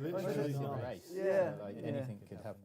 Literally a race. Yeah. Like anything could happen.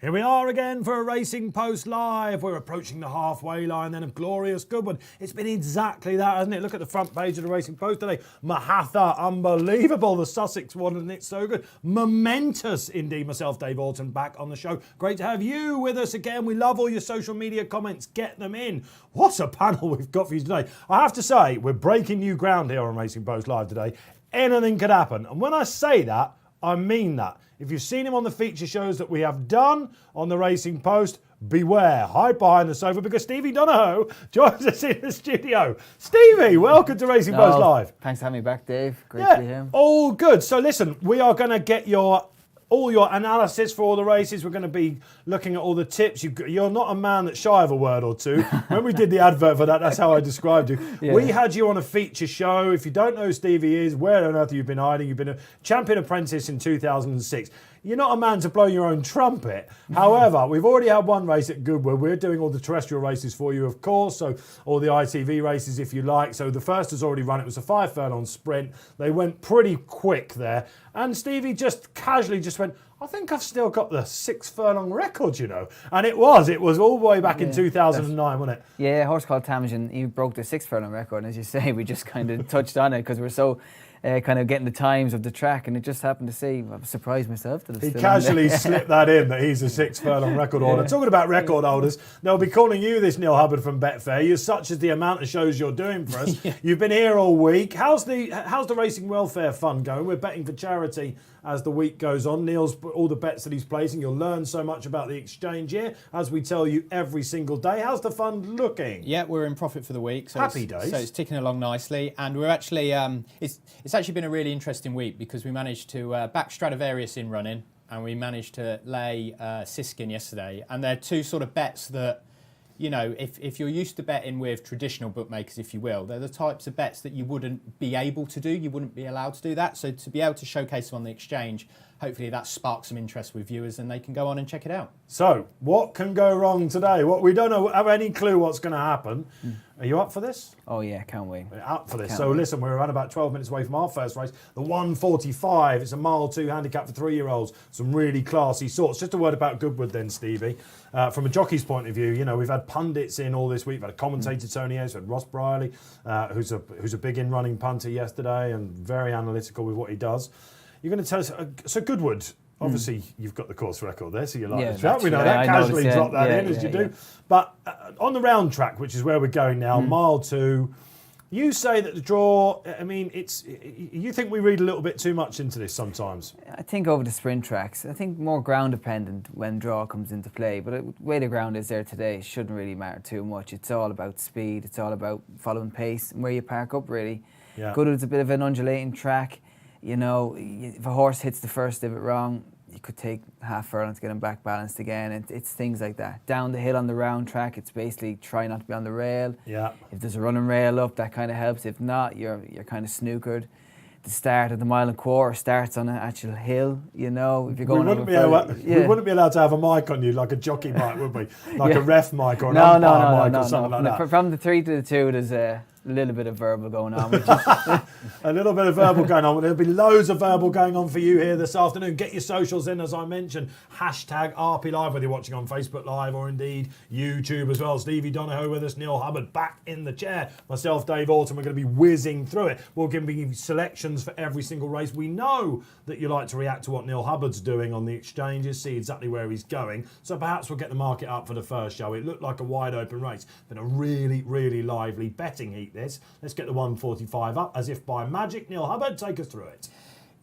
Here we are again for a Racing Post Live. We're approaching the halfway line then of glorious Goodwood. It's been exactly that, hasn't it? Look at the front page of the Racing Post today. Mahatha, unbelievable. The Sussex one, and it's so good. Momentous indeed. Myself, Dave Orton, back on the show. Great to have you with us again. We love all your social media comments. Get them in. What a panel we've got for you today. I have to say, we're breaking new ground here on Racing Post Live today. Anything could happen. And when I say that, I mean that. If you've seen him on the feature shows that we have done on the Racing Post, beware, hide behind the sofa, because Stevie Donohoe joins us in the studio. Stevie, welcome to Racing Post Live. Thanks for having me back, Dave. Great to be here. All good. So listen, we are going to get all your analysis for all the races. We're going to be looking at all the tips. You're not a man that's shy of a word or two. When we did the advert for that, that's how I described you. Yeah. We had you on a feature show. If you don't know who Stevie is, where on earth have you been hiding? You've been a champion apprentice in 2006. You're not a man to blow your own trumpet. However, we've already had one race at Goodwood. We're doing all the terrestrial races for you, of course, so all the ITV races, if you like. So the first has already run. It was a 5 furlong sprint. They went pretty quick there. And Stevie just casually just went, I think I've still got the 6 furlong record, you know. And it was all the way back in 2009, wasn't it? Yeah, a horse called Tamsin, he broke the 6 furlong record. And as you say, we just kind of touched on it because we're so kind of getting the times of the track, and it just happened to see. I was surprised myself that it's he still casually slipped that in, that he's a 6 furlong record holder. Talking about record holders, they'll be calling you this, Neil Hubbard from Betfair. You're such as the amount of shows you're doing for us. You've been here all week. How's the Racing Welfare Fund going? We're betting for charity as the week goes on. Neil's all the bets that he's placing. You'll learn so much about the exchange here, as we tell you every single day. How's the fund looking? Yeah, we're in profit for the week. So Happy days. So it's ticking along nicely, and we're actually it's actually been a really interesting week because we managed to back Stradivarius in running, and we managed to lay Siskin yesterday, and they're two sort of bets that, you know, if you're used to betting with traditional bookmakers, if you will, they're the types of bets that you wouldn't be able to do. You wouldn't be allowed to do that. So to be able to showcase them on the exchange, hopefully that sparks some interest with viewers and they can go on and check it out. So, what can go wrong today? We don't have any clue what's going to happen. Are you up for this? Oh yeah, can't wait. We're up for this. Can't so wait. listen, we're around about 12 minutes away from our first race. The 1:45. It's a mile 2 handicap for 3-year-olds. Some really classy sorts. Just a word about Goodwood then, Stevie. From a jockey's point of view, you know, we've had pundits in all this week. We've had a commentator, Tony Hayes, we've had Ross Brierley, who's a big in-running punter yesterday and very analytical with what he does. You're going to tell us, so Goodwood, obviously you've got the course record there, so you like the track. We know that. Casually drop that in as you do. But on the round track, which is where we're going now, mile 2, You say that the draw, I mean, you think we read a little bit too much into this sometimes? I think over the sprint tracks, I think more ground dependent when draw comes into play. But the way the ground is there today shouldn't really matter too much. It's all about speed. It's all about following pace and where you park up, really. Yeah. Goodwood's a bit of an undulating track. You know, if a horse hits the first divot wrong, you could take half furlong to get him back balanced again. It's things like that. Down the hill on the round track, it's basically try not to be on the rail. Yeah. If there's a running rail up, that kind of helps. If not, you're kind of snookered. The start of the 1.25 mile starts on an actual hill, you know. If you're going we wouldn't be allowed to have a mic on you, like a jockey mic, would we? Like a ref mic or an umpire mic or something like that. From the 3 to the 2, there's a little bit of verbal going on. A little bit of verbal going on. There'll be loads of verbal going on for you here this afternoon. Get your socials in, as I mentioned. Hashtag RP Live, whether you're watching on Facebook Live or indeed YouTube as well. Stevie, Donohoe with us, Neil Hubbard back in the chair. Myself, Dave Orton, we're going to be whizzing through it. We're going to give you selections for every single race. We know that you like to react to what Neil Hubbard's doing on the exchanges, see exactly where he's going. So perhaps we'll get the market up for the first show. It looked like a wide open race. Been a really, really lively betting heat this. Let's get the 145 up as if by magic. Neil Hubbard, take us through it.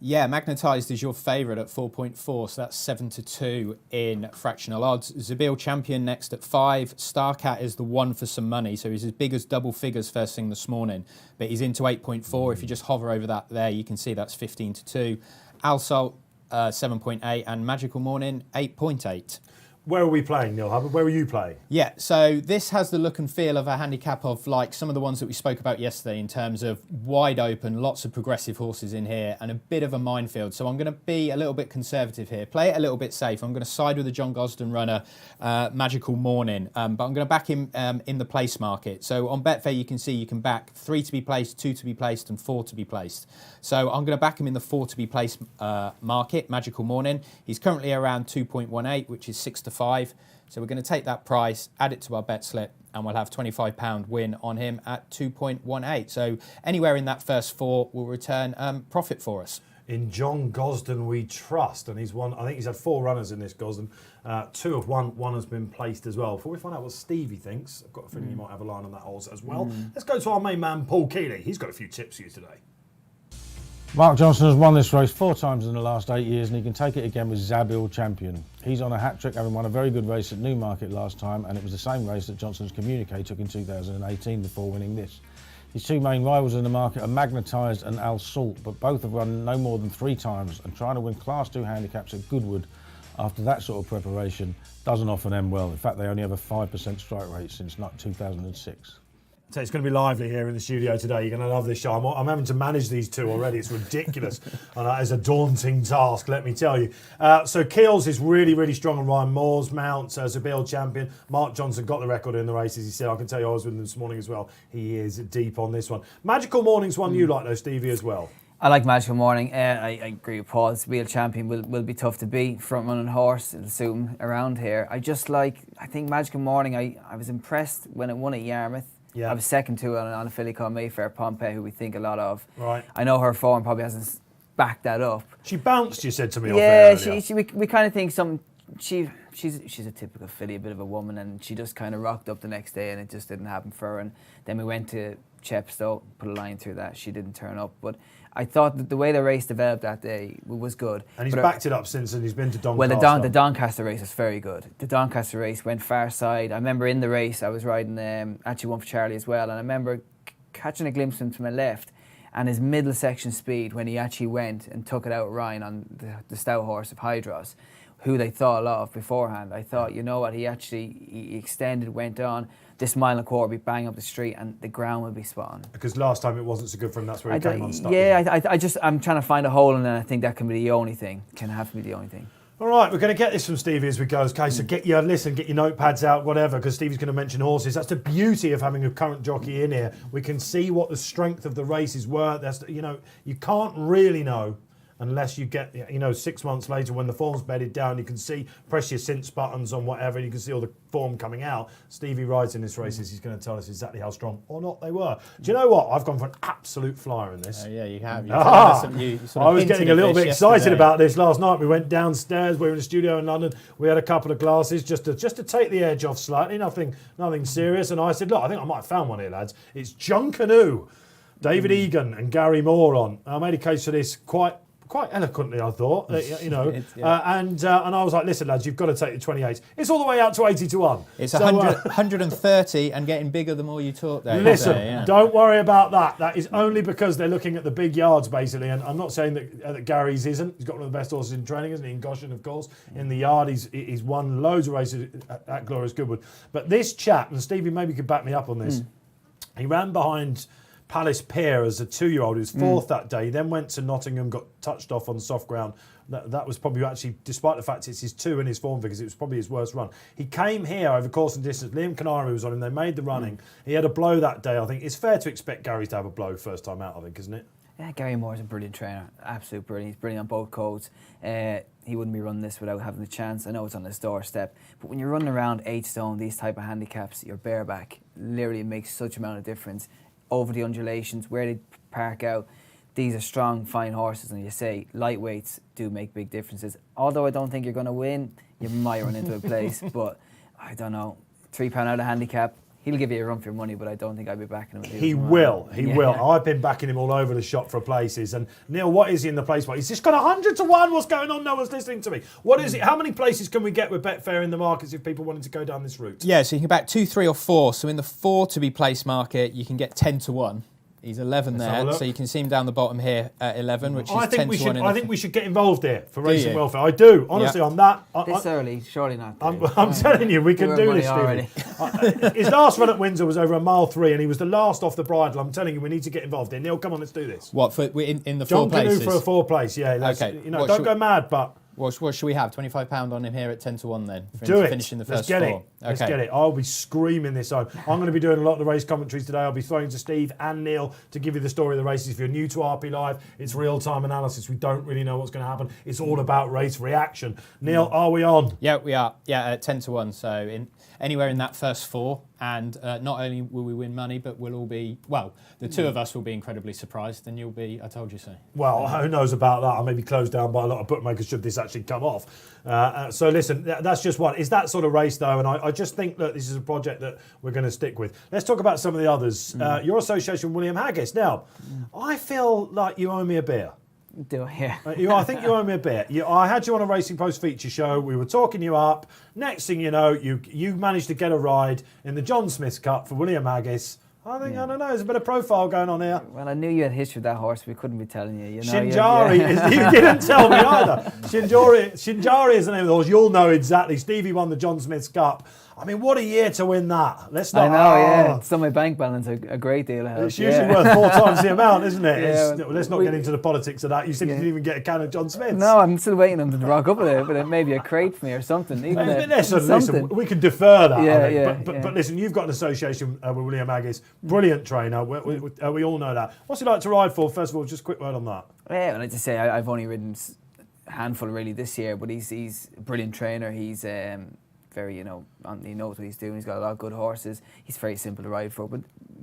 Yeah, Magnetised is your favourite at 4.4, so that's 7-2 in fractional odds. Zabeel Champion next at 5. Starcat is the one for some money, so he's as big as double figures first thing this morning, but he's into 8.4. If you just hover over that there, you can see that's 15-2. Alsalt 7.8 and Magical Morning 8.8. Where are we playing, Neil Hubbard? Where are you playing? Yeah, so this has the look and feel of a handicap of like some of the ones that we spoke about yesterday in terms of wide open, lots of progressive horses in here and a bit of a minefield. So I'm going to be a little bit conservative here, play it a little bit safe. I'm going to side with the John Gosden runner, Magical Morning, but I'm going to back him in the place market. So on Betfair, you can see you can back 3 to be placed, 2 to be placed and 4 to be placed. So I'm going to back him in the 4 to be placed market, Magical Morning. He's currently around 2.18, which is 6 to 5. So we're going to take that price, add it to our bet slip, and we'll have £25 win on him at 2.18. So anywhere in that first 4 will return profit for us. In John Gosden we trust, and he's won. I think he's had 4 runners in this Gosden. 2 have won, 1 has been placed as well. Before we find out what Stevie thinks, I've got a feeling you might have a line on that horse as well. Let's go to our main man, Paul Keeley. He's got a few tips for you today. Mark Johnson has won this race 4 times in the last 8 years, and he can take it again with Zabeel Champion. He's on a hat-trick, having won a very good race at Newmarket last time, and it was the same race that Johnson's Communique took in 2018 before winning this. His 2 main rivals in the market are Magnetised and Al Salt, but both have run no more than 3 times, and trying to win Class 2 handicaps at Goodwood after that sort of preparation doesn't offer them well. In fact, they only have a 5% strike rate since 2006. So it's going to be lively here in the studio today. You're going to love this show. I'm having to manage these 2 already. It's ridiculous. And that is a daunting task, let me tell you. So Keels is really, really strong on Ryan Moore's mount. Zabeel Champion. Mark Johnson got the record in the races. He said, I can tell you I was with him this morning as well. He is deep on this one. Magical Morning's one you like though, Stevie, as well. I like Magical Morning. I agree with Paul. Zabeel Champion will be tough to beat. Front running horse, it'll suit him around here. I think Magical Morning, I was impressed when it won at Yarmouth. Yeah. I was second to on a filly called Mayfair Pompey, who we think a lot of. Right. I know her form probably hasn't backed that up. She bounced, you said to me. Yeah, we kind of think she's a typical filly, a bit of a woman, and she just kind of rocked up the next day, and it just didn't happen for her. And then we went to Chepstow, put a line through that. She didn't turn up, but I thought that the way the race developed that day was good. And he's backed it up since, and he's been to Doncaster. Well, the Doncaster race was very good. The Doncaster race went far side. I remember in the race I was riding actually one for Charlie as well, and I remember catching a glimpse of him to my left, and his middle section speed when he actually went and took it out Ryan on the stout horse of Hydros, who they thought a lot of beforehand. I thought, you know what, he extended, went on. This 1.25 mile would be bang up the street and the ground would be spot on. Because last time it wasn't so good for him, that's where he came unstuck. Yeah, I'm trying to find a hole in it, and I think that can be the only thing. Can have to be the only thing. All right, we're going to get this from Stevie as we go. Okay, so get your notepads out, whatever, because Stevie's going to mention horses. That's the beauty of having a current jockey in here. We can see what the strength of the races were. You can't really know unless you get, 6 months later when the form's bedded down, you can see, press your cinch buttons on whatever, you can see all the form coming out. Stevie rides in this race, he's going to tell us exactly how strong or not they were. Do you know what? I've gone for an absolute flyer in this. Yeah, you have. I was getting a little bit excited about this last night. We went downstairs, we were in a studio in London, we had a couple of glasses just to take the edge off slightly, nothing serious. And I said, look, I think I might have found one here, lads. It's Junkanoo, David Egan and Gary Moore on. I made a case for this quite eloquently, I thought, and I was like, listen, lads, you've got to take the 28s. It's all the way out to 80 to 1. It's 130 and getting bigger the more you talk there. Listen, don't worry about that. That is only because they're looking at the big yards, basically, and I'm not saying that Gary's isn't. He's got one of the best horses in training, isn't he? In Goshen, of course. In the yard, he's won loads of races at Qatar Goodwood. But this chap, and Stevie maybe could back me up on this, he ran behind Palace Pier as a 2-year-old. He was fourth that day. He then went to Nottingham, got touched off on soft ground. That was probably actually, despite the fact it's his 2 in his form figures, it was probably his worst run. He came here over course and distance. Liam Canary was on him. They made the running. He had a blow that day, I think. It's fair to expect Gary to have a blow first time out, I think, isn't it? Yeah, Gary Moore's a brilliant trainer. Absolute brilliant. He's brilliant on both codes. He wouldn't be running this without having the chance. I know it's on his doorstep. But when you're running around 8 stone, these type of handicaps, your bareback, literally makes such amount of difference. Over the undulations, where they park out. These are strong, fine horses, and you say lightweights do make big differences. Although I don't think you're going to win, you might run into a place, but I don't know. £3 out of handicap. He'll give you a run for your money, but I don't think I'd be backing him. He will. I've been backing him all over the shop for places. And Neil, what is he in the place? He's just got 100 to 1. What's going on? No one's listening to me. What is it? How many places can we get with Betfair in the markets if people wanted to go down this route? Yeah, so you can back 2, 3 or 4. So in the 4 to be placed market, you can get 10 to 1. He's 11 there, so you can see him down the bottom here at 11, which is 10 to 1. I think we should get involved here for racing welfare. I do, honestly, on that. This early, surely not. I'm telling you, we can do this, Stevie. His last run at Windsor was over 1.3 miles, and he was the last off the bridle. I'm telling you, we need to get involved here. Neil, come on, let's do this. What, for in the John 4 places? Canoe for a 4 place, yeah. Okay. Don't go mad, but... What should we have? £25 on him here at 10 to 1 then? Do it. Finishing the Let's first get 4. it. Let's get it. I'll be screaming this home. I'm going to be doing a lot of the race commentaries today. I'll be throwing to Steve and Neil to give you the story of the races. If you're new to RP Live, it's real-time analysis. We don't really know what's going to happen. It's all about race reaction. Neil, are we on? Yeah, we are. Yeah, at 10 to 1. So anywhere in that first 4. And not only will we win money, but we'll all be, the 2 of us will be incredibly surprised, and you'll be, I told you so. Well, who knows about that? I may be closed down by a lot of bookmakers should this actually come off. So listen, that's just one. It's that sort of race, though, and I just think that this is a project that we're going to stick with. Let's talk about some of the others. Your association with William Haggis. Now, I feel like you owe me a beer. Do I? Yeah. I think you owe me a beer. I had you on a Racing Post feature show. We were talking you up. Next thing you know, you managed to get a ride in the John Smith's Cup for William Haggis. I don't know, there's a bit of profile going on here. Well, I knew you had history with that horse. We couldn't be telling you. Shinjari, you didn't tell me either. Shinjari is the name of the horse. You'll know exactly. Stevie won the John Smith's Cup. I mean, what a year to win that. Let's not. I know, yeah. It's on my bank balance a great deal. It's usually worth 4 times the amount, isn't it? Yeah, let's not get into the politics of that. You said you didn't even get a can of John Smith's. No, I'm still waiting on them to rock up with it, maybe a crate for me or something. Listen, we can defer that. Yeah, but listen, you've got an association with William Haggis. Brilliant trainer. We all know that. What's he like to ride for? First of all, just a quick word on that. Yeah, like to say, I've only ridden a handful really this year, but he's a brilliant trainer. He's very, he knows what he's doing. He's got a lot of good horses. He's very simple to ride for, but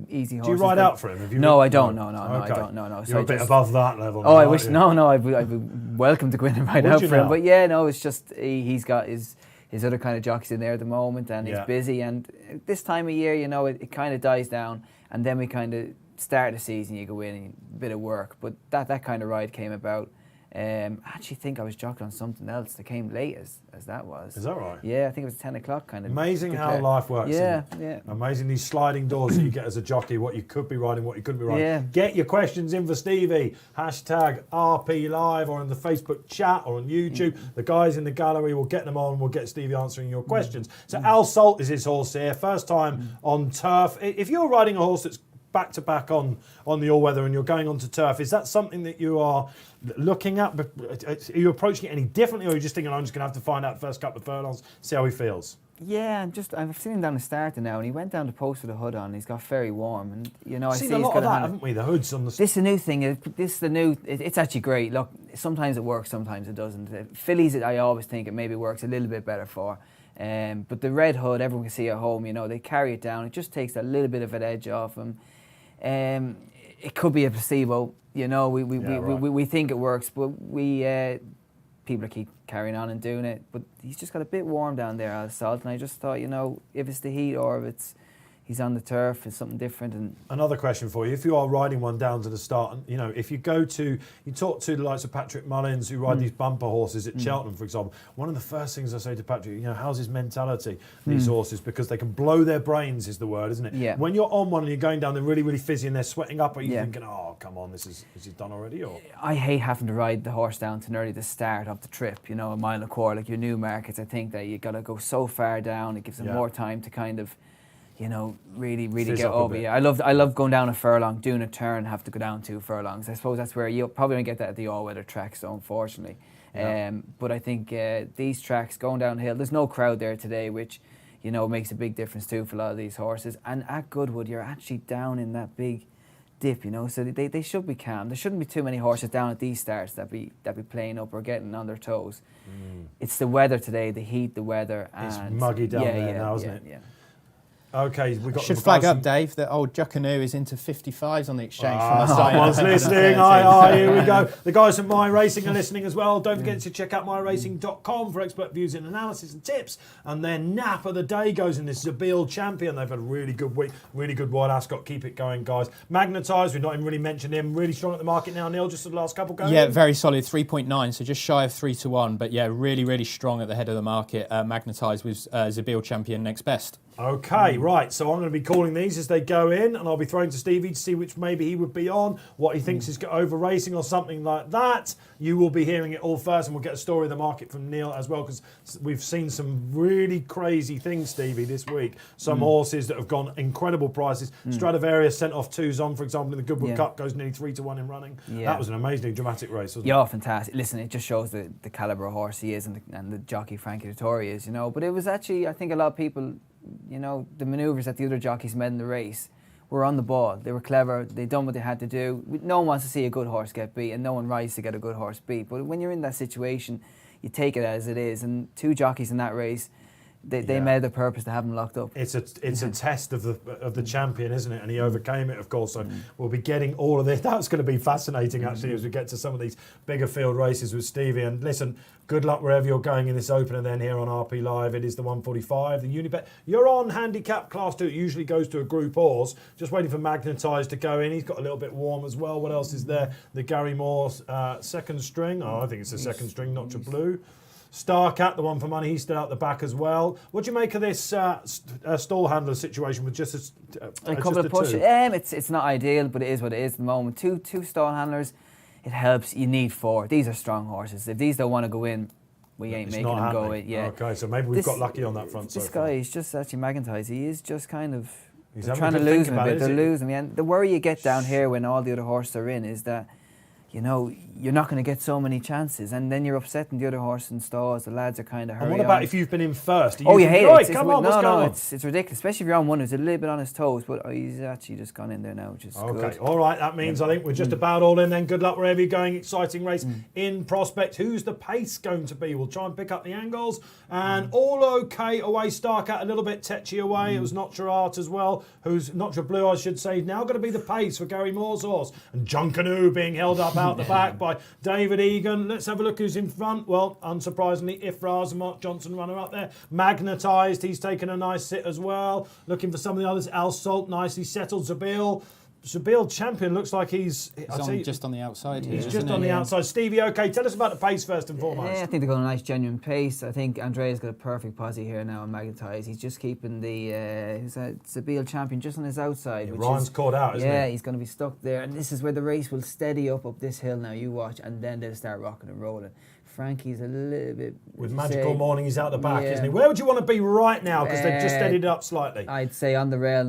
easy horses. Do you ride out for him? No, I don't. No, okay. I don't. No. You're a bit above that level. Oh, I wish. No, I'd be welcome to go in and ride out for him. But yeah, no, it's just he's got his other kind of jockeys in there at the moment, and he's busy. And this time of year, it kind of dies down, and then we kind of start the season. You go in and a bit of work, but that kind of ride came about. I actually think I was jockeying on something else that came late as that was. Is that right? Yeah, I think it was 10 o'clock kind of. Amazing how life works. Yeah. Amazing these sliding doors that you get as a jockey, what you could be riding, what you couldn't be riding. Yeah. Get your questions in for Stevie. Hashtag RP Live or in the Facebook chat or on YouTube. The guys in the gallery will get them on. We'll get Stevie answering your questions. So Al Salt is his horse here. First time on turf. If you're riding a horse that's back-to-back on the all-weather and you're going onto turf, is that something that you are looking at? Are you approaching it any differently, or are you just thinking, I'm just going to have to find out the first couple of furlongs, see how he feels? Yeah, I've seen him down the starter now, and he went down the post with the hood on. And he's got very warm, and I Seen see a he's lot got of that, haven't we? The hoods on the. This is the new thing. It's actually great. Look, sometimes it works, sometimes it doesn't. Fillies, I always think it maybe works a little bit better for. But the red hood, everyone can see at home. They carry it down. It just takes a little bit of an edge off him. It could be a placebo. We think it works, but people keep carrying on and doing it. But he's just got a bit warm down there out of Salt, and I just thought, if it's the heat or if he's on the turf, it's something different. And another question for you: if you are riding one down to the start, and if you talk to the likes of Patrick Mullins, who ride these bumper horses at Cheltenham, for example. One of the first things I say to Patrick, how's his mentality? These horses, because they can blow their brains, is the word, isn't it? Yeah. When you're on one and you're going down, they're really, really fizzy and they're sweating up. Are you thinking, oh, come on, is he done already? Or I hate having to ride the horse down to nearly the start of the trip. A mile and a quarter, like your new markets. I think that you got to go so far down. It gives them more time to kind of. Really get over. Yeah, I love going down a furlong, doing a turn, have to go down 2 furlongs. I suppose that's where you probably don't get that at the all-weather tracks, though, unfortunately. Yeah. But I think these tracks going downhill, there's no crowd there today, which makes a big difference too for a lot of these horses. And at Goodwood, you're actually down in that big dip, so they should be calm. There shouldn't be too many horses down at these starts that be playing up or getting on their toes. It's the weather today, the heat, the weather. It's and muggy down there now, isn't it? Yeah. Okay, we got. Should flag up, Dave, that old Juckanoo is into 55s on the exchange from the side. Someone's listening. Aye, here we go. The guys at My Racing are listening as well. Don't forget to check out myracing.com for expert views and analysis and tips. And then nap of the day goes in this Zabeel Champion. They've had a really good week, really good White Ascot. Keep it going, guys. Magnetised, we've not even really mentioned him. Really strong at the market now, Neil, just the last couple going. Yeah, very solid, 3.9, so just shy of 3-1. But yeah, really, really strong at the head of the market. Magnetised with Zabeel Champion next best. Okay, right. So I'm going to be calling these as they go in, and I'll be throwing to Stevie to see which maybe he would be on, what he thinks is over racing or something like that. You will be hearing it all first, and we'll get a story of the market from Neil as well, because we've seen some really crazy things, Stevie, this week. Some horses that have gone incredible prices. Stradivarius sent off 2s on, for example, in the Goodwood Cup, goes nearly 3-1 in running. Yeah. That was an amazingly dramatic race, wasn't it? Yeah, fantastic. Listen, it just shows the calibre of horse he is and the jockey Frankie Dettori is, But it was actually, I think a lot of people, the manoeuvres that the other jockeys made in the race were on the ball. They were clever. They done what they had to do. No one wants to see a good horse get beat, and no one rides to get a good horse beat. But when you're in that situation, you take it as it is. And 2 jockeys in that race, they made the purpose to have him locked up. It's a test of the champion, isn't it? And he overcame it, of course. So we'll be getting all of this. That's going to be fascinating, actually, as we get to some of these bigger field races with Stevie. And listen, good luck wherever you're going in this opener. Then here on RP Live, it is the 145, the Unibet. You're on handicap class 2. It usually goes to a group horse. Just waiting for Magnetised to go in. He's got a little bit warm as well. What else is there? The Gary Moore's second string. Oh, I think it's the second string, not your blue. Starcat, the one for money, he's still out the back as well. What do you make of this stall handler situation with just a couple of pushes? It's not ideal, but it is what it is at the moment. Two stall handlers, it helps. You need 4. These are strong horses. If these don't want to go in, we ain't making them go in. Yeah. Okay, so maybe we've got lucky on that front. This guy is just actually magnetised. He is just kind of trying to lose him a bit. They're losing him. And the worry you get down here when all the other horses are in is that, you're not going to get so many chances, and then you're upsetting the other horse in stalls. The lads are kind of hurrying. And what about if you've been in first? You hate it. Come on, what's going on? It's ridiculous, especially if you're on one who's a little bit on his toes, but he's actually just gone in there now, which is good. Okay, all right, that means I think we're just about all in then. Good luck wherever you're going. Exciting race in prospect. Who's the pace going to be? We'll try and pick up the angles. And all okay away, Starcat a little bit tetchy away. It was Notre Art as well, who's Notre Blue, I should say. Now going to be the pace for Gary Moore's horse. And Junkanu being held up out the back by David Egan. Let's have a look who's in front. Well, unsurprisingly, Ifraz and Mark Johnson runner up there. Magnetised, he's taken a nice sit as well. Looking for some of the others. Al Salt nicely settled. Zabeel Champion looks like he's just on the outside here. He's just on the outside. Stevie, okay, tell us about the pace first and foremost. Yeah, I think they've got a nice genuine pace. I think Andrea's got a perfect posse here now on Magnetised. He's just keeping the Zabeel Champion just on his outside. Yeah, Ryan's caught out, isn't he? Yeah, he's going to be stuck there. And this is where the race will steady up this hill now, you watch, and then they'll start rocking and rolling. Frankie's a little bit... With Magical Morning, he's out the back, isn't he? Where would you want to be right now? Because they've just steadied it up slightly. I'd say on the rail,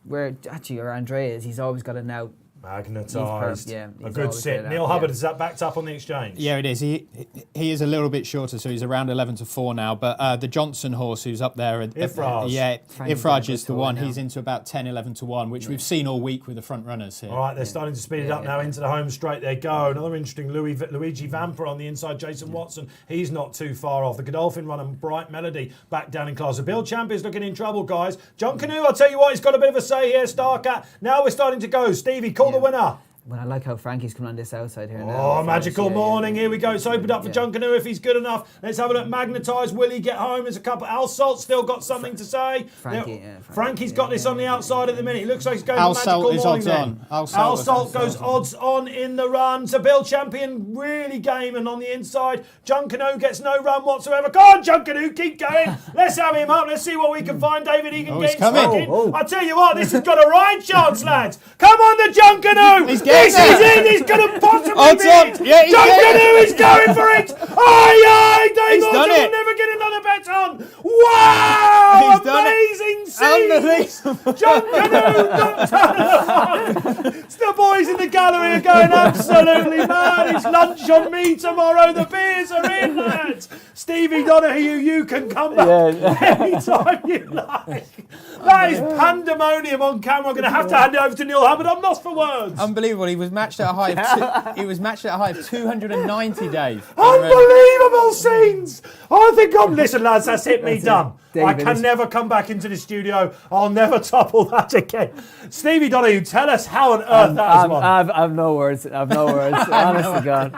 where Andrea is, he's always got to now Magnetised. Yeah, a he's good always sit. there, Neil yeah. Hubbard, is that backed up on the exchange? Yeah, it is. He is a little bit shorter, so he's around 11-4 now. But the Johnson horse, who's up there, Ifraj. yeah, Frankie's Ifraj got is the good one. now. He's into about 10-11-1, which we've seen all week with the front runners here. All right, they're starting to speed it up now into the home straight. They go. Another interesting Luigi Vampa on the inside. Jason Watson, he's not too far off. The Godolphin run and Bright Melody back down in class. The Bill Champion's looking in trouble, guys. John Canoe, I'll tell you what, he's got a bit of a say here, Starcat. Now we're starting to go. Stevie, call the winner. Well, I like how Frankie's coming on this outside here now. Oh, magical morning. Here we go. It's opened up for John Canoe if he's good enough. Let's have a look. Magnetised. Will he get home? There's a couple. Al Salt still got something to say. Frankie's got this on the outside at the minute. It looks like he's going Al for magical Salt is morning odds then. on. Al Salt goes odds on in the run. So Bill Champion really gaming on the inside. John Canoe gets no run whatsoever. Go on, John Canoe. Keep going. Let's have him up. Let's see what we can find. David Egan he's getting coming. stuck in. I tell you what, this has got a right chance, lads. Come on, the John Canoe. He's This getting is there. it. He's going to possibly Odds be on. it. Yeah, he's John getting Canoe is going for it. Aye, Dave He's Orton done will it. never get another bet on. Wow, He's done it. amazing scenes. Unbelievable. John Canoe not turning around. The boys in the gallery are going absolutely mad. It's lunch on me tomorrow. The beers are in, lads. Stevie Donohoe, you can come back anytime you like. That is pandemonium on camera. I'm going to have to hand it over to Neil Hubbard. I'm lost for words. Unbelievable. He was matched at a high of he was matched at a high of 290, Dave. Unbelievable scenes. I think listen, lads, that's it, me done. I David, can never come back into the studio. I'll never topple that again. Stevie Donohoe, tell us how on earth that is one. I've no words. Honest to God.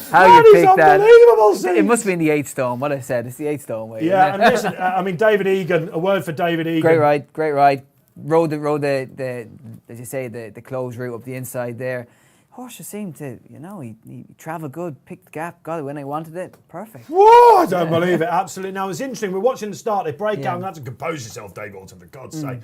How That you is picked that? unbelievable scenes. It must be in the 8 stone. What I said, it's the 8 stone way. Yeah, isn't and it? listen, I mean, David Egan, a word for David Egan. Great ride. Rode the as you say, the closed route up the inside there. Horse just seemed to, he travelled good, picked the gap, got it when he wanted it. Perfect. Whoa, I don't believe it. Absolutely. Now, it's interesting. We're watching the start. They break down. You have to compose yourself, Dave Orton, for God's sake.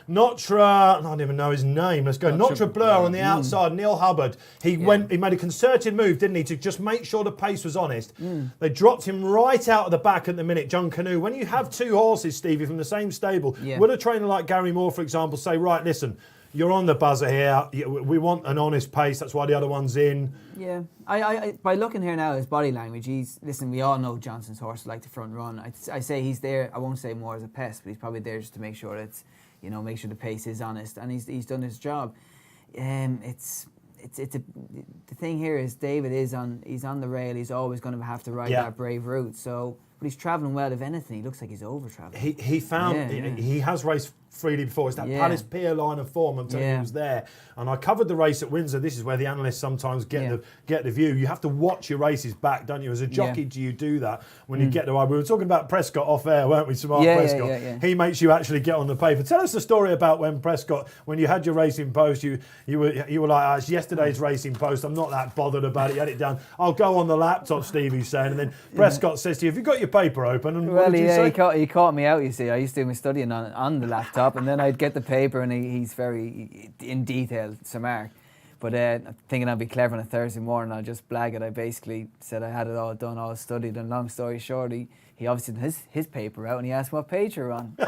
Notre, I don't even know his name. Let's go. Notre Bleu on the outside. Neil Hubbard. He made a concerted move, didn't he, to just make sure the pace was honest. They dropped him right out of the back at the minute. John Canoe. When you have two horses, Stevie, from the same stable, would a trainer like Gary Moore, for example, say, right, listen, you're on the buzzer here. We want an honest pace. That's why the other one's in. Yeah, I by looking here now, his body language. We all know Johnson's horse like the front run. I say he's there. I won't say more as a pest, but he's probably there just to make sure it's, make sure the pace is honest, and he's done his job. The thing here is David he's on the rail. He's always going to have to ride that brave route. So, but he's travelling well. If anything, he looks like he's over travelling. He found he has raced freely before. It's that Palace Pier line of form. I'm telling you, he was there. And I covered the race at Windsor. This is where the analysts sometimes get the view. You have to watch your races back, don't you? As a jockey, do you do that when you get the ride? We were talking about Prescott off air, weren't we? Samar Prescott. Yeah. He makes you actually get on the paper. Tell us the story about when Prescott, when you had your racing post, you were like, it's yesterday's racing post. I'm not that bothered about it. You had it down. I'll go on the laptop, Stevie's saying. And then Prescott says to you, have you got your paper open? And what did you say? He caught me out, you see. I used to do my studying on the laptop, and then I'd get the paper, and he's very in detail, Sir Mark. But thinking I'd be clever on a Thursday morning, I'll just blag it. I basically said I had it all done, all studied, and long story short, he obviously had his paper out, and he asked what page you're on. So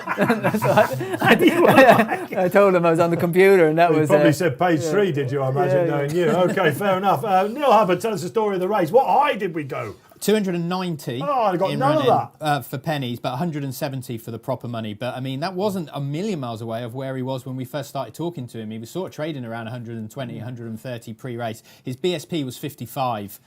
I told him I was on the computer, and that was... You probably said page 3, did you, I imagine, knowing you. Okay, fair enough. Neil Hubbard, tell us the story of the race. What high did we go? 290 I got none of that. For pennies, but 170 for the proper money. But, I mean, that wasn't a million miles away of where he was when we first started talking to him. He was sort of trading around 120, 130 pre-race. His BSP was 55,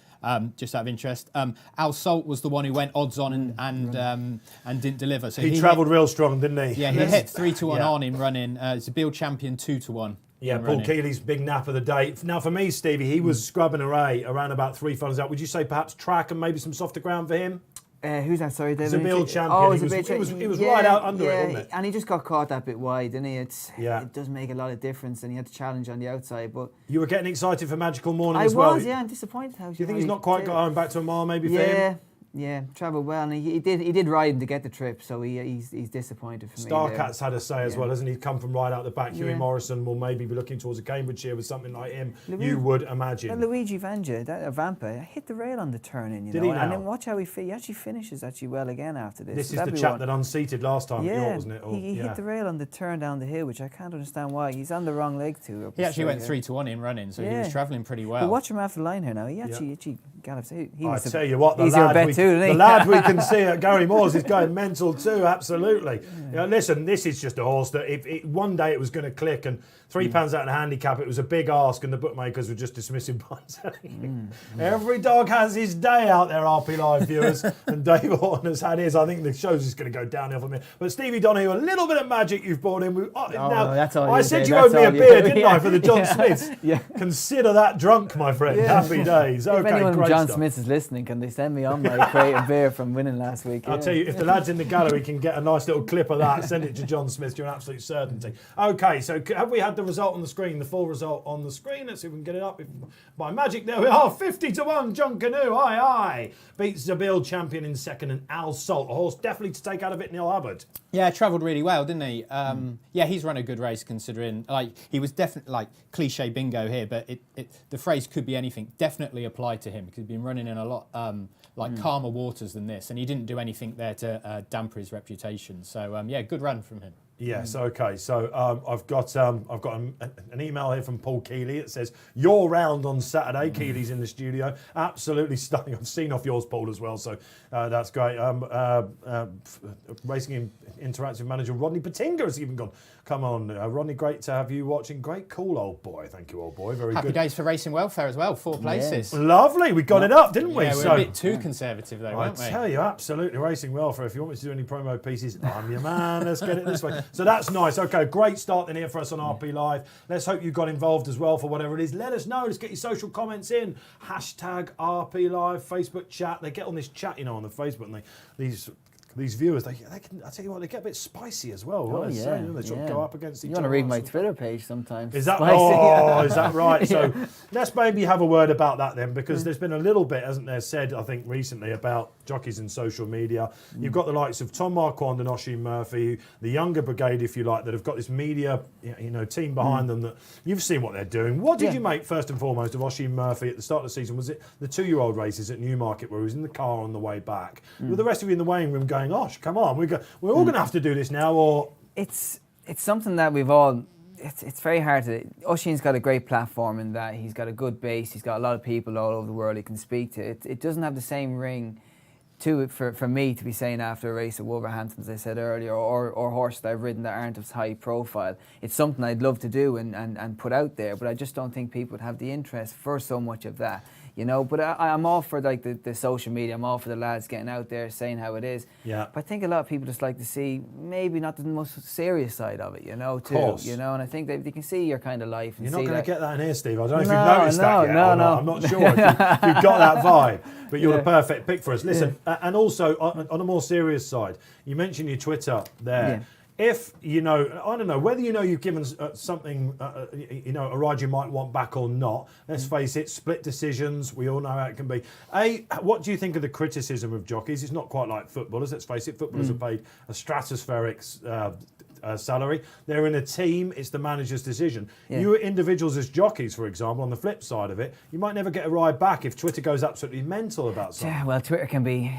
just out of interest. Al Salt was the one who went odds on and didn't deliver. So he travelled real strong, didn't he? Yeah, he hit 3-1 on in running. It's a Bill Champion 2-1. Yeah, Paul Keeley's big nap of the day. Now, for me, Stevie, he was scrubbing away around about 3 furlongs out. Would you say perhaps track and maybe some softer ground for him? Who's that? Sorry, David. Zabil Champion. He was right out under it, wasn't it? And he just got caught that bit wide, didn't he? It does make a lot of difference, and he had to challenge on the outside. But you were getting excited for Magical Morning as well. I was, I'm disappointed. Do you think he's not quite got home back to a mile maybe for him? Yeah, travelled well, and he did ride him to get the trip, so he's disappointed for me. Starcat's had a say as Yeah. well, hasn't he? Come from right out the back. Huey Yeah. Morrison will maybe be looking towards a Cambridgeshire with something like him. You would imagine. Well, Luigi Vampa hit the rail on the turn in, Did he now? and then watch how he actually finishes well again after this. This So is that'd the be chap one. that unseated last time at York, Yeah, wasn't it? Or- he hit the rail on the turn down the hill, which I can't understand why. He's on the wrong leg too. He actually went 3-1 in running, so he was travelling pretty well. But watch him after the line here now. He actually gallops. He I was tell you what, the easier lad, bet we, too, didn't he? the lad we can see at Gary Moore's is going mental too, absolutely. Listen, this is just a horse that if one day it was going to click and £3 out of the handicap, it was a big ask and the bookmakers were just dismissive by selling it. Every dog has his day out there, RP Live viewers, and Dave Orton has had his. I think the show's just going to go downhill from here. But Stevie Donohoe, a little bit of magic you've brought in. No, that's all I you said do, you that's owed me a all you beer, do. didn't I, for the John Smiths? Yeah. Consider that drunk, my friend. Happy days. If Okay, anyone from great John stuff. Smith is listening, can they send me on my crate of beer from winning last week? I'll tell you, if the lads in the gallery can get a nice little clip of that, send it to John Smith to an absolute certainty. Okay, so have we had the result on the screen, the full result on the screen? Let's see if we can get it up. By magic, there we are, 50-1, John Canoe, aye. Beats Zabil, champion in second, and Al Salt, a horse definitely to take out of it, Neil Hubbard. Yeah, travelled really well, didn't he? Yeah, he's run a good race considering, he was definitely, cliche bingo here, but the phrase could be anything, definitely applied to him because he's been running in a lot, calmer waters than this, and he didn't do anything there to damper his reputation. So, yeah, good run from him. Yes, okay. So I've got an email here from Paul Keeley. It says, "You're round on Saturday." Keeley's in the studio. Absolutely stunning. I've seen off yours, Paul, as well. So that's great. Racing Interactive Manager Rodney Patinga has even gone. Come on, Rodney, great to have you watching. Great call, old boy. Thank you, old boy. Very Happy good. days for Racing Welfare as well, 4 places. Lovely. We got it up, didn't we? Yeah, we're a bit too conservative though, I weren't we? tell you, absolutely, Racing Welfare. If you want me to do any promo pieces, I'm your man. Let's get it this way. So that's nice. Okay, great start then here for us on RP Live. Let's hope you got involved as well for whatever it is. Let us know. Let's get your social comments in. Hashtag RP Live, Facebook chat. They get on this chat, on the Facebook, and these viewers, they can, I tell you what, they get a bit spicy as well. Oh, They sort of go up against each other. You want to read my Twitter page sometimes. Is that Spicy. is that right? So let's maybe have a word about that then, because there's been a little bit, hasn't there, said I think recently about jockeys and social media. You've got the likes of Tom Marquand and Oisin Murphy, the younger brigade, if you like, that have got this media, team behind them. That you've seen what they're doing. What did you make first and foremost of Oisin Murphy at the start of the season? Was it the 2-year-old races at Newmarket where he was in the car on the way back, with the rest of you in the weighing room going, "Osh, come on, we're all going to have to do this now," or It's something that we've all. It's very hard to. Oisin's got a great platform in that he's got a good base. He's got a lot of people all over the world he can speak to. It doesn't have the same ring to it for me to be saying after a race at Wolverhampton, as I said earlier, or horses that I've ridden that aren't as high profile. It's something I'd love to do and put out there, but I just don't think people would have the interest for so much of that. But I'm all for the social media. I'm all for the lads getting out there saying how it is. Yeah. But I think a lot of people just like to see maybe not the most serious side of it, too. course. And I think they can see your kind of life. And you're not see going to that. get that in here, Steve. I don't know if No, you've noticed that no, yet. no, or not. no. I'm not sure if you've got that vibe. But you're the Yeah. perfect pick for us. Listen, and also on a more serious side, you mentioned your Twitter there. Yeah. If I don't know whether you've given something, a ride you might want back or not. Let's face it, split decisions. We all know how it can be. What do you think of the criticism of jockeys? It's not quite like footballers. Let's face it, footballers are paid a stratospheric salary. They're in a team. It's the manager's decision. Yeah. You individuals as jockeys, for example, on the flip side of it, you might never get a ride back if Twitter goes absolutely mental about something. Yeah, well, Twitter can be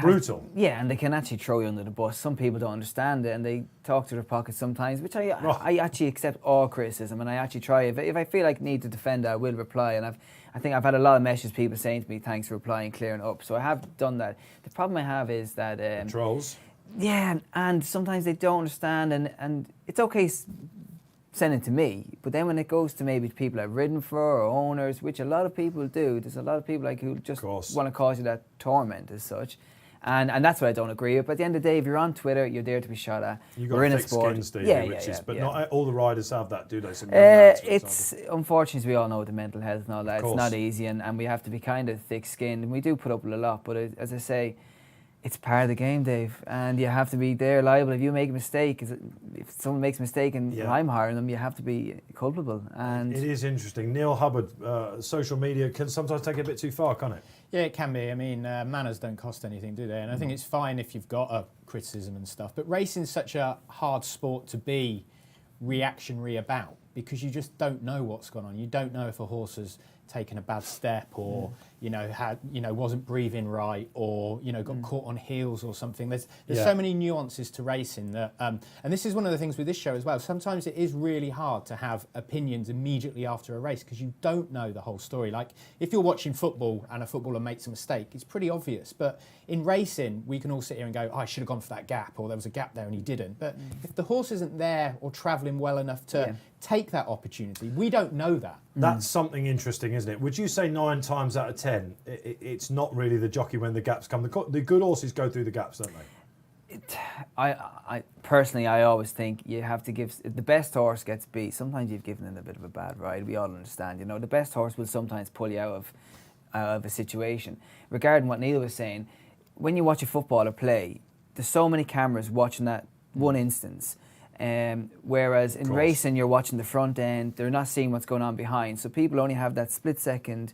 Brutal. Yeah, and they can actually throw you under the bus. Some people don't understand it, and they talk to their pockets sometimes, which I actually accept all criticism, and I actually try. If I feel like I need to defend it, I will reply. And I think I've had a lot of messages, people saying to me, "Thanks for replying, clearing up." So I have done that. The problem I have is that Trolls. yeah, and sometimes they don't understand, and it's okay send it to me, but then when it goes to maybe people I've ridden for or owners, which a lot of people do, there's a lot of people who just want to cause you that torment as such. And that's what I don't agree with. But at the end of the day, if you're on Twitter, you're there to be shot at. You've got We're in a thick sport. skin, Stevie, but not all the riders have that, do they? It's unfortunately, we all know the mental health and all that. It's not easy, and we have to be kind of thick-skinned, and we do put up with a lot. But as I say, It's part of the game, Dave, and you have to be there liable. If you make a mistake, if someone makes a mistake and I'm hiring them, you have to be culpable. And it is interesting. Neil Hubbard, social media can sometimes take it a bit too far, can't it? Yeah, it can be. I mean, manners don't cost anything, do they? And I think it's fine if you've got a criticism and stuff. But racing's such a hard sport to be reactionary about, because you just don't know what's gone on. You don't know if a horse has taken a bad step, or wasn't breathing right, or got caught on heels or something. There's so many nuances to racing that, and this is one of the things with this show as well. Sometimes it is really hard to have opinions immediately after a race because you don't know the whole story. Like if you're watching football and a footballer makes a mistake, it's pretty obvious. But in racing, we can all sit here and go, "Oh, I should have gone for that gap," or "There was a gap there and he didn't." But if the horse isn't there or travelling well enough to take that opportunity, we don't know that. That's something interesting, isn't it? Would you say 9 times out of 10, it's not really the jockey when the gaps come? The good horses go through the gaps, don't they? I personally, I always think you have to give, if the best horse gets beat, sometimes you've given it a bit of a bad ride. We all understand, the best horse will sometimes pull you out of a situation. Regarding what Neil was saying, when you watch a footballer play, there's so many cameras watching that one instance. Whereas in racing, you're watching the front end, they're not seeing what's going on behind. So people only have that split second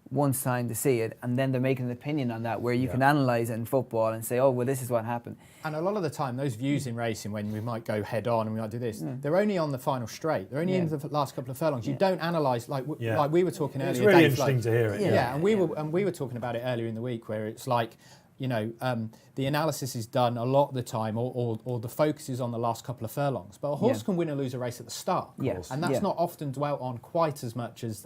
once time to see it, and then they're making an opinion on that, where you can analyse it in football and say, oh, well, this is what happened. And a lot of the time, those views in racing, when we might go head on and we might do this, they're only on the final straight. They're only in the last couple of furlongs. You don't analyse, like we were talking earlier. It's really interesting to hear it. Yeah, and we were talking about it earlier in the week, where it's like, the analysis is done a lot of the time, or the focus is on the last couple of furlongs. But a horse can win or lose a race at the start, and that's not often dwelt on quite as much as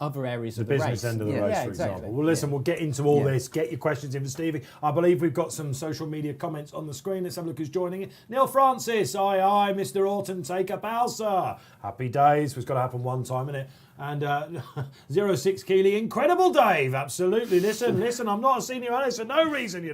other areas of the race. The business end of the race, for example. Well, listen, we'll get into all this. Get your questions in for Stevie. I believe we've got some social media comments on the screen. Let's have a look who's joining it. Neil Francis, aye, Mr. Orton, take a bow, sir. Happy days. It's got to happen one time, innit? And 06 Keeley, incredible, Dave. Absolutely. Listen, I'm not a senior analyst for no reason,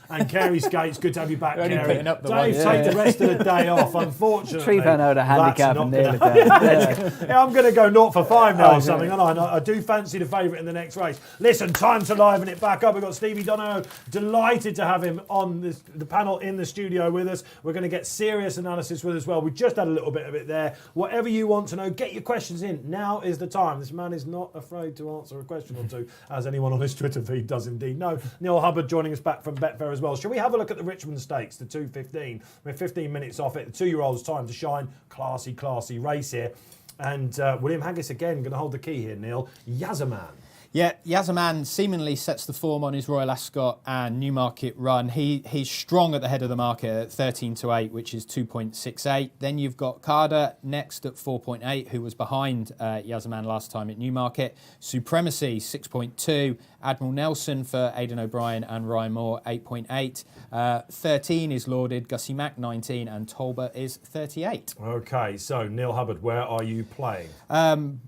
And Kerry Skates, good to have you back, Kerry. Dave, take the rest of the day off, unfortunately. £3 out of handicap and nail it down. I'm going to go 0 for 5 now or something, aren't I? I do fancy the favourite in the next race. Listen, time to liven it back up. We've got Stevie Donohoe. Delighted to have him on the panel in the studio with us. We're going to get serious analysis with as well. We just had a little bit of it there. Whatever you want to know, get your questions in. Now is the time. This man is not afraid to answer a question or two, as anyone on his Twitter feed does indeed know. Neil Hubbard joining us back from Betfair as well. Shall we have a look at the Richmond Stakes, the 2:15? We're 15 minutes off it. The 2-year-old's time to shine. Classy race here. And William Haggis again going to hold the key here, Neil. Yazaman. Yeah, Yazaman seemingly sets the form on his Royal Ascot and Newmarket run. He's strong at the head of the market at 13-8, which is 2.68. Then you've got Carter next at 4.8, who was behind Yazaman last time at Newmarket. Supremacy, 6.2. Admiral Nelson for Aidan O'Brien and Ryan Moore, 8.8. 13 is lauded. Gussie Mack, 19. And Tolbert is 38. OK, so Neil Hubbard, where are you playing?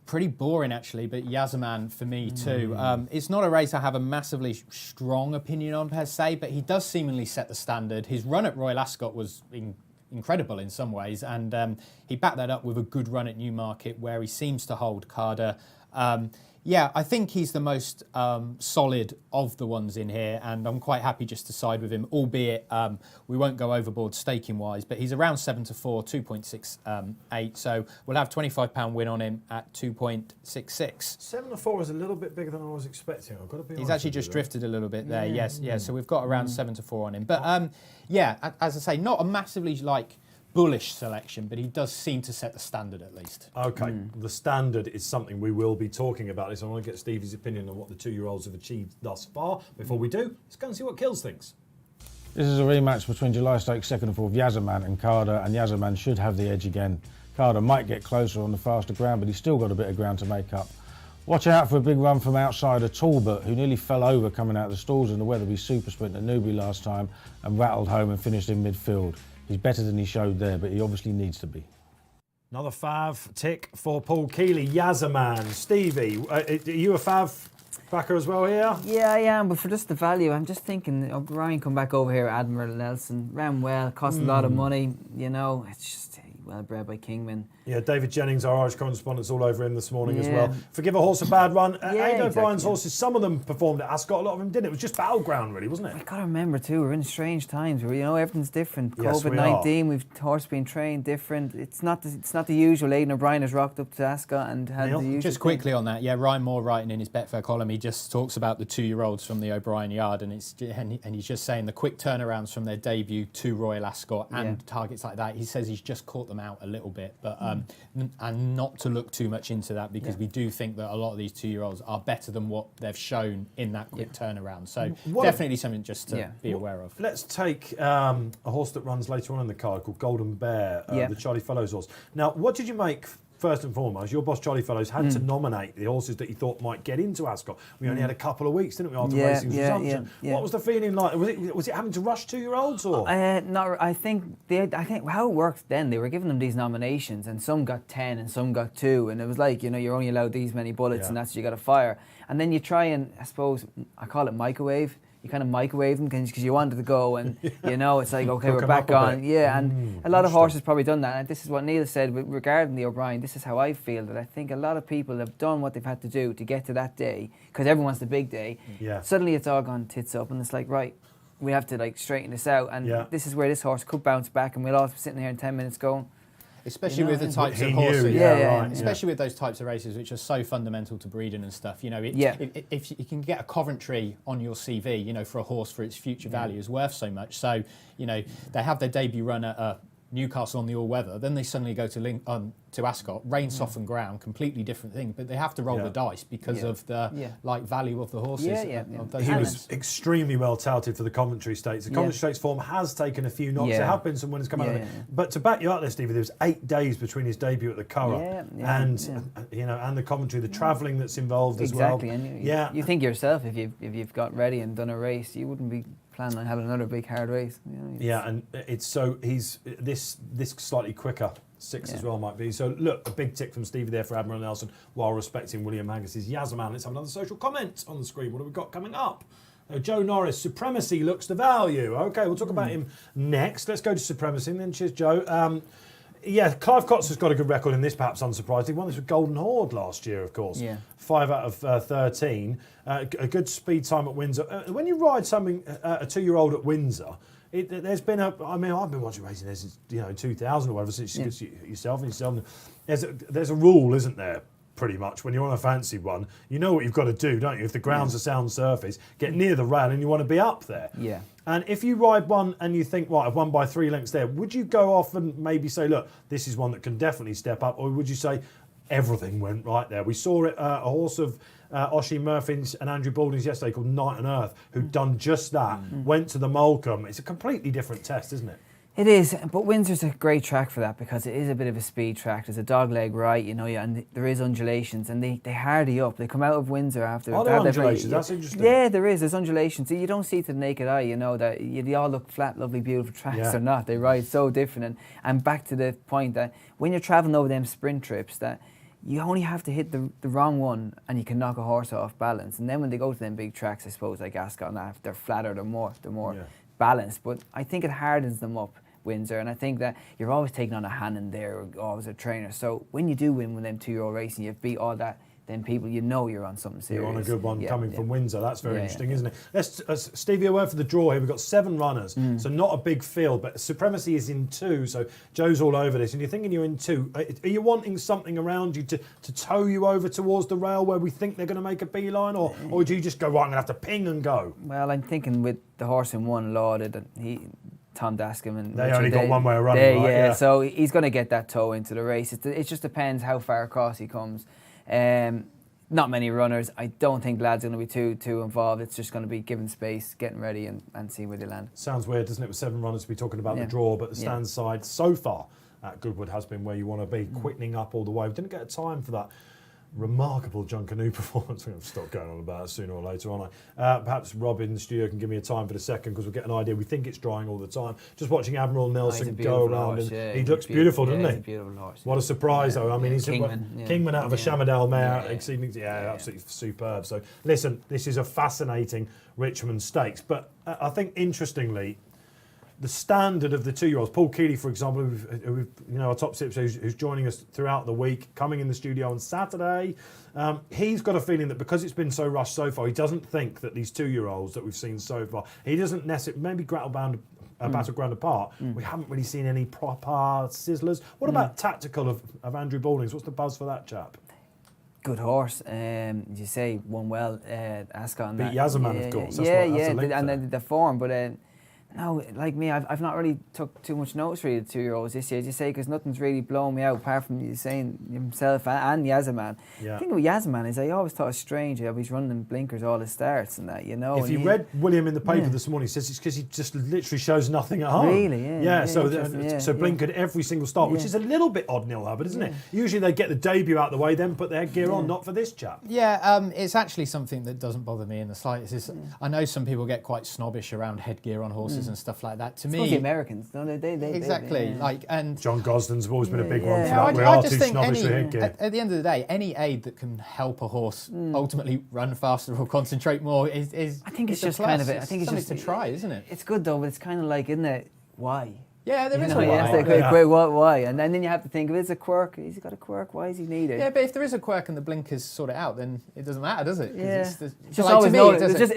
Pretty boring, actually, but Yazaman for me too. It's not a race I have a massively strong opinion on per se, but he does seemingly set the standard. His run at Royal Ascot was incredible in some ways, and he backed that up with a good run at Newmarket, where he seems to hold Carter. Yeah, I think he's the most solid of the ones in here, and I'm quite happy just to side with him, albeit we won't go overboard staking-wise, but he's around 7-4, 2.68, so we'll have £25 win on him at 2.66. 7-4 is a little bit bigger than I was expecting, I've got to be honest. He's actually just drifted a little bit there, yes, so we've got around 7-4 on him. But yeah, as I say, not a massively bullish selection, but he does seem to set the standard at least. OK, the standard is something we will be talking about. So I want to get Stevie's opinion on what the 2-year-olds have achieved thus far. Before we do, let's go and see what Kills thinks. This is a rematch between July Stakes 2nd and 4th, Yazaman and Carter, and Yazaman should have the edge again. Carter might get closer on the faster ground, but he's still got a bit of ground to make up. Watch out for a big run from outsider Talbot, who nearly fell over coming out of the stalls in the Weatherby Super Sprint at Newbury last time and rattled home and finished in midfield. He's better than he showed there, but he obviously needs to be. Another Fav tick for Paul Keeley. Yazaman. Stevie, are you a Fav backer as well here? Yeah, I am, but for just the value, I'm just thinking O'Brien come back over here, Admiral Nelson, ran well, cost a lot of money, it's just, well bred by Kingman. Yeah, David Jennings, our Irish correspondent's all over him this morning as Yeah. well. Forgive a horse a bad run. Aidan O'Brien's exactly. horses, some of them performed at Ascot, a lot of them didn't. It was just battleground, really, wasn't I it? gotta remember too, we're in strange times where everything's different. Yes, we COVID-19, we've horse being trained different. It's not the usual. Aidan O'Brien has rocked up to Ascot and had Neil, the usual. Just quickly on that, Ryan Moore writing in his Betfair column, he just talks about the 2-year-olds from the O'Brien yard, and he's just saying the quick turnarounds from their debut to Royal Ascot and targets like that. He says he's just caught them out a little bit, but and not to look too much into that because we do think that a lot of these 2-year-olds are better than what they've shown in that quick turnaround. So definitely something just to be aware of. Let's take a horse that runs later on in the card called Golden Bear, the Charlie Fellows horse. Now, what did you make? First and foremost, your boss Charlie Fellows had to nominate the horses that he thought might get into Ascot. We only had a couple of weeks, didn't we, after racing's resumption? What was the feeling like? Was it having to rush 2-year-olds or? No, I think how it worked then. They were giving them these nominations, and some got 10 and some got 2, and it was like you're only allowed these many bullets, and that's what you got to fire. And then you try and I suppose I call it microwave. You kind of microwave them because you wanted to go, and it's like okay, we're back on. Yeah, and a lot of horses probably done that. And this is what Neil said regarding the O'Brien. This is how I feel, that I think a lot of people have done what they've had to do to get to that day because everyone wants the big day. Yeah. Suddenly it's all gone tits up, and it's like right, we have to straighten this out, and this is where this horse could bounce back, and we'll all be sitting here in 10 minutes going. Especially with the types of He horses, knew, especially with those types of races which are so fundamental to breeding and stuff. If you can get a Coventry on your CV, for a horse for its future value is worth so much. So, they have their debut run at Newcastle on the all-weather, then they suddenly go to Ascot, rain softened ground, completely different thing. But they have to roll the dice because of the value of the horses. Of those He horses. was extremely well touted for the Coventry Stakes. The Coventry Stakes form has taken a few knocks. There have been some winners come out of it. But to back you up there, Stevie, there was 8 days between his debut at the Curragh and the Coventry, the travelling that's involved as well. Exactly, and you think yourself if you've got ready and done a race, you wouldn't be planning on having another big hard race. And it's so he's this slightly quicker 6 as well might be. So look, a big tick from Stevie there for Admiral Nelson while respecting William Haggis's Yazman. Let's have another social comment on the screen. What have we got coming up? Joe Norris, Supremacy looks the value. Okay, we'll talk about him next. Let's go to Supremacy and then cheers, Joe. Clive Cots has got a good record in this, perhaps unsurprisingly. He won this with Golden Horde last year, of course. 5 out of 13. A good speed time at Windsor. When you ride something, a 2-year-old at Windsor, there's been I've been watching racing since 2000 or whatever, since yourself. There's a rule, isn't there? Pretty much, when you're on a fancy one, you know what you've got to do, don't you? If the ground's a sound surface, get near the rail and you want to be up there. Yeah. And if you ride one and you think, right, I've won by 3 lengths there, would you go off and maybe say, look, this is one that can definitely step up, or would you say everything went right there? We saw it, a horse of Oisin Murphy's and Andrew Balding's yesterday called Night and Earth, who'd done just that, went to the Molecombe. It's a completely different test, isn't it? It is, but Windsor's a great track for that because it is a bit of a speed track. There's a dog leg right, and there is undulations, and they hardy up. They come out of Windsor after. Are there undulations? That's interesting. Yeah, there is. There's undulations. You don't see to the naked eye, that they all look flat, lovely, beautiful tracks or not. They ride so different. And back to the point that when you're travelling over them sprint trips, that you only have to hit the wrong one and you can knock a horse off balance. And then when they go to them big tracks, I suppose, like Ascot and that, they're flatter, they're more balanced. But I think it hardens them up, Windsor, and I think that you're always taking on a hand in there, or always a trainer. So when you do win with them 2-year-old racing, you've beat all that, then people, you're on something serious. You're on a good one coming from Windsor. That's very interesting, isn't it? Let's Stevie, a word for the draw here. We've got 7 runners, so not a big field, but Supremacy is in 2, so Joe's all over this. And you're thinking you're in 2. Are you wanting something around you to tow you over towards the rail where we think they're going to make a beeline, or do you just go, right, I'm going to have to ping and go? Well, I'm thinking with the horse in 1, Lauded, Tom Dascom and they only got one way of running, right? So he's going to get that toe into the race. It just depends how far across he comes. Not many runners. I don't think lads are going to be too involved. It's just going to be given space, getting ready, and see where they land. Sounds weird, doesn't it, with 7 runners to be talking about the draw, but the stand side so far at Goodwood has been where you want to be, quickening up all the way. We didn't get a time for that remarkable John Canoe performance. I'm going to stop going on about it sooner or later, aren't I? Perhaps Rob in the studio can give me a time for the second, because we'll get an idea. We think it's drying all the time. Just watching Admiral Nelson go around, horse, and he looks beautiful, doesn't he? He's a beautiful horse. What a surprise, though. I mean, he's Kingman out of a Shamardale mare, exceeding, absolutely superb. So, listen, this is a fascinating Richmond Stakes, but I think interestingly, the standard of the 2-year-olds. Paul Keeley, for example, our top tipster who's joining us throughout the week, coming in the studio on Saturday. He's got a feeling that because it's been so rushed so far, he doesn't think that these 2-year-olds that we've seen so far, he doesn't necessarily, maybe Battleground apart, we haven't really seen any proper sizzlers. What about Tactical of Andrew Baldings? What's the buzz for that chap? Good horse. As you say, won well. Ascot. Beat Yazaman, of course. That's and then the form. But no, like me, I've not really took too much notice really of the 2-year-olds this year, as you say, because nothing's really blown me out apart from you saying himself and Yazaman. Yeah. The thing with Yazaman is I always thought it was strange how he's running blinkers all his starts and that, you know. If you read William in the paper this morning, he says it's because he just literally shows nothing at home. Really? Yeah. So blinkered every single start, which is a little bit odd, Neil Hubbard, isn't it? Usually they get the debut out of the way, then put their gear on, not for this chap. Yeah, it's actually something that doesn't bother me in the slightest. I know some people get quite snobbish around headgear on horses and stuff like that. To me, the Americans, don't they? Exactly. And John Gosden's always been a big one for I that. We are just too think snobbish for headgear. at the end of the day, any aid that can help a horse ultimately run faster or concentrate more is I think it's a just plus. kind of it. I think it's something just to try, isn't it? It's good though, but it's kind of like, isn't it? Why? Yeah, there is a why. why. Why? And then you have to think, if it's a quirk, he's got a quirk, why is he needed? Yeah, but if there is a quirk and the blinkers sort it out, then it doesn't matter, does it? Yeah. It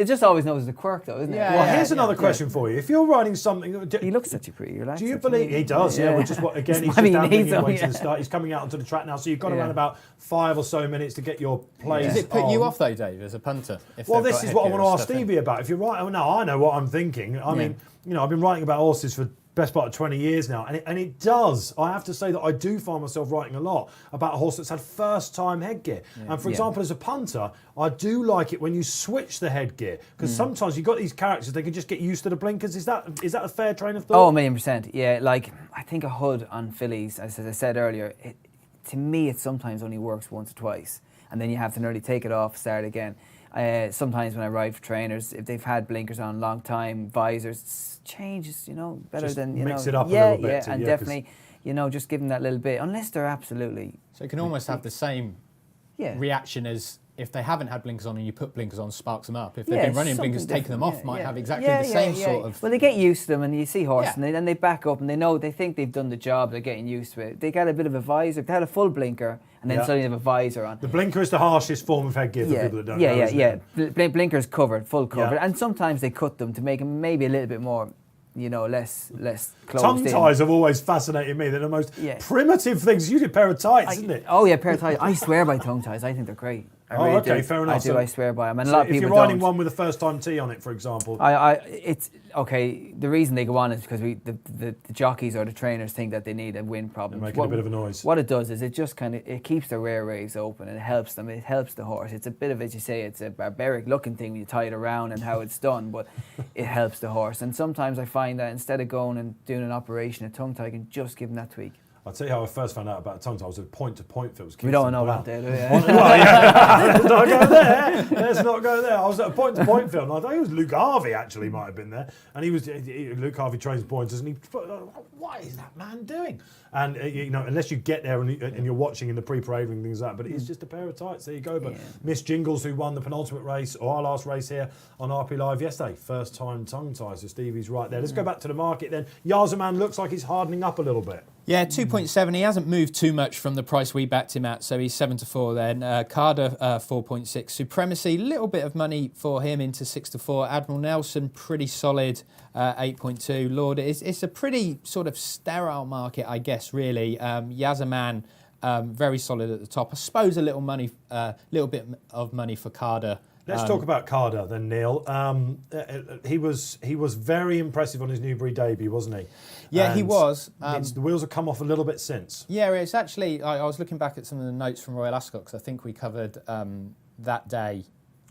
just always knows the quirk though, isn't it? Yeah. Well, here's another question for you. If you're riding something... He looks such a pretty relaxed. Do you believe... He does, which is what, again, he's just down away to the start. He's coming out onto the track now, so you've got around about 5 or so minutes to get your plays Does it put you off though, Dave, as a punter? Well, this is what I want to ask Stevie about. If you're right... I know what I'm thinking. I mean, I've been writing about horses for best part of 20 years now, and it does. I have to say that I do find myself writing a lot about a horse that's had first-time headgear. And for example, as a punter, I do like it when you switch the headgear, because sometimes you've got these characters, they can just get used to the blinkers. Is that a fair train of thought? Oh, 1,000,000%. Yeah, like, I think a hood on fillies, as I said earlier, to me it sometimes only works once or twice, and then you have to nearly take it off, start again. Sometimes when I ride for trainers, if they've had blinkers on a long time, visors, changes, better just than, mix it up a little bit. And definitely, just give them that little bit, unless they're absolutely... So you can almost have the same reaction as if they haven't had blinkers on and you put blinkers on, sparks them up. If they've been running blinkers, taking them off might have exactly the same sort of... Well, they get used to them, and you see horses, and then they back up, and they think they've done the job, they're getting used to it. They got a bit of a visor, they had a full blinker, and then suddenly they have a visor on. The blinker is the harshest form of headgear for people that don't know. Blinker's covered, full covered, and sometimes they cut them to make them maybe a little bit more, less closed Tongue in. ties have always fascinated me. They're the most primitive things. You did a pair of tights, isn't it? Oh yeah, pair of ties. I swear by tongue ties. I think they're great. Fair enough. I swear by them. And so a lot of if people you're riding don't. one with a first-time tee on it, for example, it's okay. The reason they go on is because the jockeys or the trainers think that they need a wind problem. They're making a bit of a noise. What it does is it just it keeps the rear rays open and it helps them. It helps the horse. It's a bit of, as you say, it's a barbaric looking thing when you tie it around and how it's done, but it helps the horse. And sometimes I find that instead of going and doing an operation, a tongue tie can just give them that tweak. I'll tell you how I first found out about a tongue tie. I was at point-to-point films. We don't know about that, do we? Let's not go there. Let's not go there. I was at a point-to-point film. I think it was Luke Harvey actually might have been there, and Luke Harvey trains pointers, and what is that man doing? And unless you get there and you're watching in the pre-parade and things like that, but it's just a pair of tights. There you go. But Miss Jingles, who won the penultimate race or our last race here on RP Live yesterday, first time tongue ties. So Stevie's right there. Let's go back to the market then. Yazaman looks like he's hardening up a little bit. Yeah, 2.7. He hasn't moved too much from the price we backed him at, so he's 7-4 then. Carter 4.6. Supremacy, little bit of money for him into 6-4. Admiral Nelson, pretty solid 8.2. Lord, it's a pretty sort of sterile market, I guess, really. Yazaman, very solid at the top. I suppose a little bit of money for Carter. Let's talk about Carter then, Neil. He was very impressive on his Newbury debut, wasn't he? Yeah, and he was. The wheels have come off a little bit since. Yeah, it's actually, I was looking back at some of the notes from Royal Ascot, because I think we covered that day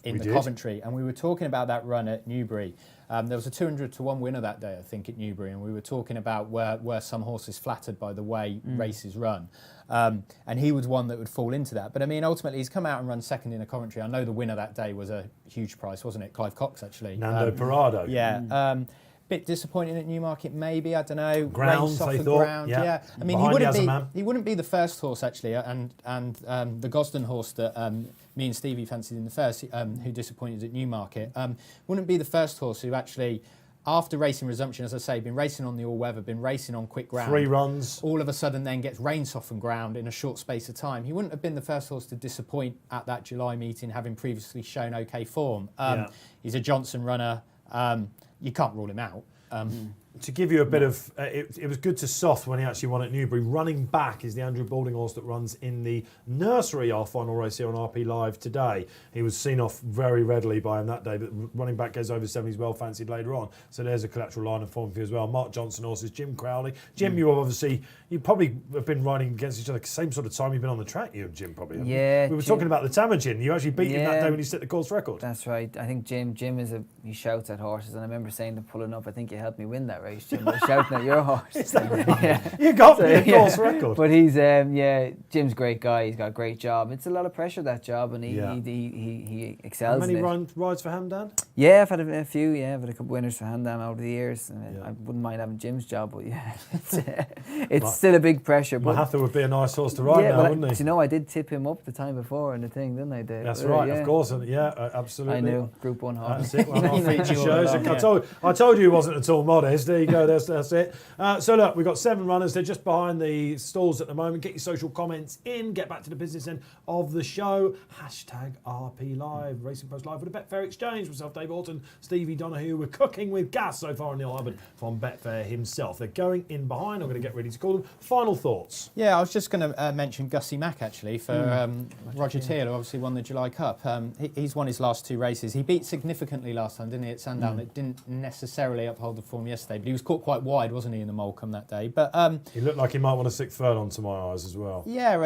in the Coventry, and we were talking about that run at Newbury. There was a 200-1 winner that day, I think, at Newbury, and we were talking about where some horses flattered by the way races run. And he was one that would fall into that. But I mean, ultimately, he's come out and run second in a Coventry. I know the winner that day was a huge price, wasn't it? Clive Cox, actually. Nando Parado. Yeah. Bit disappointing at Newmarket, maybe. I don't know. Ground, Race off they the thought. Ground. Yeah. I mean, he wouldn't be the first horse actually, and the Gosden horse that me and Stevie fancied in the first, who disappointed at Newmarket, wouldn't be the first horse who actually after racing resumption, as I say, been racing on the all-weather, been racing on quick ground. 3 runs. All of a sudden then gets rain-softened ground in a short space of time. He wouldn't have been the first horse to disappoint at that July meeting, having previously shown OK form. He's a Johnson runner. You can't rule him out. To give you a bit of, it was good to soft when he actually won at Newbury. Running back is the Andrew Balding horse that runs in the nursery, our final race here on RP Live today. He was seen off very readily by him that day, but running back goes over 7, he's well fancied later on. So there's a collateral line of form for you as well. Mark Johnson horses, Jim Crowley. Jim, you probably have been riding against each other same sort of time you've been on the track, you and Jim probably. Yeah. We were talking about the Tamagin. You actually beat him that day when he set the course record. That's right. I think Jim he shouts at horses, and I remember saying to pulling up, I think you helped me win that race, Jim. I was shouting at your horse. Is that right? You got me a course record. But he's Jim's a great guy. He's got a great job. It's a lot of pressure, that job, and he excels. How many in it. rides for Hamdan? Yeah, I've had a few. Yeah, I've had a couple winners for Hamdan over the years. I wouldn't mind having Jim's job, but it's still a big pressure. Mahatha would be a nice horse to ride now, wouldn't he? You know, I did tip him up the time before in the thing, didn't I? That's right, of course. Absolutely. I knew. Group 1 horse. That's it. Well, our feature shows. I told you he wasn't at all modest. There you go. That's it. So look, we've got 7 runners. They're just behind the stalls at the moment. Get your social comments in. Get back to the business end of the show. #RP Live. Racing Post Live with the Betfair Exchange. Myself, Dave Orton, Stevie, Donohoe. We're cooking with gas so far, Neil Hubbard from Betfair himself. They're going in behind. I'm going to get ready to call them. Final thoughts. Yeah, I was just going to mention Gussie Mack actually for Roger Teal, who obviously won the July Cup. He's won his last 2 races. He beat significantly last time, didn't he, at Sandown? It didn't necessarily uphold the form yesterday, but he was caught quite wide, wasn't he, in the Molecombe that day? But he looked like he might want a 6th furlong to my eyes as well. Yeah,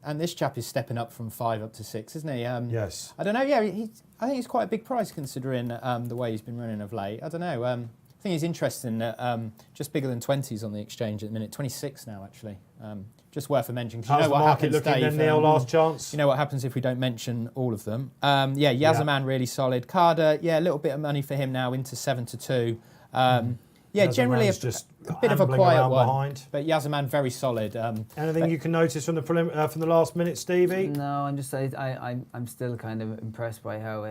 and this chap is stepping up from 5 up to 6, isn't he? Yes. I don't know. Yeah, I think he's quite a big price considering the way he's been running of late. I don't know. I think he's interesting. Just bigger than 20s on the exchange at the minute. 26 now, actually. Just worth a mention. How's the market looking then, Neil? Last chance. You know what happens if we don't mention all of them. Yazaman really solid. Carter, a little bit of money for him now into 7 to 2. Generally just a bit of a quiet one. Behind. But Yazaman very solid. Anything you can notice from the last minute, Stevie? No, I'm still kind of impressed by how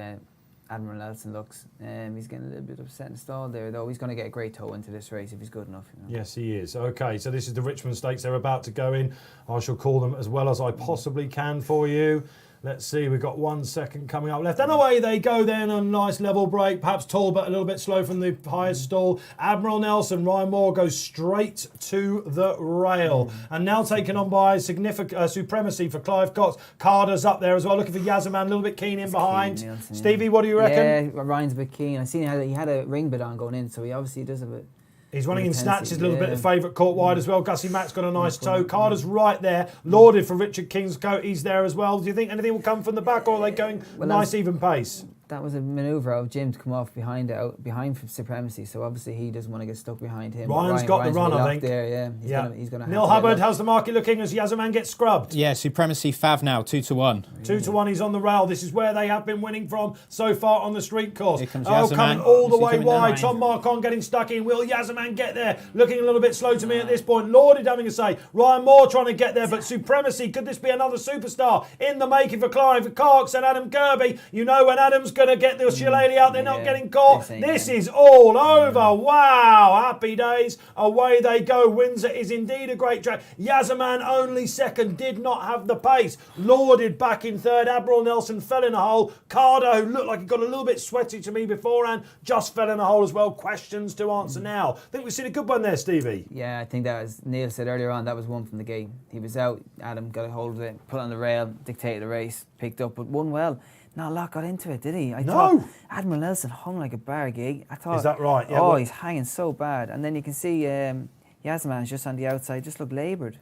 Admiral Nelson looks. He's getting a little bit upset and stalled there, though. He's going to get a great toe into this race if he's good enough. You know? Yes, he is. Okay, so this is the Richmond Stakes. They're about to go in. I shall call them as well as I possibly can for you. Let's see, we've got 1 second coming up left. And away they go then on a nice level break. Perhaps tall, but a little bit slow from the highest stall. Admiral Nelson, Ryan Moore goes straight to the rail. And now taken on by significant Supremacy for Clive Cox. Carter's up there as well, looking for Yazaman, a little bit keen in behind. Keen, Nelson, Stevie, what do you reckon? Yeah, Ryan's a bit keen. I seen he had a ring bit on going in, so he obviously does have a... He's running in snatches, a little bit of favourite caught wide as well. Gussie Mack's got a nice toe. Carter's right there. Lauded for Richard Kingscote. He's there as well. Do you think anything will come from the back, or are they going nice even pace? That was a manoeuvre of Jim to come off behind Supremacy, so obviously he doesn't want to get stuck behind him. Ryan's got the run, I think. There, He's gonna Neil Hubbard, how's the market looking as Yazaman gets scrubbed? Yeah, Supremacy Fav now, 2 to 1. 2 to 1, he's on the rail. This is where they have been winning from so far on the street course. Here comes coming all the way wide. Tom Marcon getting stuck in. Will Yazaman get there? Looking a little bit slow to me at this point. Lauded having a say. Ryan Moore trying to get there, but Supremacy, could this be another superstar in the making for Clive Cox and Adam Kirby? You know when Adam's going to get the shillelagh out, they're not getting caught. This is all over. Wow, happy days. Away they go. Windsor is indeed a great track. Yazaman only second, did not have the pace. Lauded back in third. Admiral Nelson fell in a hole. Carter, who looked like he got a little bit sweaty to me beforehand, just fell in a hole as well. Questions to answer now. I think we've seen a good one there, Stevie. Yeah, I think that was, Neil said earlier on, that was one from the gate. He was out, Adam got a hold of it, put on the rail, dictated the race, picked up, but won well. Not a lot got into it, did he? I thought Admiral Nelson hung like a bar gig. I thought, is that right? Yeah, he's hanging so bad. And then you can see Yazaman's just on the outside, just looked laboured.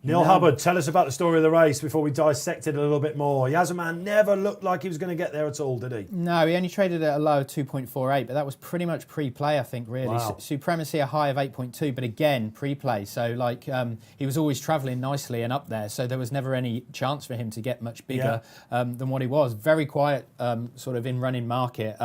Neil Hubbard, tell us about the story of the race before we dissect it a little bit more. Yazaman never looked like he was going to get there at all, did he? No, he only traded at a low of 2.48, but that was pretty much pre-play, I think, really. Wow. Supremacy, a high of 8.2, but again, pre-play. So, he was always travelling nicely and up there, so there was never any chance for him to get much bigger than what he was. Very quiet, sort of in-running market.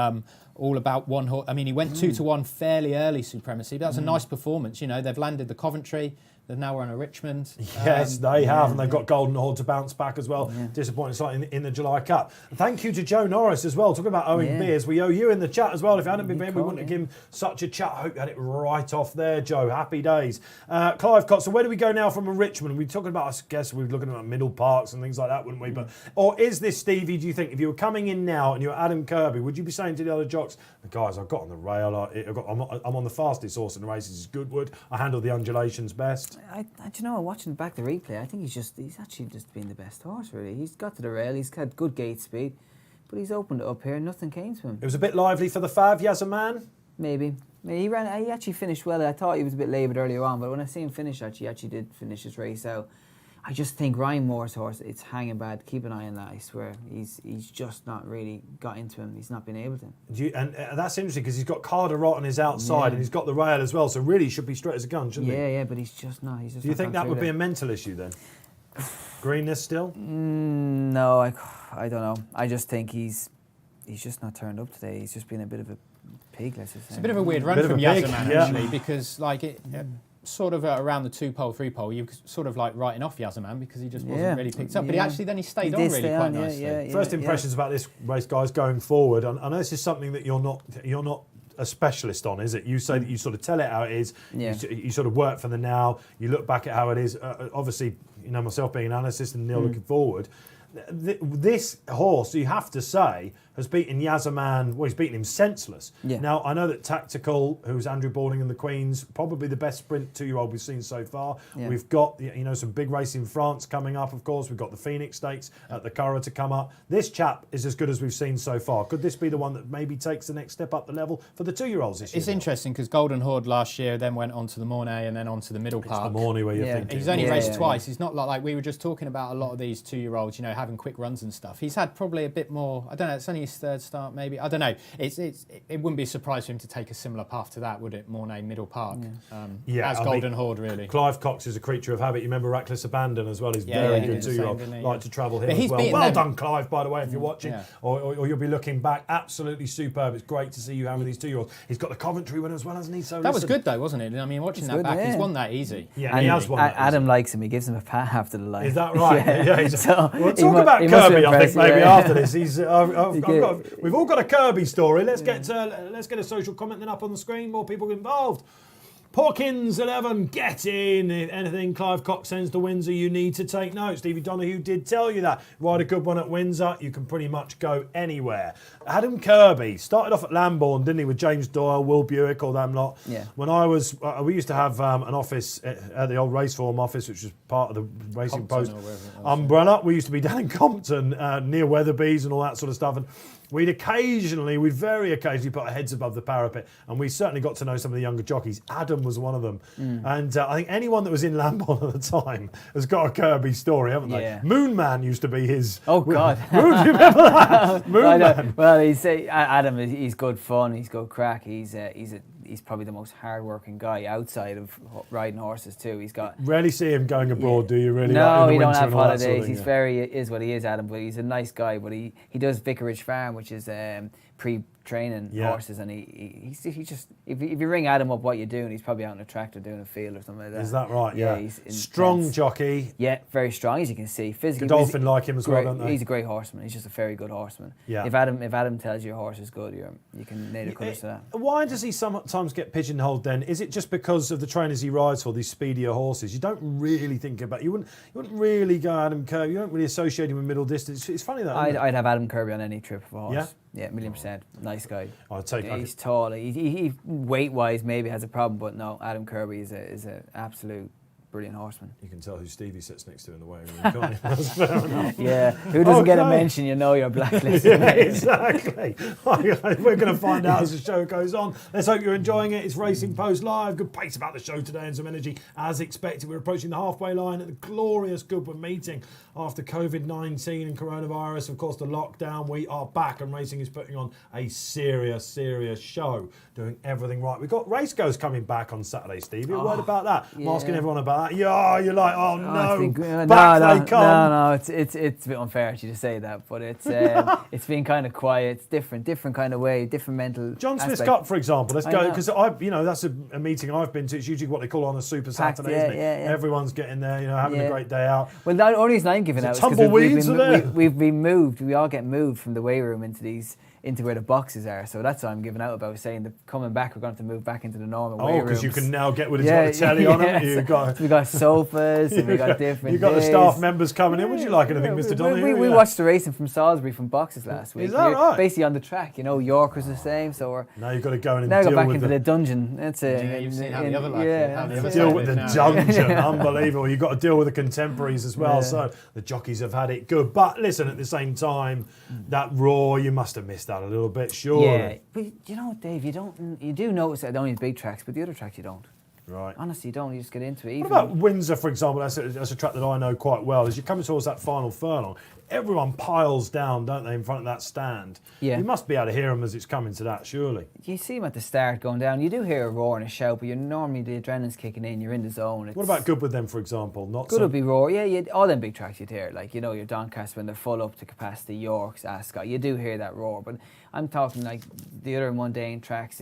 all about one horse. I mean, he went 2-1 fairly early supremacy, but that was a nice performance. You know, they've landed the Coventry. They've now run a Richmond. Yes, they have, and they've got Golden Horde to bounce back as well. Yeah. Disappointing slightly in the July Cup. Thank you to Joe Norris as well. Talking about owing beers, we owe you in the chat as well. If you hadn't been here, we wouldn't have given such a chat. I hope you had it right off there, Joe. Happy days. Clive Cox, so where do we go now from a Richmond? We're talking about, I guess we were looking at middle parks and things like that, wouldn't we? But or is this, Stevie, do you think, if you were coming in now and you're Adam Kirby, would you be saying to the other jocks, guys, I've got on the rail, I'm on the fastest horse in the races, it's Goodwood, I handle the undulations best? Do you know, watching back the replay, I think he's actually just been the best horse, really. He's got to the rail, he's had good gate speed, but he's opened it up here and nothing came to him. It was a bit lively for the Fav, Yazaman? Maybe. He actually finished well. I thought he was a bit laboured earlier on, but when I see him finish, he actually did finish his race out. I just think Ryan Moore's horse, it's hanging bad. Keep an eye on that, I swear. He's just not really got into him. He's not been able to. And that's interesting because he's got Cardarot on his outside and he's got the rail as well, so really he should be straight as a gun, shouldn't he? Yeah, but he's just not. Do you think that would be a mental issue then? Greenness still? No, I don't know. I just think he's just not turned up today. He's just been a bit of a pig, let's just say. It's a bit of a weird run from Yazaman, actually, because like it sort of around the 2-pole, 3-pole, you sort of like writing off Yazaman because he just wasn't really picked up. But he actually then he stayed on really quite nicely. First impressions about this race, guys, going forward. I know this is something that you're not a specialist on, is it? You say that you sort of tell it how it is. Yeah. You sort of work for the now. You look back at how it is. Obviously, you know, myself being an analyst and Neil looking forward. This horse, you have to say, has beaten Yazaman. Well, he's beaten him senseless. Yeah. Now, I know that Tactical, who's Andrew Balding and the Queens, probably the best sprint 2-year-old we've seen so far. Yeah. We've got, you know, some big race in France coming up, of course. We've got the Phoenix Stakes at the Curragh to come up. This chap is as good as we've seen so far. Could this be the one that maybe takes the next step up the level for the 2-year-olds this year? It's interesting because Golden Horde last year then went on to the Mornay and then on to the Middle Park. It's the Mornay where you're thinking. He's only raced twice. He's not like we were just talking about a lot of these 2-year-olds, you know, having quick runs and stuff. He's had probably a bit more, I don't know, it's only his third start maybe. I don't know. It wouldn't be a surprise for him to take a similar path to that, would it? Mornay, Middle Park. As Golden Horde, really. Clive Cox is a creature of habit. You remember Reckless Abandon as well. He's very good 2-year-old. Like to travel here as well. Well done, Clive, by the way, if you're watching. Or you'll be looking back. Absolutely superb. It's great to see you having these 2-year-olds. He's got the Coventry winner as well, hasn't he? So that was good though, wasn't it? I mean, watching that back, he's won that easy. Yeah, he has won that Adam likes him. He gives him a pat after the line. Is that right? So we'll talk about Kirby, I think, maybe after this. We've all got a Kirby story. Let's get a social comment then up on the screen. More people involved. Porkins 11, get in. If anything Clive Cox sends to Windsor, you need to take note. Stevie Donohoe did tell you that. Ride a good one at Windsor, you can pretty much go anywhere. Adam Kirby started off at Lambourne, didn't he, with James Doyle, Will Buick, all them lot. Yeah. When I was, we used to have an office at the old Raceform office, which was part of the Racing Compton Post umbrella. We used to be down in Compton, near Weatherby's and all that sort of stuff. And we'd very occasionally put our heads above the parapet, and we certainly got to know some of the younger jockeys. Adam was one of them. And I think anyone that was in Lambourne at the time has got a Kirby story, haven't they? Yeah. Moonman used to be his... Oh, God. Do you remember that? Moonman. Well, Adam, he's good fun, he's good crack, he's probably the most hard-working guy outside of riding horses too. He's got... Rarely see him going abroad, do you really? No, like he don't have holidays. Sort of thing, is what he is, Adam, but he's a nice guy. But he does Vicarage Farm, which is pre-training horses, and he just if you ring Adam up what you're doing, he's probably out on a tractor doing a field or something like that. Is that right? Yeah. He's strong jockey. Yeah, very strong, as you can see. Physically, Godolphin like him as well, don't they? He's a great horseman. He's just a very good horseman. Yeah. If Adam tells you your horse is good, you can nail the colours to that. Why does he sometimes get pigeonholed then? Is it just because of the trainers he rides for, these speedier horses? You don't really think about... You wouldn't really go Adam Kirby. You don't really associate him with middle distance. It's funny that... I'd have Adam Kirby on any trip of a horse. Yeah? Yeah, 1,000,000%. Nice guy. He's tall. He weight-wise maybe has a problem, but no, Adam Kirby is an absolute brilliant horseman. You can tell who Stevie sits next to in the weighing room, can't you? That's fair enough. Yeah, who doesn't get a mention, you know you're blacklisted. Yeah, exactly. We're going to find out as the show goes on. Let's hope you're enjoying it. It's Racing Post Live. Good pace about the show today and some energy as expected. We're approaching the halfway line at the glorious Goodwood meeting after COVID-19 and coronavirus. Of course, the lockdown. We are back and Racing is putting on a serious show, doing everything right. We've got Race Goes coming back on Saturday, Stevie. A word about that. I'm asking everyone about You're like, oh no, No, back they come. No, it's a bit unfair actually to say that, but it's it's been kind of quiet. It's different kind of way, different mental. John Smith's aspect. Cup, for example. Let's go because that's a meeting I've been to. It's usually what they call on a Super Saturday, isn't it? Yeah. Everyone's getting there, having a great day out. Well, the only reason I'm giving out is because tumbleweeds are there? we've been moved. We all get moved from the weigh room into where the boxes are. So that's what I'm giving out about, saying that coming back, we're going to have to move back into the normal weigh rooms. Because you can now get with a telly on them. We got sofas and we got different. You got the staff members coming in. Would you like anything, Mr. Donohoe? We watched the racing from Salisbury from boxes last week. Is that right? Basically on the track, York was the same. So now you've got to go in and now deal go back with into the dungeon. That's it. Yeah, you've seen how the other lads deal with the dungeon. Unbelievable. You've got to deal with the contemporaries as well. So the jockeys have had it good. But listen, at the same time, that roar, you must have missed that a little bit, surely. Yeah, but you know what, Dave? You do notice it only the big tracks, but the other tracks you don't. Right. Honestly, you don't. You just get into it. What about Windsor, for example? That's a track that I know quite well. As you're coming towards that final furlong, everyone piles down, don't they, in front of that stand? Yeah. You must be able to hear them as it's coming to that, surely. You see them at the start going down. You do hear a roar and a shout, but you're normally the adrenaline's kicking in. You're in the zone. What about Goodwood then, for example? Goodwood be roar. Yeah, all them big tracks you'd hear. Like, your Doncaster when they're full up to capacity, Yorks, Ascot. You do hear that roar. But I'm talking like the other mundane tracks,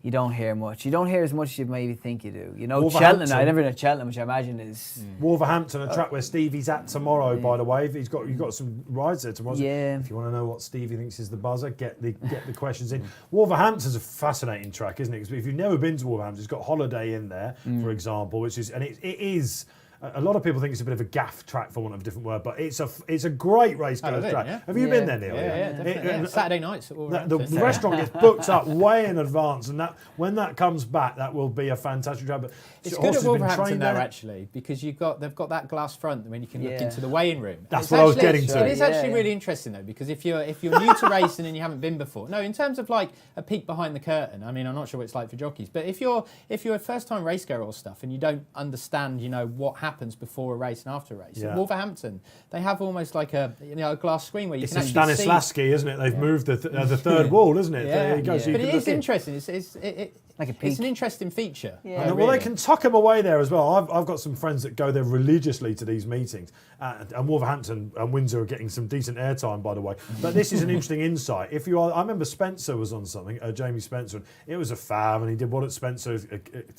you don't hear much. You don't hear as much as you maybe think you do. Cheltenham, I never know Cheltenham, which I imagine is... Wolverhampton, a track where Stevie's at tomorrow, by the way. You've got some rides there tomorrow. Yeah. If you want to know what Stevie thinks is the buzzer, get the questions in. Wolverhampton's a fascinating track, isn't it? Because if you've never been to Wolverhampton, it's got Holiday in there, for example, which is... And it is... A lot of people think it's a bit of a gaff track, for want of a different word, but it's a great race track. Yeah. Have you been there, Neil? Yeah, definitely. Saturday nights at Wolverhampton. The restaurant gets booked up way in advance, and when that comes back, that will be a fantastic track. But it's good at Wolverhampton there, actually, because they've got that glass front when you can look into the weighing room. That's what I was getting to. It is actually really interesting though, because if you're new to racing and you haven't been before, in terms of like a peek behind the curtain. I mean, I'm not sure what it's like for jockeys, but if you're a first time race goer or stuff and you don't understand, what happens before a race and after a race. At Wolverhampton, they have almost like a glass screen where you can actually see. It's Stanislavski, isn't it? They've moved the third wall, isn't it? There you go. So but it is interesting. It's an interesting feature. Yeah. Well, they can tuck them away there as well. I've got some friends that go there religiously to these meetings, and Wolverhampton and Windsor are getting some decent airtime, by the way. But this is an interesting insight. I remember Spencer was on something, Jamie Spencer, and it was a fab, and he did what Spencer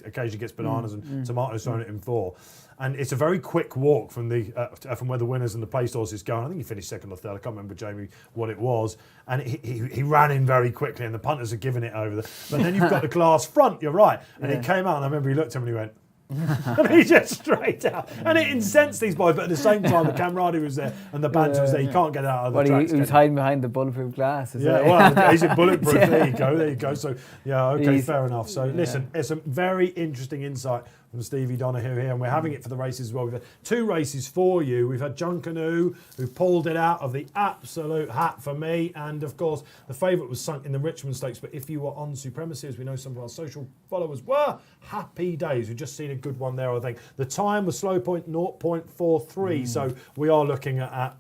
occasionally gets bananas and tomatoes thrown at him for. And it's a very quick walk from where the winners and the placed horses go. I think he finished second or third. I can't remember, Jamie, what it was. And he ran in very quickly, and the punters are giving it over. But then you've got the glass front, you're right. And he came out, and I remember he looked at him and he went, and he just straight out. And it incensed these boys, but at the same time, the camaraderie was there and the banter was there. You can't get it out of the tracks. He was hiding behind the bulletproof glass. He's in bulletproof. There you go. So, fair enough. So, listen, it's a very interesting insight from Stevie Donohoe here, and we're having it for the races as well. We've had 2 races for you. We've had Junkanoo, who pulled it out of the absolute hat for me, and of course the favourite was sunk in the Richmond Stakes. But if you were on Supremacy, as we know some of our social followers were, happy days. We've just seen a good one there, I think. The time was slow point 0.43, so we are looking at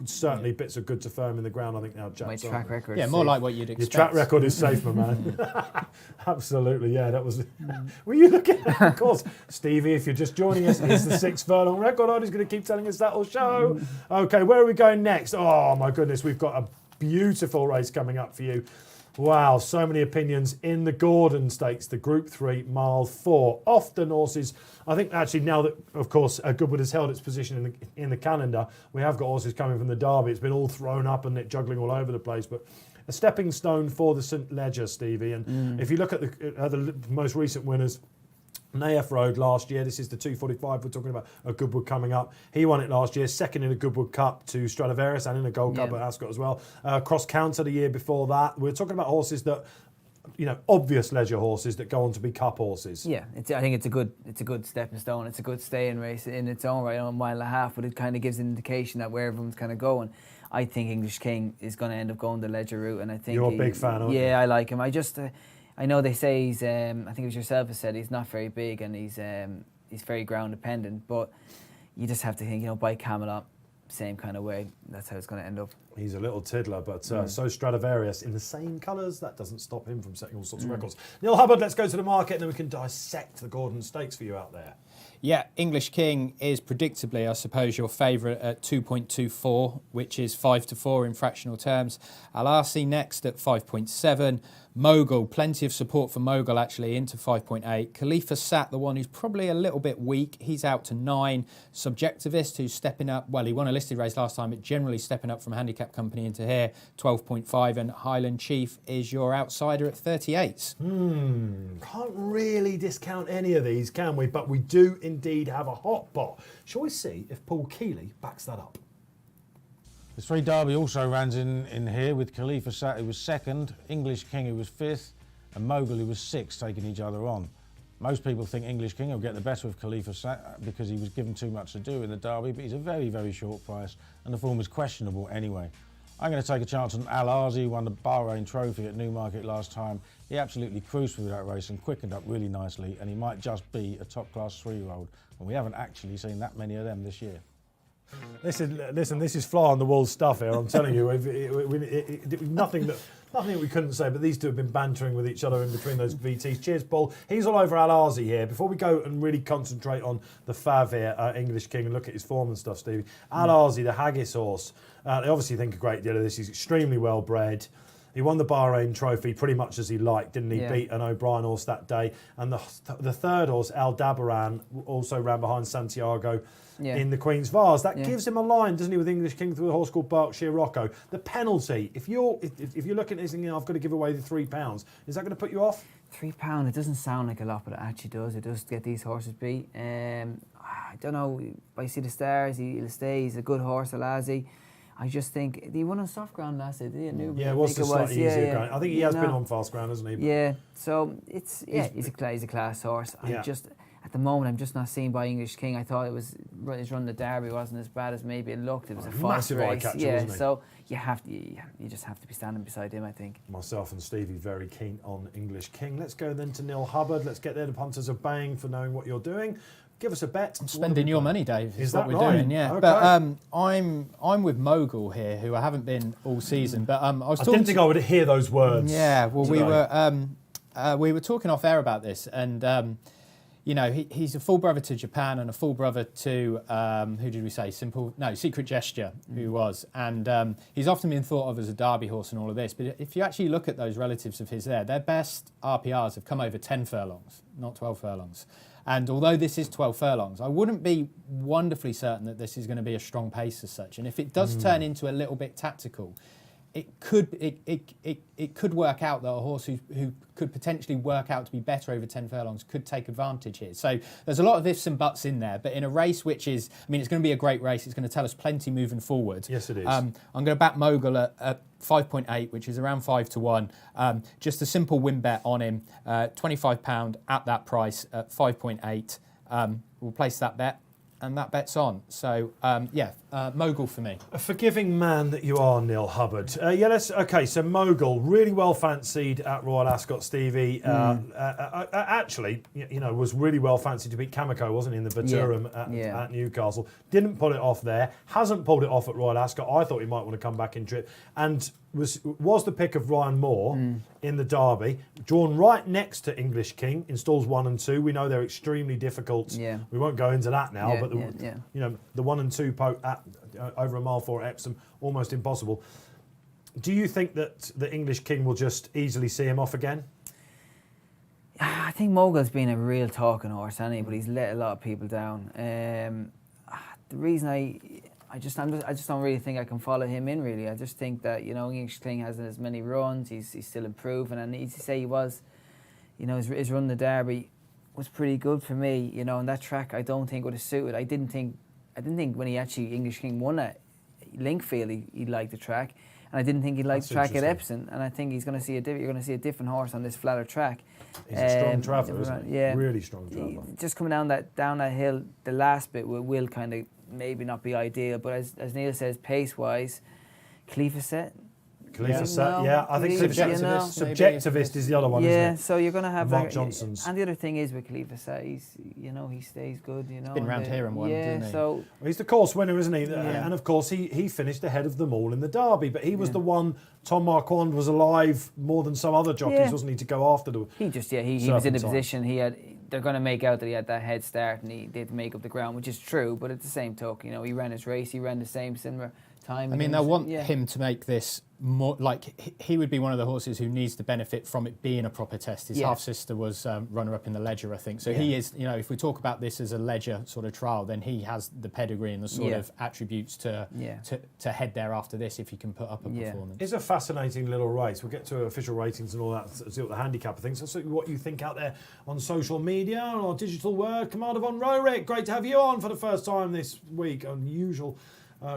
certainly bits of good to firm in the ground, I think now, Jack. My track record. Yeah, more like what you'd expect. Your track record is safe, my man. Absolutely, yeah. That was. Were you looking at? Of course, Stevie. If you're just joining us, it's the 6th furlong record. I'm just going to keep telling us that will show. Okay, where are we going next? Oh my goodness, we've got a beautiful race coming up for you. Wow, so many opinions in the Gordon Stakes, the Group 3, Mile 4. Often horses, I think actually now that, of course, Goodwood has held its position in the calendar, we have got horses coming from the Derby. It's been all thrown up and it juggling all over the place, but a stepping stone for the St Leger, Stevie. And if you look at the most recent winners, Naif Road last year, this is the 245 we're talking about, a Goodwood coming up. He won it last year, second in a Goodwood Cup to Stradivarius and in a Gold Cup at Ascot as well. Cross Counter the year before that. We're talking about horses that, obvious leisure horses that go on to be Cup horses. Yeah, I think it's a good stepping stone. It's a good stay-in race in its own right, on a mile and a half, but it kind of gives an indication that where everyone's kind of going. I think English King is going to end up going the Leger route, and I think you're a big fan, aren't you? Yeah, I like him. I know they say he's. I think it was yourself who said he's not very big and he's very ground dependent. But you just have to think, by Camelot, same kind of way. That's how it's going to end up. He's a little tiddler, but so Stradivarius in the same colours. That doesn't stop him from setting all sorts of records. Neil Hubbard, let's go to the market and then we can dissect the Gordon Stakes for you out there. Yeah, English King is predictably, I suppose, your favourite at 2.24, which is 5-4 in fractional terms. Al Arsi next at 5.7. Mogul, plenty of support for Mogul actually, into 5.8. Khalifa Sat, the one who's probably a little bit weak, he's out to 9. Subjectivist, who's stepping up, well, he won a listed race last time, but generally stepping up from handicap company into here, 12.5. And Highland Chief is your outsider at 38. Can't really discount any of these, can we? But we do indeed have a hot pot. Shall we see if Paul Keeley backs that up? The 3 Derby also ran in here with Khalifa Sat, who was 2nd, English King, who was 5th, and Mogul, who was 6th, taking each other on. Most people think English King will get the better of Khalifa Sat because he was given too much to do in the Derby, but he's a very, very short price, and the form is questionable anyway. I'm going to take a chance on Al Arsi, who won the Bahrain Trophy at Newmarket last time. He absolutely cruised through that race and quickened up really nicely, and he might just be a top-class 3-year-old, and we haven't actually seen that many of them this year. Listen, this is fly on the wall stuff here. I'm telling you, nothing that we couldn't say. But these two have been bantering with each other in between those VTs. Cheers, Paul. He's all over Al Arsi here. Before we go and really concentrate on the Fav here, English King, and look at his form and stuff, Stevie. Al Arsi, the haggis horse. They obviously think a great deal of this. He's extremely well bred. He won the Bahrain Trophy pretty much as he liked, didn't he? Yeah. Beat an O'Brien horse that day. And the 3rd horse, Al Dabaran, also ran behind Santiago in the Queen's Vase. That gives him a line, doesn't he, with English King through a horse called Berkshire Rocco. The penalty, if you're looking at this thinking, I've got to give away the £3, is that going to put you off? £3, it doesn't sound like a lot, but it actually does. It does get these horses beat. I don't know, I see the stars, he'll stay, he's a good horse, Alazi. I just think he won on soft ground last year, didn't he? Yeah, it was slightly easier ground. I think he has been on fast ground, hasn't he? Yeah, so he's a class horse. At the moment, I'm just not seeing by English King. I thought his run the Derby wasn't as bad as maybe it looked. It was a fast race. Wasn't he? So you just have to be standing beside him, I think. Myself and Stevie very keen on English King. Let's go then to Neil Hubbard. Let's get there. The punters are baying for knowing what you're doing. Give us a bet. I'm spending your money, Dave. Is what that we're right? doing, yeah. Okay. But I'm with Mogul here, who I haven't been all season. But I didn't think I would hear those words. Yeah, well, we were talking off air about this, and he's a full brother to Japan and a full brother to who did we say? Secret Gesture, who was, and he's often been thought of as a Derby horse and all of this. But if you actually look at those relatives of his, their best RPRs have come over 10 furlongs, not 12 furlongs. And although this is 12 furlongs, I wouldn't be wonderfully certain that this is going to be a strong pace as such. And if it does turn into a little bit tactical, it could work out that a horse who could potentially work out to be better over 10 furlongs could take advantage here. So there's a lot of ifs and buts in there, but in a race which is, it's going to be a great race. It's going to tell us plenty moving forward. Yes, it is. I'm going to back Mogul at 5.8, which is around 5-1. Just a simple win bet on him, £25 at that price at 5.8. We'll place that bet. And that bet's on. So, Mogul for me. A forgiving man that you are, Neil Hubbard. So Mogul, really well fancied at Royal Ascot, Stevie. Actually, was really well fancied to beat Kamiko, wasn't he, in the Baturum at Newcastle. Didn't pull it off there. Hasn't pulled it off at Royal Ascot. I thought he might want to come back in trip. And was the pick of Ryan Moore in the Derby, drawn right next to English King in stalls 1 and 2. We know they're extremely difficult. Yeah. We won't go into that now, but the 1 and 2 over a mile 4 at Epsom, almost impossible. Do you think that the English King will just easily see him off again? I think Mogul's been a real talking horse, hasn't he? But he's let a lot of people down. The reason I just don't really think I can follow him in, really. I just think that, English King hasn't as many runs. He's still improving. And easy to say he was, his run the Derby was pretty good for me, and that track I don't think would have suited. I didn't think when he actually, English King won at Linkfield, he liked the track. And I didn't think he liked the track at Epsom. And I think you're going to see a different horse on this flatter track. He's a strong traveller, isn't he? Yeah. Really strong traveller. Just coming down that hill, the last bit will kind of maybe not be ideal, but as Neil says, pace-wise, Khalifa Sat. I think Subjectivist is the other one, isn't it? Yeah, so you're going to have Mark Johnson's. And the other thing is with Khalifa Sat, he stays good, He's been round here and won, didn't he? So he's the course winner, isn't he? Yeah. And of course, he finished ahead of them all in the Derby, but he was the one. Tom Marquand was alive more than some other jockeys, wasn't he, to go after the. He was in a position. He had they're going to make out that he had that head start and they had to make up the ground, which is true. But at the same token, he ran his race, he ran the same similar time. I mean, they'll want him to make this more like he would be one of the horses who needs to benefit from it being a proper test. His half sister was runner-up in the Ledger, I think. So he is, if we talk about this as a Ledger sort of trial, then he has the pedigree and the sort of attributes to head there after this if he can put up a performance. It's a fascinating little race. We'll get to official ratings and all that, see what the handicapper thinks. So what you think out there on social media or digital word. Commander von Rohrick, great to have you on for the first time this week. Unusual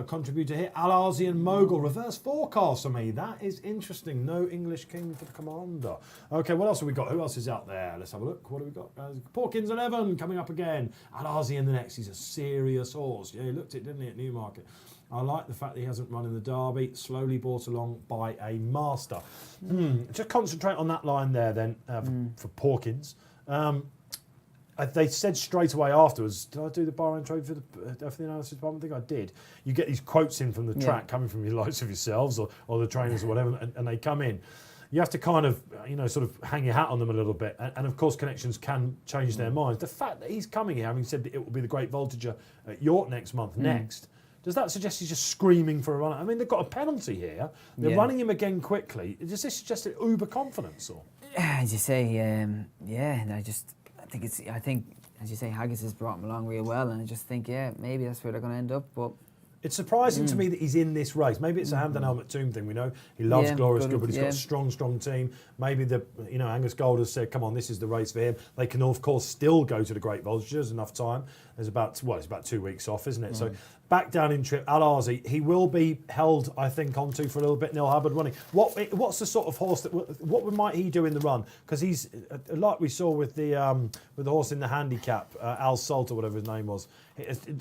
contributor here. Al-Azian Mogul, reverse forecast for me. That is interesting. No English king for the commander. Okay, what else have we got? Who else is out there? Let's have a look. What have we got? Porkins 11 coming up again. Al-Azian the next. He's a serious horse. Yeah, he looked it, didn't he, at Newmarket? I like the fact that he hasn't run in the Derby. Slowly brought along by a master. Just concentrate on that line there then for Porkins. They said straight away afterwards, did I do the Bahrain trade for the analysis department? I think I did. You get these quotes in from the track coming from your likes of yourselves or the trainers or whatever, and they come in. You have to kind of, sort of hang your hat on them a little bit. And of course, connections can change their minds. The fact that he's coming here, having said that it will be the Great Voltager at York next month, does that suggest he's just screaming for a run? I mean, they've got a penalty here. They're running him again quickly. Does this suggest uber confidence? Or? As you say, I think, as you say, Haggis has brought him along real well, and I just think, maybe that's where they're going to end up. But it's surprising to me that he's in this race. Maybe it's a Hamden Helmet Tomb thing. We know he loves Glorious Goodwood. He's got a strong team. Maybe Angus Gold has said, "Come on, this is the race for him." They can of course still go to the Great Voltager. There's enough time. It's about 2 weeks off, isn't it? So back down in trip, Al-Azi, he will be held, I think, onto for a little bit. Neil Hubbard running. What's the sort of horse what might he do in the run? Because he's like we saw with the horse in the handicap, Al Salt or whatever his name was.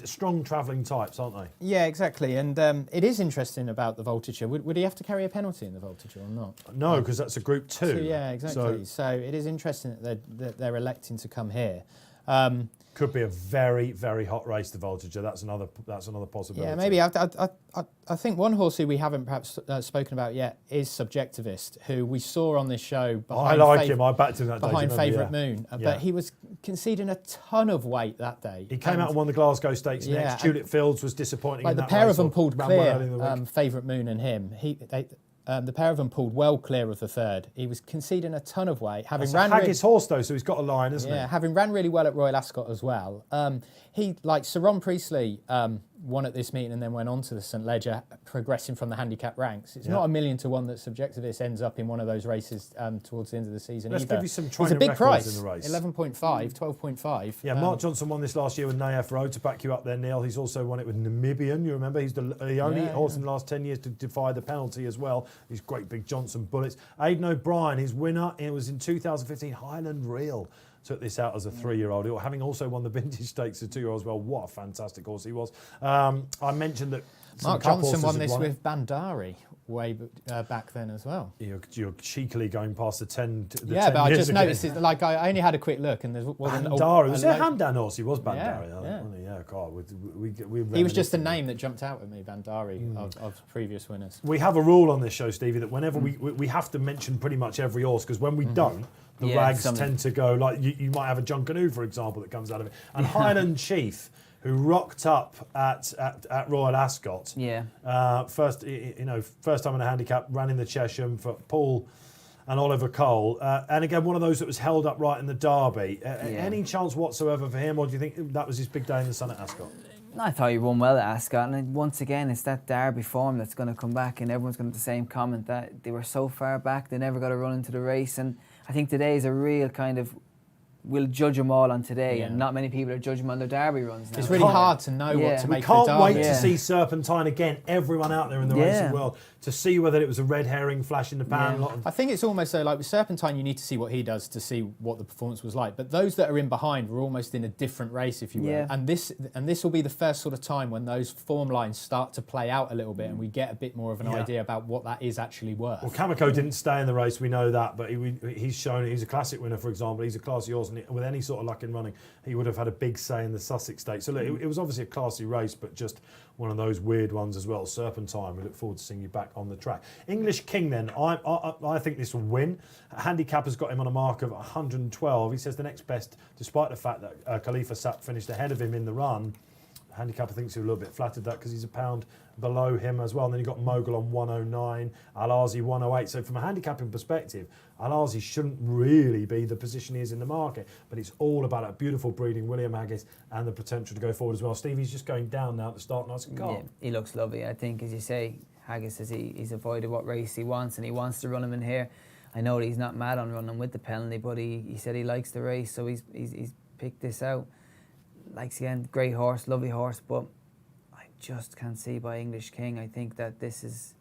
Strong travelling types, aren't they? Yeah, exactly. And it is interesting about the Voltager. Would he have to carry a penalty in the Voltager or not? No, because that's a Group 2. Yeah, exactly. So it is interesting that they're electing to come here. Could be a very, very hot race, the Voltager. That's another possibility. Yeah, maybe. I think one horse who we haven't perhaps spoken about yet is Subjectivist, who we saw on this show. Behind him. I backed him that day. Behind Favourite Moon. But he was conceding a ton of weight that day. He came out and won the Glasgow Stakes next. Tulip Fields was disappointing in that race. The pair of them pulled clear, Favourite Moon and him. The pair of them pulled well clear of the third. He was conceding a ton of weight. That's a Haggis horse, though, so he's got a line, isn't he? Yeah, having ran really well at Royal Ascot as well. Sir Ron Priestley won at this meeting and then went on to the St Ledger, progressing from the handicap ranks. It's not 1,000,000 to 1 that Subjectivist ends up in one of those races towards the end of the season. Let's either. give you some It's trainer a big records price, in the race. 11.5, 12.5. Yeah, Mark Johnson won this last year with Nayef Road, to back you up there, Neil. He's also won it with Namibian, you remember? He's the only horse in the last 10 years to defy the penalty as well. These great big Johnson bullets. Aidan O'Brien, his winner, it was in 2015, Highland Reel. Took this out as a 3-year-old, having also won the Vintage Stakes as a 2-year-old as well. What a fantastic horse he was. I mentioned that Mark Johnson won this with Bandari way back then as well. You're cheekily going past the 10 but I just noticed it. Like, I only had a quick look and there wasn't... Bandari. Was it a Hamdan horse? He was Bandari. Yeah. God, he was just a name that jumped out at me, Bandari, of previous winners. We have a rule on this show, Stevie, that whenever we have to mention pretty much every horse, because when we don't, the rags tend to go, like you might have a Junkanoo, for example, that comes out of it. And Highland Chief, who rocked up at Royal Ascot. First time in a handicap, ran in the Chesham for Paul and Oliver Cole. And again, one of those that was held up right in the Derby. Any chance whatsoever for him, or do you think that was his big day in the sun at Ascot? I thought he won well at Ascot, and once again, it's that Derby form that's going to come back, and everyone's going to have the same comment that they were so far back, they never got to run into the race. And I think today is a real kind of, we'll judge them all on today, and not many people are judging them on their Derby runs now. It's really hard to know what to make of the We can't Derby. wait to see Serpentine again, everyone out there in the racing world, to see whether it was a red herring flash in the pan. I think it's almost so, like with Serpentine, you need to see what he does to see what the performance was like. But those that are in behind were almost in a different race, if you will. Yeah. And this will be the first sort of time when those form lines start to play out a little bit and we get a bit more of an idea about what that is actually worth. Well, Kamiko didn't stay in the race, we know that, but he's shown he's a classic winner, for example. He's a classy horse, and with any sort of luck in running, he would have had a big say in the Sussex Stakes. So look, it was obviously a classy race, but just one of those weird ones as well. Serpentine, we look forward to seeing you back on the track. English King then, I think this will win. Handicapper's got him on a mark of 112. He says the next best, despite the fact that Khalifa Sat finished ahead of him in the run. Handicapper thinks he's a little bit flattered that because he's a pound below him as well. And then you've got Mogul on 109, Al-Azi 108. So from a handicapping perspective, Al-Azi shouldn't really be the position he is in the market. But it's all about a beautiful breeding William Haggis and the potential to go forward as well. Stevie's just going down now at the start. Nice and calm. Yeah, he looks lovely. I think, as you say, Haggis says he's avoided what race he wants and he wants to run him in here. I know that he's not mad on running with the penalty, but he said he likes the race, so he's picked this out. Likes again, great horse, lovely horse, but I just can't see by English King. I think that this is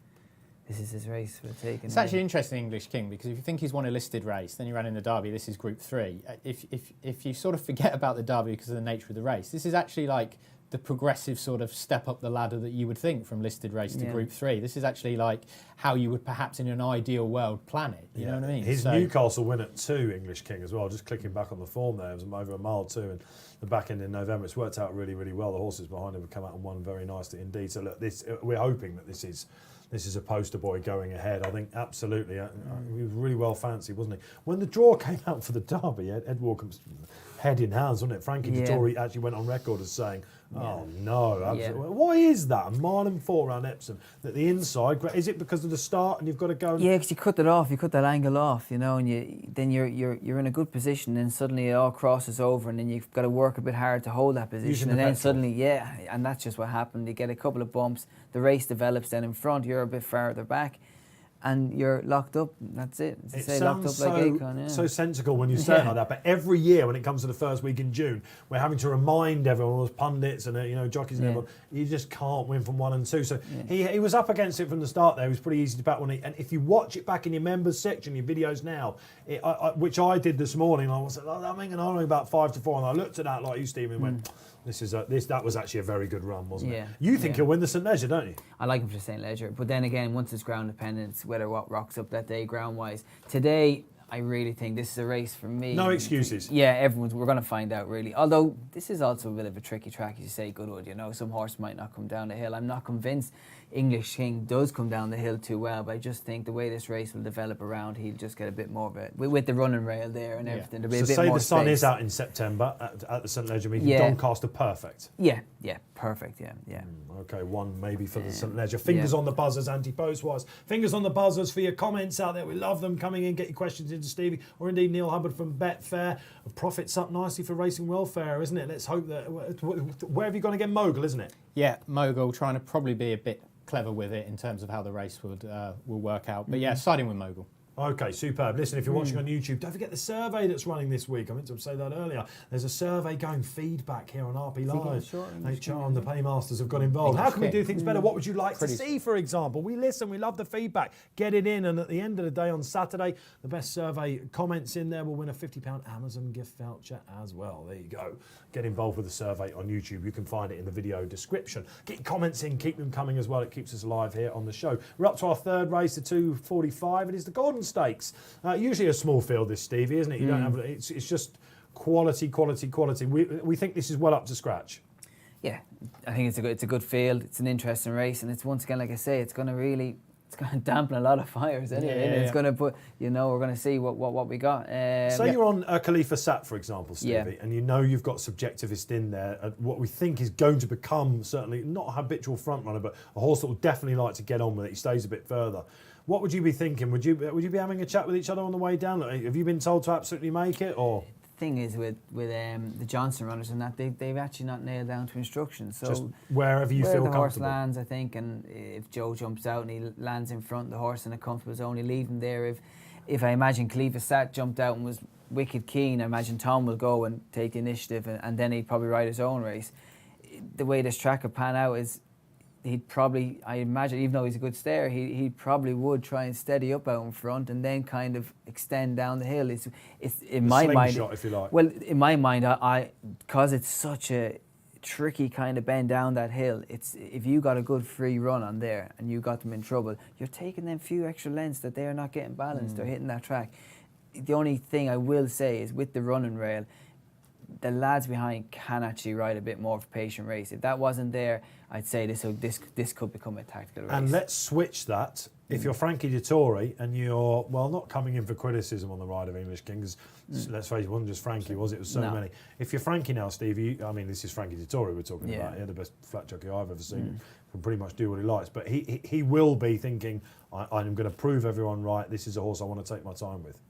his race for the taking. It's actually interesting, English King, because if you think he's won a listed race, then he ran in the Derby. This is Group 3. If you sort of forget about the Derby because of the nature of the race, this is actually like the progressive sort of step up the ladder that you would think from listed race to Group 3. This is actually like how you would perhaps in an ideal world plan it. You know what I mean? His Newcastle win at 2, English King as well. Just clicking back on the form there, it was over a mile 2 and the back end in November. It's worked out really, really well. The horses behind him have come out and won very nicely indeed. So look, we're hoping that this is a poster boy going ahead. I think absolutely. He was really well fancied, wasn't he? When the draw came out for the Derby, Ed Walkham's head in hands, wasn't it? Frankie Dettori actually went on record as saying, oh no, absolutely. Why is that? A mile and 4 around Epsom. That the inside, is it because of the start and you've got to go? Yeah, because you cut that off, you cut that angle off, you know, and then you're in a good position, and suddenly it all crosses over, and then you've got to work a bit hard to hold that position, and then suddenly, and that's just what happened. You get a couple of bumps, the race develops, then in front you're a bit farther back, and you're locked up. That's it. It say, sounds locked up like Akon, so sensible when you say it like that. But every year when it comes to the first week in June, we're having to remind everyone, all those pundits and jockeys and everyone, you just can't win from 1 and 2. So he was up against it from the start there. It was pretty easy to back one. And if you watch it back in your members section, your videos now, which I did this morning, I was like, I'm thinking only about 5 to 4, and I looked at that like you, Stephen, and went, that was actually a very good run, wasn't it? You think he'll win the St Leger, don't you? I like him for St Leger, but then again, once it's ground dependent, it's whether what rocks up that day ground wise. Today, I really think this is a race for me. No excuses. Yeah, we're going to find out really. Although this is also a bit of a tricky track, as you say, Goodwood. You know, some horse might not come down the hill. I'm not convinced English King does come down the hill too well, but I just think the way this race will develop around, he'll just get a bit more of it with the running rail there and everything. There'll be a bit say more the sun space. is out in September at the St Leger meeting. Doncaster perfect. Yeah, perfect. Yeah. Okay, 1 maybe for the St Leger. Fingers on the buzzers, anti-post wise. Fingers on the buzzers for your comments out there. We love them coming in. Get your questions into Stevie or indeed Neil Hubbard from Betfair. Profits up nicely for Racing Welfare, isn't it? Let's hope that. Where have you gone again? Mogul, isn't it? Yeah, Mogul trying to probably be a bit clever with it in terms of how the race will work out. But yeah, siding with Mogul. Okay, superb. Listen, if you're watching on YouTube, don't forget the survey that's running this week. I meant to say that earlier. There's a survey going feedback here on RP Live. HR and the Paymasters have got involved. How can we do things better? What would you like to see, for example? We listen, we love the feedback. Get it in, and at the end of the day on Saturday, the best survey comments in there will win a £50 Amazon gift voucher as well. There you go. Get involved with the survey on YouTube. You can find it in the video description. Get your comments in, keep them coming as well. It keeps us alive here on the show. We're up to our third race, the 2:45. It is the Gordon Stakes. Usually a small field, this, Stevie, isn't it? You don't have it's just quality. We think this is well up to scratch. Yeah, I think it's a good field. It's an interesting race, and it's once again, like I say, it's going to dampen a lot of fires anyway. It's going to put, we're going to see what we got. Say you're on Khalifa Sat, for example, Stevie, and you've got subjectivist in there, what we think is going to become certainly not a habitual front runner, but a horse that will definitely like to get on with it. He stays a bit further. What would you be thinking? Would you be having a chat with each other on the way down? Have you been told to absolutely make it, or? Thing is with the Johnson runners and that they've actually not nailed down to instructions. So just wherever you feel the horse comfortable lands, I think, and if Joe jumps out and he lands in front, the horse in a comfortable zone, he leave him there. If I imagine Khalifa Sat jumped out and was wicked keen, I imagine Tom will go and take the initiative, and then he'd probably ride his own race. The way this track would pan out is he'd probably, I imagine, even though he's a good stayer, he probably would try and steady up out in front and then kind of extend down the hill. It's in my mind, slingshot, if you like. Well, in my mind, because it's such a tricky kind of bend down that hill, it's if you got a good free run on there and you got them in trouble, you're taking them few extra lengths that they're not getting balanced or hitting that track. The only thing I will say is with the running rail, the lads behind can actually ride a bit more of a patient race. If that wasn't there, I'd say this could become a tactical race. And let's switch that. If you're Frankie Dettori and you're, well, not coming in for criticism on the ride of English King, because let's face it, it wasn't just Frankie, was it? It was so many. If you're Frankie now, Stevie, I mean, this is Frankie Dettori we're talking about. He's the best flat jockey I've ever seen. Can pretty much do what he likes. But he will be thinking, I'm going to prove everyone right. This is a horse I want to take my time with.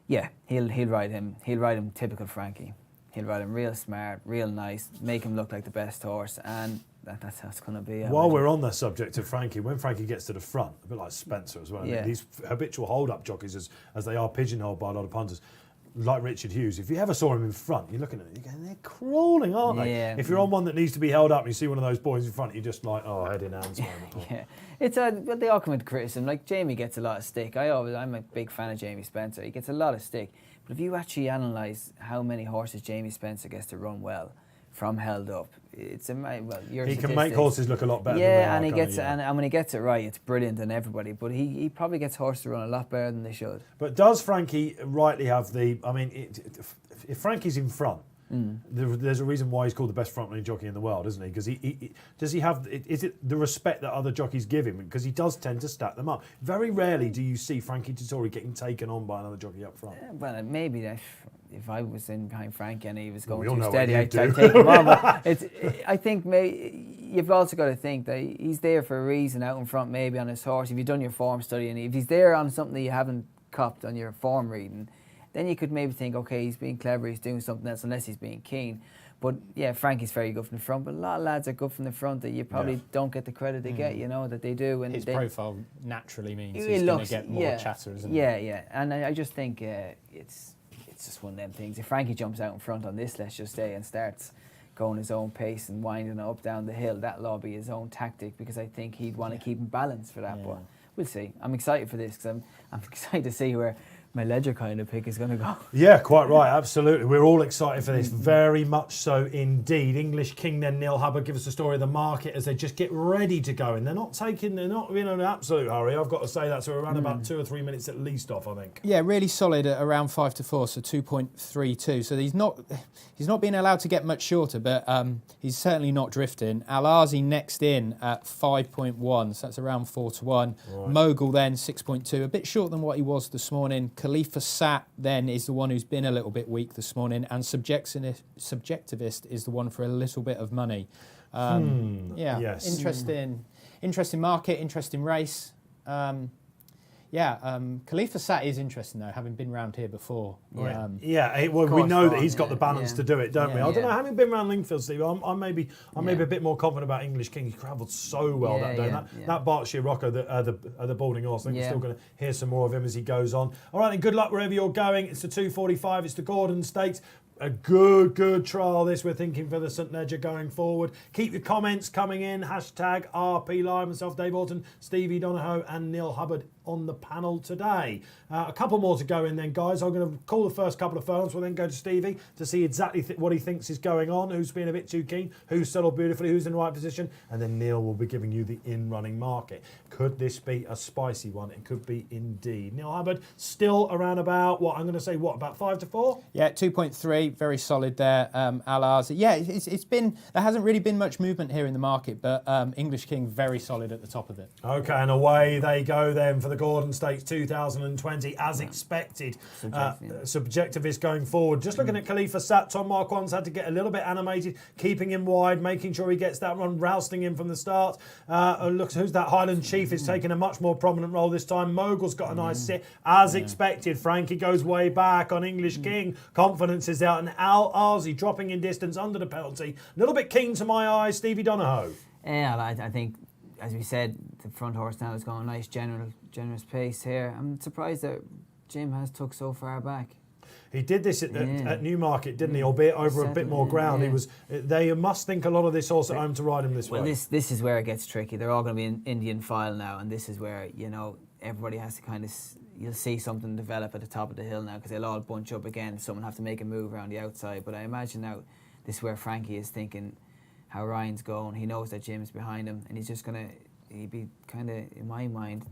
Yeah, he'll ride him. He'll ride him typical Frankie. He'll ride him real smart, real nice, make him look like the best horse, and that's how it's going to be. While we're on the subject of Frankie, when Frankie gets to the front, a bit like Spencer as well, these habitual hold-up jockeys, as they are pigeonholed by a lot of punters, like Richard Hughes, if you ever saw him in front, you're looking at it, you're going, they're crawling, aren't they? Yeah. If you're on one that needs to be held up and you see one of those boys in front, you're just like, oh, head in hands. But they all come into criticism. Like Jamie gets a lot of stick. I'm a big fan of Jamie Spencer. He gets a lot of stick. But if you actually analyse how many horses Jamie Spencer gets to run well from held up, it's he can make horses look a lot better. And when he gets it right, it's brilliant in everybody. But he probably gets horses to run a lot better than they should. But does Frankie rightly have the? I mean, if Frankie's in front, there's a reason why he's called the best front running jockey in the world, isn't he? Because does he have? Is it the respect that other jockeys give him? Because he does tend to stack them up. Very rarely do you see Frankie Dettori getting taken on by another jockey up front. Well, maybe if I was in behind Frankie and he was going too steady, I'd take him on. But I think you've also got to think that he's there for a reason out in front, maybe on his horse. If you've done your form study and if he's there on something that you haven't copped on your form reading, then you could maybe think, okay, he's being clever, he's doing something else, unless he's being keen. But yeah, Frankie's very good from the front, but a lot of lads are good from the front that you probably don't get the credit they get, that they do. And his profile naturally means he's going to get more chatter, isn't he? Yeah. And I just think it's just one of them things. If Frankie jumps out in front on this, let's just say, and starts going his own pace and winding up down the hill, that'll be his own tactic, because I think he'd want to keep him balanced for that. But we'll see. I'm excited for this, because I'm excited to see where my Ledger kind of pick is going to go. Yeah, quite right, absolutely. We're all excited for this, very much so indeed. English King then, Neil Hubbard, give us a story of the market as they just get ready to go in. They're not in an absolute hurry, I've got to say that, so we're around about 2 or 3 minutes at least off, I think. Yeah, really solid at around 5 to 4, so 2.32. So he's not being allowed to get much shorter, but he's certainly not drifting. Al-Azi next in at 5.1, so that's around 4 to 1. Right. Mogul then 6.2, a bit short than what he was this morning. Khalifa Sat then is the one who's been a little bit weak this morning, and Subjectivist is the one for a little bit of money. Yes. Interesting market, interesting race. Khalifa Sat is interesting though, having been round here before. We know that he's got the balance to do it, don't we? I don't know, having been around Lingfield, Steve, I'm maybe a bit more confident about English King. He travelled so well that day. That Berkshire Rocker, the balding horse, I think we're still going to hear some more of him as he goes on. All right, and good luck wherever you're going. It's the 2:45, it's the Gordon Stakes. A good trial this, we're thinking, for the St Ledger going forward. Keep your comments coming in. Hashtag RP Live. Myself, Dave Orton, Stevie, Donohoe and Neil Hubbard on the panel today. A couple more to go in then, guys. I'm going to call the first couple of phones. We'll then go to Stevie to see exactly what he thinks is going on, who's being a bit too keen, who's settled beautifully, who's in the right position, and then Neil will be giving you the in-running market. Could this be a spicy one? It could be indeed. Neil Hubbard still around about, about 5 to 4? Yeah, 2.3, very solid there. Al-Azi. Yeah, it's been, there hasn't really been much movement here in the market, but English King very solid at the top of it. Okay, and away they go then for the Gordon Stakes 2020, as expected. Subjectivist going forward. Just looking at Khalifa Sat, Tom Marquand's had to get a little bit animated, keeping him wide, making sure he gets that run, rousting him from the start. Look, who's that? Highland Chief is taking a much more prominent role this time. Mogul's got a nice sit, as expected. Frankie goes way back on English King. Confidence is out, and Al-Azi dropping in distance under the penalty. A little bit keen to my eyes, Stevie Donohoe. Yeah, I think, as we said, the front horse now is going a nice generous pace here. I'm surprised that Jim has took so far back. He did this at Newmarket, didn't he? Albeit over a bit more ground. Yeah. They must think a lot of this horse at home to ride him this way. Well, this is where it gets tricky. They're all going to be in Indian file now, and this is where everybody has to kind of. You'll see something develop at the top of the hill now, because they'll all bunch up again. Someone have to make a move around the outside. But I imagine now this is where Frankie is thinking how Ryan's going. He knows that Jim's behind him, and he'd be kind of, in my mind,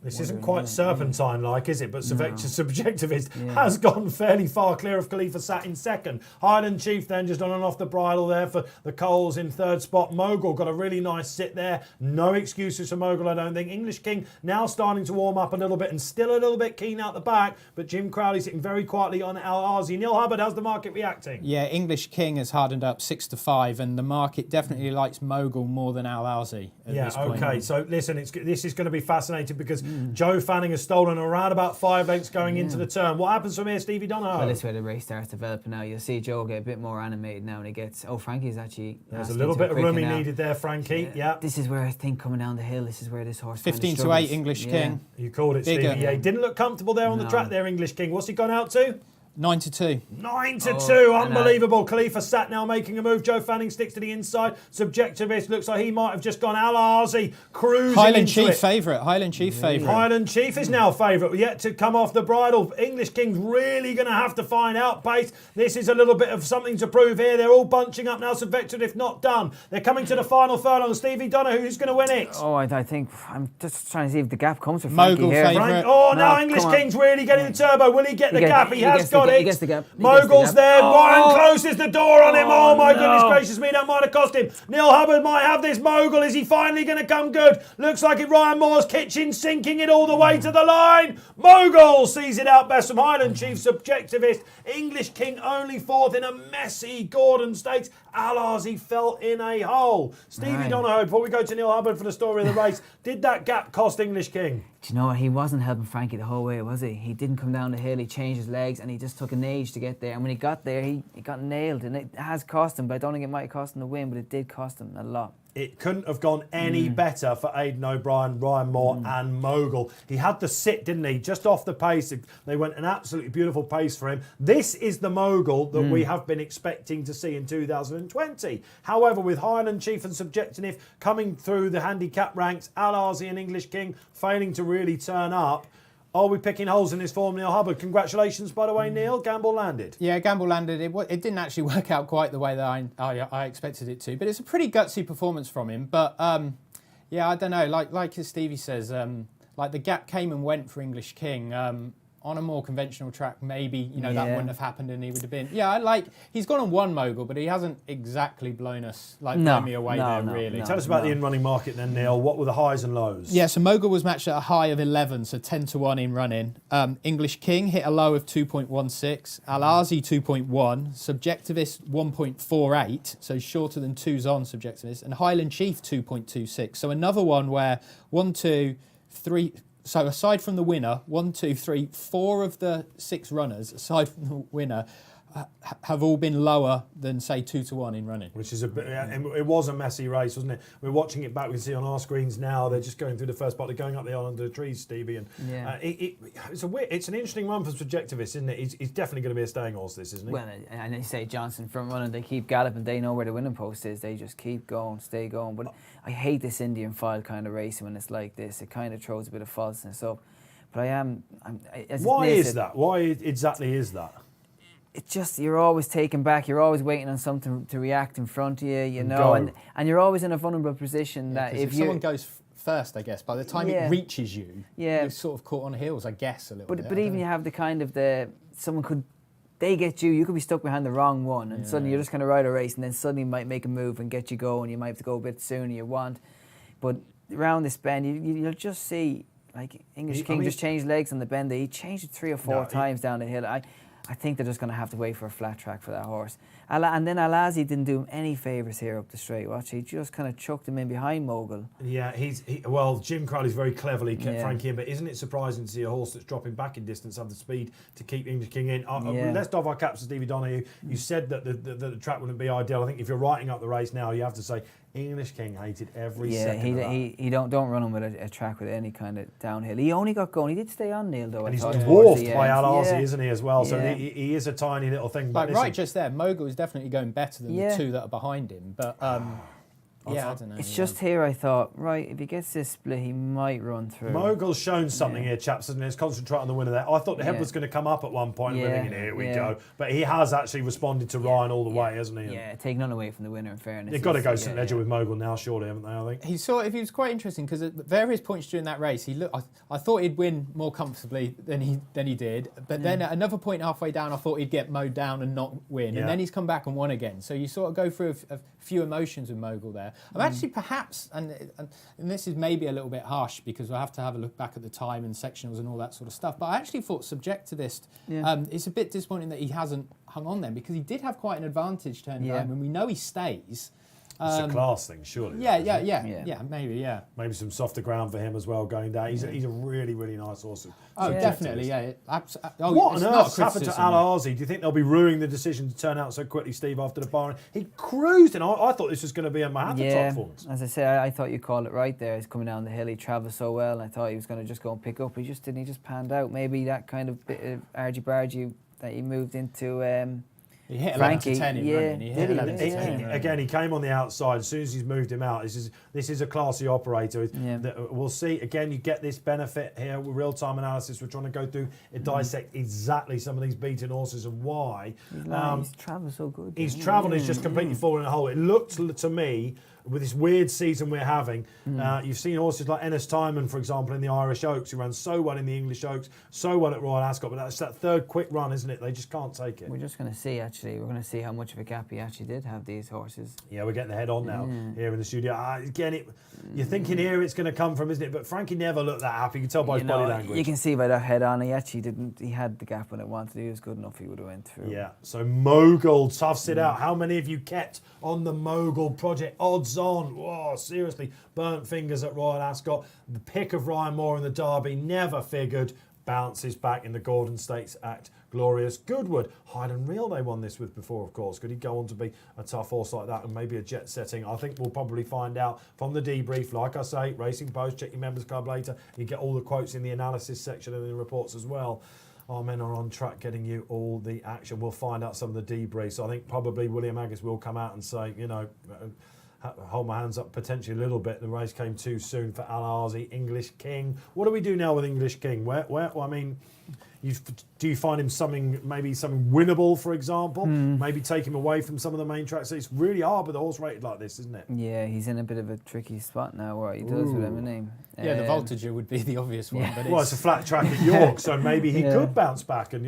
This isn't quite serpentine-like, is it? But Subjectivist has gone fairly far clear of Khalifa Sat in second. Highland Chief then just on and off the bridle there for the Coles in third spot. Mogul got a really nice sit there. No excuses for Mogul, I don't think. English King now starting to warm up a little bit and still a little bit keen out the back. But Jim Crowley sitting very quietly on Al Arzi. Neil Hubbard, how's the market reacting? Yeah, English King has hardened up 6-5, and the market definitely likes Mogul more than Al Arzi at this point. Okay. So listen, this is going to be fascinating because Joe Fanning has stolen around about 5 lengths going into the turn. What happens from here, Stevie Donohoe? Well, this is where the race starts developing now. You'll see Joe get a bit more animated now, and he gets. Oh, Frankie's actually. There's a little bit of room he needed there, Frankie. Yeah. This is where I think coming down the hill. This is where this horse. 15-8 English King. You called it, Bigger. Stevie. Yeah, he didn't look comfortable there on the track there, English King. What's he gone out to? 9-2. 9-2, unbelievable. Khalifa Sat now making a move. Joe Fanning sticks to the inside. Subjectivist looks like he might have just gone. Al Arzi cruising Highland into Chief it. favourite. Highland Chief favourite. Highland Chief is now favourite, yet to come off the bridle. English King's really going to have to find out pace. This is a little bit of something to prove here. They're all bunching up now. Subjectivist not done. They're coming to the final furlong. Stevie Donohoe, who's going to win it? Oh, I think I'm just trying to see if the gap comes for Frankie Mogul here. favourite. Now English King's really getting the turbo. Will he get the gap? He has got it. He gets the gap. Mogul's there. Ryan closes the door on him. Oh my no. goodness gracious me, that might have cost him. Neil Hubbard might have this Mogul. Is he finally going to come good? Looks like it. Ryan Moore's kitchen sinking it all the way to the line. Mogul sees it out best from Highland Chief. Subjectivist. English King only fourth in a messy Gordon Stakes. Al Arzi fell in a hole. Stevie Donohoe, before we go to Neil Hubbard for the story of the race, did that gap cost English King? Do you know what? He wasn't helping Frankie the whole way, was he? He didn't come down the hill, he changed his legs, and he just took an age to get there. And when he got there, he got nailed. And it has cost him, but I don't think it might have cost him the win, but it did cost him a lot. It couldn't have gone any better for Aidan O'Brien, Ryan Moore and Mogul. He had the sit, didn't he? Just off the pace. They went an absolutely beautiful pace for him. This is the Mogul that we have been expecting to see in 2020. However, with Highland Chief and Subjective coming through the handicap ranks, Al Arzi and English King failing to really turn up, are we picking holes in his form, Neil Hubbard? Congratulations, by the way, Neil. Gamble landed. Yeah, Gamble landed. It didn't actually work out quite the way that I expected it to, but it's a pretty gutsy performance from him. But yeah, I don't know. Like as Stevie says, like the gap came and went for English King. On a more conventional track, maybe that wouldn't have happened, and he would have been. Yeah, he's gone on one Mogul, but he hasn't exactly blown us blown me away there. Really. Tell us about the in-running market then, Neil. What were the highs and lows? Yeah, so Mogul was matched at a high of 11, so 10-1 in running. English King hit a low of 2.16. Al Arzi 2.1. Subjectivist 1.48, so shorter than 2's on Subjectivist, and Highland Chief 2.26. So another one where 1, 2, 3. So aside from the winner, 1, 2, 3, 4 of the 6 runners, aside from the winner, have all been lower than, say, 2-1 in running. Which is it was a messy race, wasn't it? We're watching it back. We can see on our screens now. They're just going through the first part. They're going up there under the trees, Stevie. And it's an interesting one for Subjectivist, isn't it? He's definitely going to be a staying horse, this, isn't he? Well, and they say Johnson front running. They keep galloping. They know where the winning post is. They just keep going, stay going. But I hate this Indian file kind of racing when it's like this. It kind of throws a bit of falseness up. But Why is that? Why exactly is that? It's just you're always taken back. You're always waiting on something to react in front of you, and you're always in a vulnerable position that if someone goes first, I guess by the time it reaches you, you're sort of caught on heels, I guess a little bit. But even you have the kind of they get you could be stuck behind the wrong one, and suddenly you're just kind of ride a race, and then suddenly might make a move and get you going. You might have to go a bit sooner you want, but around this bend, you'll just see like English King just changed legs on the bend. He changed it 3 or 4 times down the hill. I think they're just going to have to wait for a flat track for that horse. And then Al Arzi didn't do him any favours here up the straight. Watch, he just kind of chucked him in behind Mogul. Yeah, Jim Crowley's very cleverly kept Frankie in, but isn't it surprising to see a horse that's dropping back in distance have the speed to keep English King in? Let's doff our caps to Stevie Donohoe. You said that the track wouldn't be ideal. I think if you're writing up the race now, you have to say English King hated every second of that. He don't run him with a track with any kind of downhill. He only got going. He did stay on, Neil, though. And he's dwarfed by Al Arzi, isn't he, as well? So he is a tiny little thing. But right just there, Mogul is definitely going better than the 2 that are behind him. But Yeah, I don't know. It's just here I thought, right, if he gets this split, he might run through. Mogul's shown something here, chaps, hasn't he? Let's concentrate on the winner there. I thought the head was going to come up at one point, and we're thinking, here we go. But he has actually responded to Ryan all the way, hasn't he? Yeah, take none away from the winner, in fairness. They've got to go St Ledger with Mogul now, surely, haven't they, I think? He was quite interesting because at various points during that race, I thought he'd win more comfortably than he did. But then at another point halfway down, I thought he'd get mowed down and not win. Yeah. And then he's come back and won again. So you sort of go through a few emotions with Mogul there. I'm actually perhaps, and this is maybe a little bit harsh because we'll have to have a look back at the time and sectionals and all that sort of stuff. But I actually thought subjectivist, it's a bit disappointing that he hasn't hung on then because he did have quite an advantage turning home, and we know he stays. It's a class thing, surely. Yeah, maybe. Maybe some softer ground for him as well going down. He's a really, really nice horse. Oh, definitely, What on earth happened to Al-Azi? Do you think they'll be ruining the decision to turn out so quickly, Steve, after the bar? He cruised, and I thought this was going to be a Mahatma top performance. As I say, I thought you called it right there. He's coming down the hill, he travelled so well, and I thought he was going to just go and pick up. He just didn't, he just panned out. Maybe that kind of bit of argy-bargy that he moved into... He hit 11 Frankie, to 10 in running. He hit 11 to 10 in running. Again, he came on the outside. As soon as he's moved him out, this is a classy operator. We'll see. Again, you get this benefit here with real-time analysis. We're trying to go through and dissect exactly some of these beaten horses and why. He's travelled so good. He's travelled. He's just completely fallen in a hole. It looked to me, with this weird season we're having, you've seen horses like Ennis Timon, for example, in the Irish Oaks, who ran so well in the English Oaks, so well at Royal Ascot, but that's that third quick run, isn't it? They just can't take it. We're just going to see, actually. We're going to see how much of a gap he actually did have, these horses. Yeah, we're getting the head on now here in the studio. Again, you're thinking here it's going to come from, isn't it? But Frankie never looked that happy. You can tell by his body language. You can see by that head on, he actually didn't, he had the gap when it wanted. He was good enough, he would have went through. Yeah, so Mogul toughs it out. How many of you kept on the Mogul project? Odds on. Whoa, seriously. Burnt fingers at Royal Ascot. The pick of Ryan Moore in the Derby never figured. Bounces back in the Gordon Stakes at Glorious Goodwood. Hyde and Reel they won this with before, of course. Could he go on to be a tough horse like that and maybe a jet setting? I think we'll probably find out from the debrief. Like I say, Racing Post, check your members club later. You get all the quotes in the analysis section and in the reports as well. Our men are on track getting you all the action. We'll find out some of the debriefs. I think probably William Agus will come out and say, hold my hands up potentially a little bit. The race came too soon for Al-Azi, English King. What do we do now with English King? Do you find him maybe something winnable, for example? Maybe take him away from some of the main tracks. It's really hard with a horse rated like this, isn't it? Yeah, he's in a bit of a tricky spot now where he does with him, isn't he? Yeah, the Voltager would be the obvious one. But it's a flat track at York, so maybe he could bounce back and,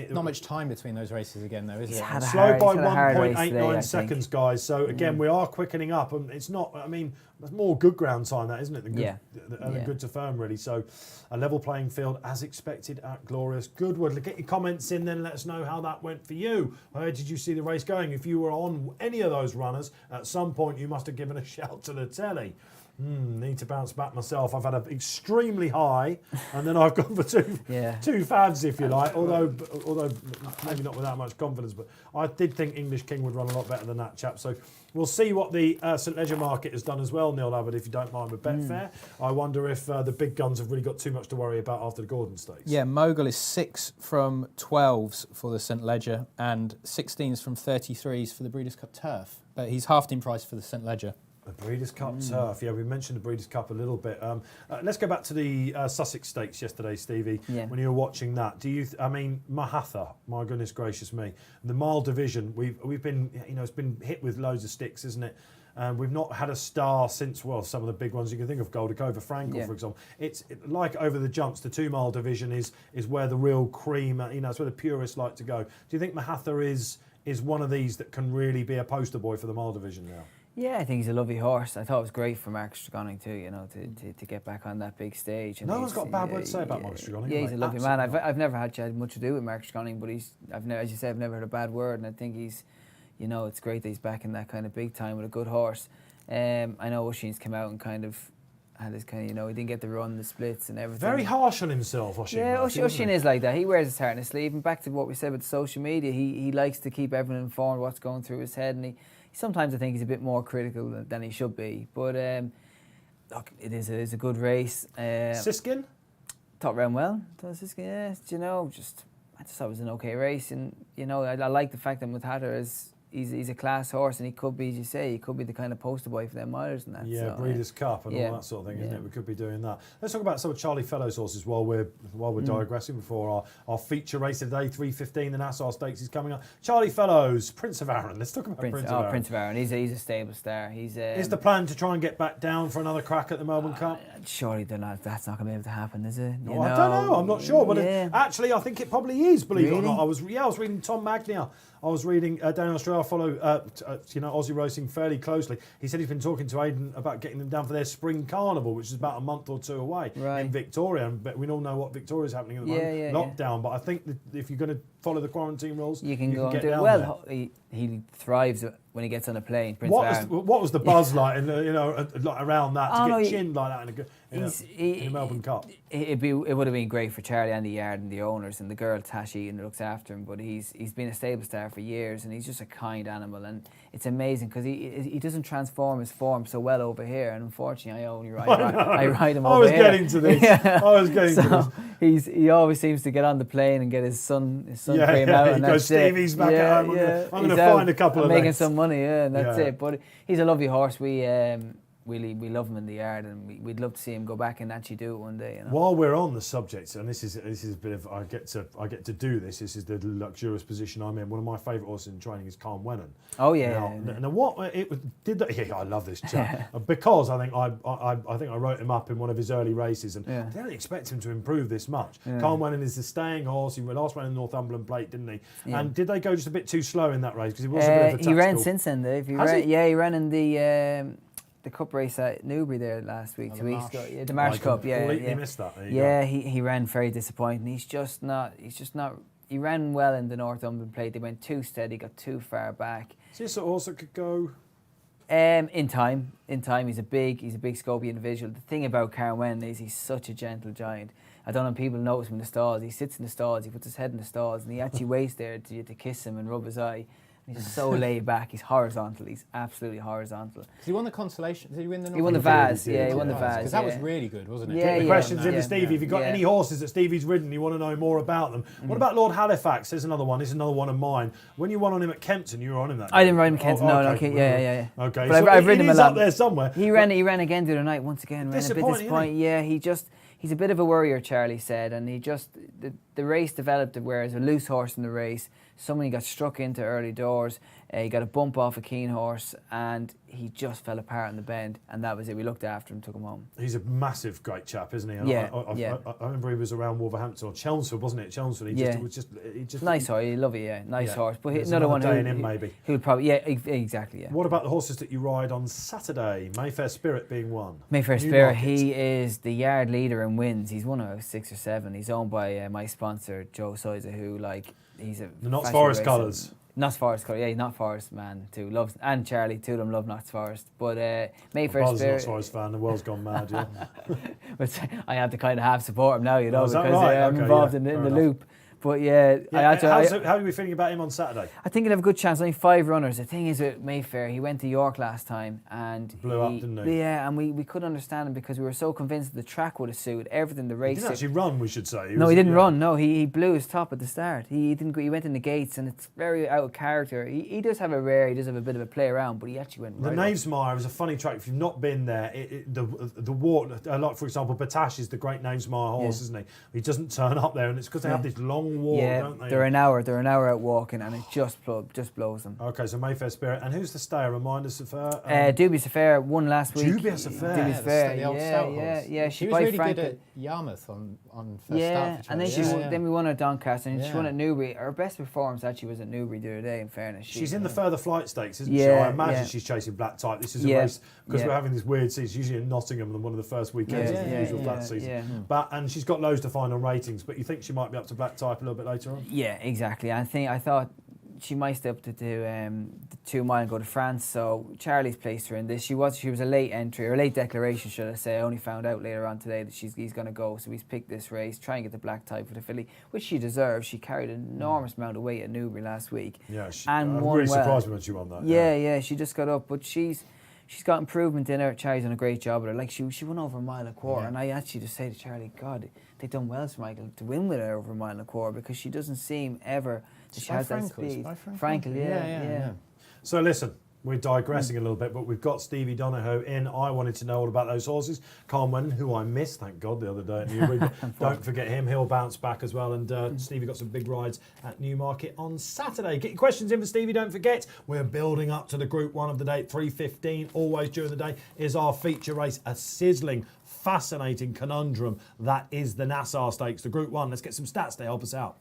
not much time between those races again, though, is it? Slow by 1.89 seconds, guys. So again, we are quickening up, and it's not. I mean, there's more good ground time, that isn't it? Than good to firm, really. So a level playing field as expected at Glorious Goodwood. Get your comments in, then let us know how that went for you. Where did you see the race going? If you were on any of those runners, at some point you must have given a shout to the telly. Need to bounce back myself. I've had an extremely high, and then I've gone for two fads, if you like. Although maybe not with that much confidence, but I did think English King would run a lot better than that chap. So we'll see what the St Ledger market has done as well, Neil Hubbard, if you don't mind, with Betfair. I wonder if the big guns have really got too much to worry about after the Gordon Stakes. Yeah, Mogul is 6 from 12s for the St Ledger and 16s from 33s for the Breeders' Cup Turf. But he's halved in price for the St Ledger. The Breeders' Cup Turf. Yeah, we mentioned the Breeders' Cup a little bit. Let's go back to the Sussex Stakes yesterday, Stevie. Yeah. When you were watching that, Mahatha, my goodness gracious me, the mile division, we've been, it's been hit with loads of sticks, isn't it? We've not had a star since, some of the big ones you can think of, Goldacova Frankel, for example. It's like over the jumps, the 2 mile division is where the real cream, it's where the purists like to go. Do you think Mahatha is one of these that can really be a poster boy for the mile division now? Yeah, I think he's a lovely horse. I thought it was great for Mark Stragoning too, to get back on that big stage. And no one's got a bad word to say about Mark Stragoning. Yeah, he's a lovely man. I've never had much to do with Mark Stragoning, but as you say, I've never heard a bad word, and I think he's, it's great that he's back in that kind of big time with a good horse. I know Oisin's come out and kind of had his he didn't get the run, the splits and everything. Very harsh on himself, Oisin. Yeah, Oisin is like that. He wears his heart on his sleeve. And back to what we said with social media, he likes to keep everyone informed what's going through his head, and sometimes I think he's a bit more critical than he should be. But look, it is a good race. Siskin? Thought ran well. Siskin, I just thought it was an okay race. And, I like the fact that Mahatha is, he's a class horse, and he could be, as you say, he could be the kind of poster boy for them milers and that. Yeah, so, Breeders' Cup and all that sort of thing, isn't it? We could be doing that. Let's talk about some of Charlie Fellowes' horses while we're digressing before our feature race of the day, 3:15. The Nassau Stakes is coming up. Charlie Fellowes, Prince of Arran. Let's talk about Prince of Arran. Prince of Arran. He's a stable star. Is the plan to try and get back down for another crack at the Melbourne Cup? Surely that's not going to be able to happen, is it? No, I don't know. I'm not sure, but actually, I think it probably is. Believe it or not, I was reading Tom Magnier. I was reading down in Australia. I follow Aussie racing fairly closely. He said he's been talking to Aidan about getting them down for their spring carnival, which is about a month or two away in Victoria. But we all know what Victoria's happening at the moment, lockdown. But I think that if you're going to follow the quarantine rules, you can go and get do it. down Well, there. He thrives when he gets on a plane. What was the buzz like? Like around that to get chinned like that in a Melbourne Cup. It would have been great for Charlie and the yard and the owners and the girl Tashi and looks after him. But he's been a stable star for years, and he's just a kind animal, and it's amazing because he doesn't transform his form so well over here. And unfortunately, I only ride him over here. I was getting to this. He always seems to get on the plane and get his sun cream out, and that's it. Stevie's back at home. I'm going to find a couple of making some money, and that's it. But he's a lovely horse. We love him in the yard, and we'd love to see him go back and actually do it one day. While we're on the subject, and this is a bit of I get to do this. This is the luxurious position I'm in. One of my favourite horses in training is Calm Wennon. Oh yeah. Now what it did that? Yeah, I love this chap because I think I wrote him up in one of his early races, and I didn't expect him to improve this much. Calm Wennon is the staying horse. He last ran in the Northumberland Plate, didn't he? Yeah. And did they go just a bit too slow in that race because he was a bit of a tactical? He ran since then, Dave. He ran in the cup race at Newbury there last week, 2 weeks ago. Yeah, the Marsh Cup. Completely missed that. He ran very disappointing. He's just not. He ran well in the Northumberland Plate. They went too steady, got too far back. Is this a horse that could go? In time, he's a big scopy individual. The thing about Carwen is he's such a gentle giant. I don't know if people notice him in the stalls. He sits in the stalls, he puts his head in the stalls, and he actually waits there to kiss him and rub his eye. He's just so laid back. He's horizontal. He's absolutely horizontal. He won the consolation. Did he win the? He won the Vaz. Yeah, he won the Vaz. Because that was really good, wasn't it? The questions in to Stevie. If you've got any horses that Stevie's ridden, you want to know more about them. What about Lord Halifax? There's another one. This is another one of mine. When you won on him at Kempton, you were on him that day. I didn't ride him at Kempton. No. Okay. But so I've ridden him a lot. Up there somewhere. He ran again the other night. Once again, ran a bit disappointing. Yeah, he's a bit of a worrier, Charlie said, and the race developed where as a loose horse in the race. Somebody got struck into early doors. He got a bump off a keen horse, and he just fell apart in the bend, and that was it. We looked after him, took him home. He's a massive, great chap, isn't he? And I remember he was around Wolverhampton or Chelmsford, wasn't it? Chelmsford. He just nice horse. You love it, nice horse. But another one maybe. Who'll probably exactly. Yeah. What about the horses that you ride on Saturday? Mayfair Spirit being one. Mayfair Spirit. He is the yard leader in wins. He's won about 6 or 7. He's owned by my sponsor Joe Sizer, who he's a the Notts Forest colours. Notts Forest colour, yeah, Notts Forest man too. Loves, and Charlie, two of them love Notts Forest. But Mayfair Spirit. I was a Notts Forest fan. The world's gone mad. Yeah. But I have to kind of half support him now, because right? I'm involved in the loop. But how are we feeling about him on Saturday? I think he'll have a good chance. Only 5 runners. The thing is with Mayfair, he went to York last time and blew up, didn't he? Yeah, and we couldn't understand him because we were so convinced that the track would have suited everything. The race. He didn't actually run, we should say. He didn't run. No, he blew his top at the start. He didn't. He went in the gates, and it's very out of character. He does have a bit of a play around, but he actually went. The Knavesmire is a funny track. If you've not been there, the water, like for example, Batash is the great Knavesmire horse, isn't he? He doesn't turn up there, and it's because they have this long walk, don't they? They're an hour out walking, and it just blows them. Okay, so Mayfair Spirit, and who's the stayer? Remind us of her. Dubious Affair won last week. Dubious Affair, the old stout horse. She was really good at Yarmouth on first start. And then we won at Doncaster, and she won at Newbury. Her best performance actually was at Newbury the other day. In fairness, she's in the Further Flight Stakes, isn't she? I imagine she's chasing Black Type. This is a race because we're having this weird season. Usually in Nottingham, and one of the first weekends of the usual flat season. And she's got loads to find on ratings. But you think she might be up to Black Type a little bit later on? Yeah, exactly. I thought she might step up to do the 2 mile and go to France. So Charlie's placed her in this. She was a late entry, or late declaration, should I say. I only found out later on today that he's going to go. So he's picked this race, try and get the Black Type for the filly, which she deserves. She carried an enormous amount of weight at Newbury last week. Yeah, I'm really surprised when she won that. Yeah, she just got up, but she's got improvement in her. Charlie's done a great job with her. She won over 1.25 miles, and I actually just say to Charlie, God, they've done well for Michael to win with her over 1.25 miles because she doesn't seem ever that she has that speed. Frankel, yeah. So listen, we're digressing a little bit, but we've got Stevie Donohoe in. I wanted to know all about those horses. Carmen, who I missed, thank God, the other day at Newbury. Don't forget him. He'll bounce back as well. And Stevie got some big rides at Newmarket on Saturday. Get your questions in for Stevie. Don't forget, we're building up to the Group 1 of the day. 3:15, always during the day, is our feature race. A sizzling, fascinating conundrum. That is the Nassau Stakes, the Group 1. Let's get some stats to help us out.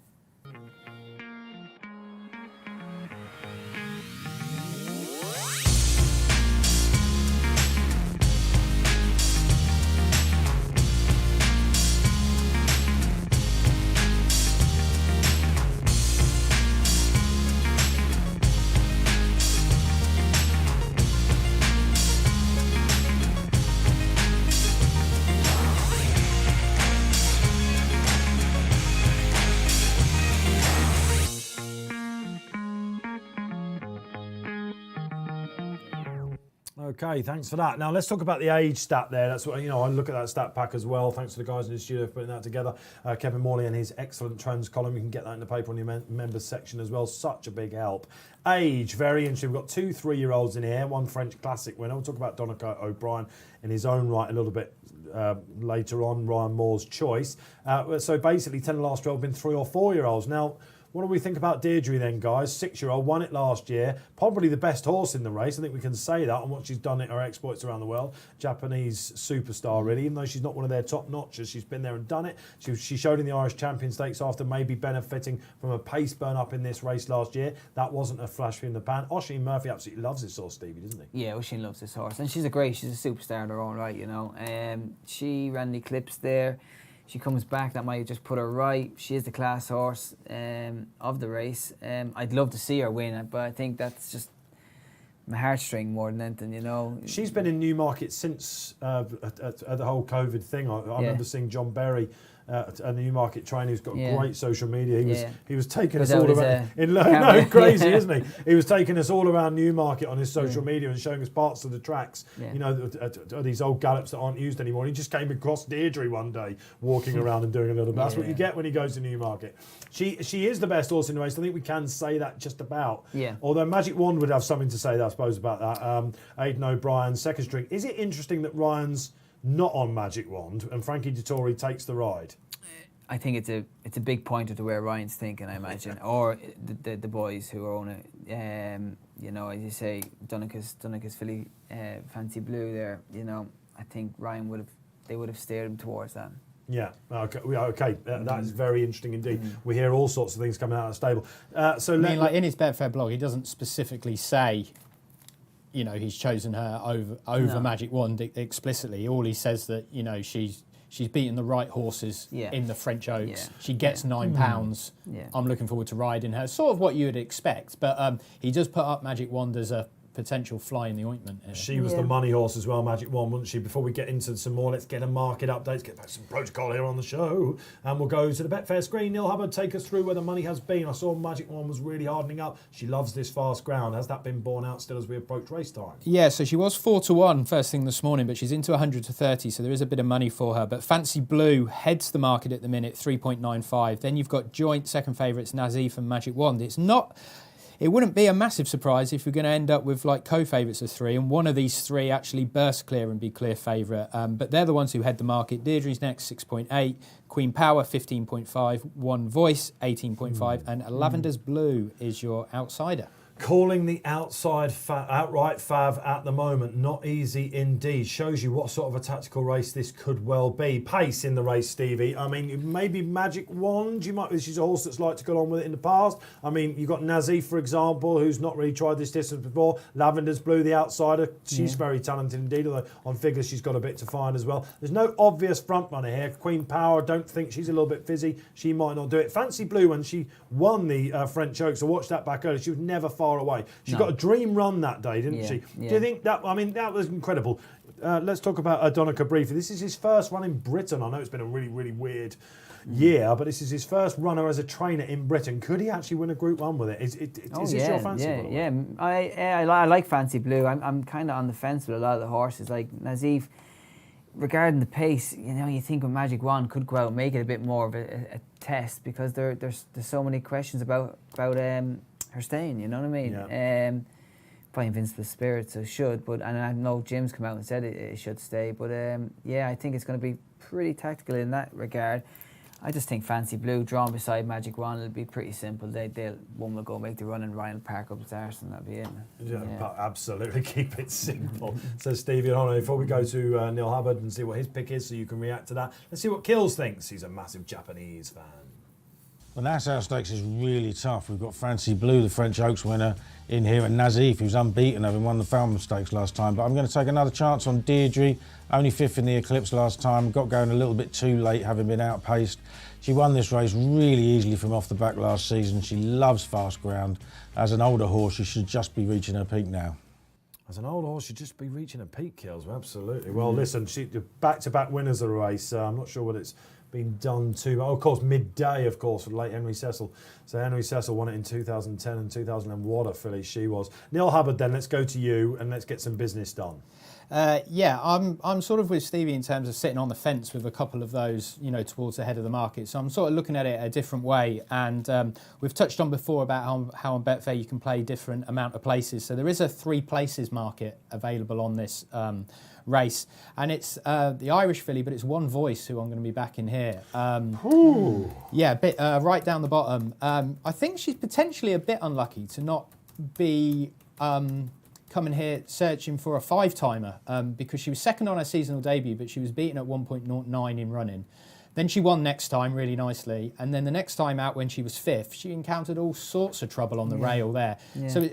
Okay, thanks for that. Now let's talk about the age stat there. That's what, I look at that stat pack as well. Thanks to the guys in the studio for putting that together. Kevin Morley and his excellent trends column. You can get that in the paper on your members section as well. Such a big help. Age, very interesting. We've got 2 3-year-olds in here. One French Classic winner. We'll talk about Donohoe O'Brien in his own right a little bit later on. Ryan Moore's choice. So basically 10 of the last 12 been 3 or 4-year-olds. Now, what do we think about Deirdre then, guys? 6-year-old, won it last year. Probably the best horse in the race. I think we can say that on what she's done at her exploits around the world. Japanese superstar, really. Even though she's not one of their top notchers, she's been there and done it. She showed in the Irish Champion Stakes after maybe benefiting from a pace burn up in this race last year. That wasn't a flash in the pan. Oisin Murphy absolutely loves this horse, Stevie, doesn't he? Yeah, Oisin loves this horse. And she's a superstar in her own right, She ran the Eclipse there. She comes back, that might just put her right. She is the class horse of the race. I'd love to see her win, but I think that's just my heartstring more than anything, She's been in Newmarket since the whole COVID thing. I remember seeing John Berry at the Newmarket train, who's got great social media. He was taking us all around. Crazy, isn't he? He was taking us all around Newmarket on his social media and showing us parts of the tracks. These old gallops that aren't used anymore. He just came across Deirdre one day, walking around and doing a little bit. That's what you get when he goes to Newmarket. She is the best horse in the race. I think we can say that just about. Yeah. Although Magic Wand would have something to say, I suppose, about that. Aidan O'Brien, second string. Is it interesting that Ryan's not on Magic Wand and Frankie Dettori takes the ride? I think it's a big pointer to where Ryan's thinking, I imagine, or the boys who own it. As you say, Donegal's filly, Fancy Blue there. I think Ryan would have steered him towards that. Yeah, okay. That is very interesting indeed. We hear all sorts of things coming out of the stable. In his Betfair blog, he doesn't specifically say, he's chosen her over Magic Wand explicitly. All he says that, she's beaten the right horses in the French Oaks. Yeah. She gets £9. Yeah. I'm looking forward to riding her. Sort of what you would expect, but he does put up Magic Wand as a potential fly in the ointment here. She was the money horse as well, Magic Wand, wasn't she? Before we get into some more, let's get a market update, let's get back to some protocol here on the show, and we'll go to the Betfair screen. Neil Hubbard, take us through where the money has been. I saw Magic Wand was really hardening up. She loves this fast ground. Has that been borne out still as we approach race time? Yeah, so she was 4-1 first thing this morning, but she's into 100-30, so there is a bit of money for her. But Fancy Blue heads the market at the minute, 3.95. Then you've got joint second favourites, Nazif and Magic Wand. It wouldn't be a massive surprise if we're going to end up with co-favourites of 3, and one of these 3 actually burst clear and be clear favourite. But they're the ones who head the market. Deirdre's next, 6.8. Queen Power, 15.5. One Voice, 18.5. And Lavender's Blue is your outsider. Calling the outright fav at the moment, not easy indeed. Shows you what sort of a tactical race this could well be. Pace in the race, Stevie. I mean, maybe Magic Wand. She's a horse that's liked to go on with it in the past. I mean, you've got Nazif, for example, who's not really tried this distance before. Lavender's Blue, the outsider. She's very talented indeed, although on figures she's got a bit to find as well. There's no obvious front runner here. Queen Power, don't think she's a little bit fizzy. She might not do it. Fancy Blue, when she won the French Oaks, so watch that back early, she was never far away. She got a dream run that day, didn't she? Yeah. Do you think that? I mean, that was incredible. Let's talk about Donohoe briefly. This is his first run in Britain. I know it's been a really, really weird year, but this is his first runner as a trainer in Britain. Could he actually win a Group 1 with it? Is this your fancy? Yeah. I like Fancy Blue. I'm kind of on the fence with a lot of the horses. Like Nazif, regarding the pace, you think with Magic Wand could go out and make it a bit more of a test, because there's so many questions about her staying, you know what I mean? Yeah. by Invincible Spirit, so it should. But and I know Jim's come out and said it should stay. But yeah, I think it's going to be pretty tactical in that regard. I just think Fancy Blue drawn beside Magic Wand will be pretty simple. One will go make the run and Ryan will park up his arse and that'll be it. Yeah. But absolutely keep it simple. Says Stevie. Before we go to Neil Hubbard and see what his pick is, so you can react to that. Let's see what Kills thinks. He's a massive Japanese fan. The Nassau Stakes is really tough. We've got Fancy Blue, the French Oaks winner, in here, and Nazif, who's unbeaten, having won the Falmouth Stakes last time. But I'm going to take another chance on Deirdre, only 5th in the Eclipse last time, got going a little bit too late, having been outpaced. She won this race really easily from off the back last season. She loves fast ground. As an older horse, she should just be reaching her peak now. As an old horse, she'd just be reaching a peak, Kills. Absolutely. Well, listen, she back-to-back winners of the race. I'm not sure what it's been done to. Oh, of course, Midday, of course, for the late Henry Cecil. So Henry Cecil won it in 2010 and 2000, and what a filly she was. Neil Hubbard, then, let's go to you and let's get some business done. Yeah, I'm sort of with Stevie in terms of sitting on the fence with a couple of those, towards the head of the market. So I'm sort of looking at it a different way. And we've touched on before about how on Betfair you can play different amount of places. So there is a 3 places market available on this race. And it's the Irish filly, but it's One Voice who I'm going to be backing here. Yeah, a bit right down the bottom. I think she's potentially a bit unlucky to not be coming here searching for a 5-timer because she was second on her seasonal debut, but she was beaten at 1.09 in running. Then she won next time really nicely, and then the next time out when she was 5th, she encountered all sorts of trouble on the rail there. Yeah. So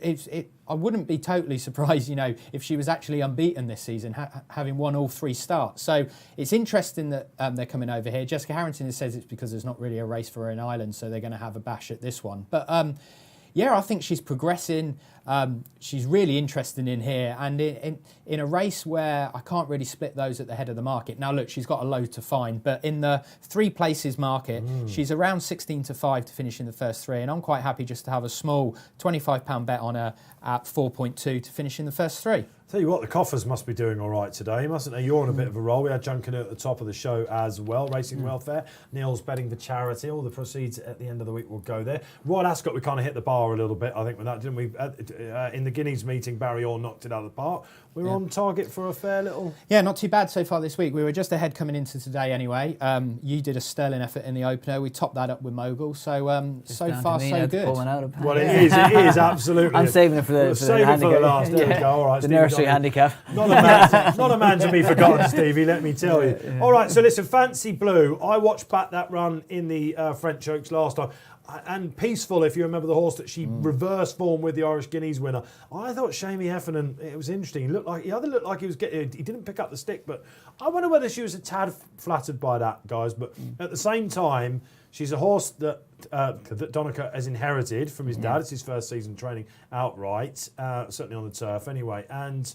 I wouldn't be totally surprised, if she was actually unbeaten this season, having won all 3 starts. So it's interesting that they're coming over here. Jessica Harrington says it's because there's not really a race for her in Ireland, so they're going to have a bash at this one. But yeah, I think she's progressing. She's really interesting in here, and in a race where I can't really split those at the head of the market. Now, look, she's got a load to find, but in the 3 places market, she's around 16-5 to finish in the first 3, and I'm quite happy just to have a small £25 bet on her at 4.2 to finish in the first 3. Tell you what, the coffers must be doing all right today, mustn't they? You're on a bit of a roll. We had Junkin at the top of the show as well, Racing Welfare. Neil's betting for charity. All the proceeds at the end of the week will go there. Royal Ascot, we kind of hit the bar a little bit, I think, with that, didn't we? In the Guineas meeting, Barry Orr knocked it out of the park. We're on target for a fair little... Yeah, not too bad so far this week. We were just ahead coming into today anyway. You did a sterling effort in the opener. We topped that up with Mogul. So, so far, so good. Well, it is, absolutely. I'm saving it for the last. There we go. All right, the nursery handicap. Not a man to be forgotten, Stevie, let me tell you. Yeah. All right, so listen, Fancy Blue. I watched back that run in the French Oaks last time. And Peaceful, if you remember the horse that she reversed form with the Irish Guineas winner. I thought Shamey Heffernan, it was interesting. He either looked like he was getting, he didn't pick up the stick, but I wonder whether she was a tad flattered by that, guys. But at the same time, she's a horse that Donohoe has inherited from his dad. It's his first season training outright, certainly on the turf anyway. And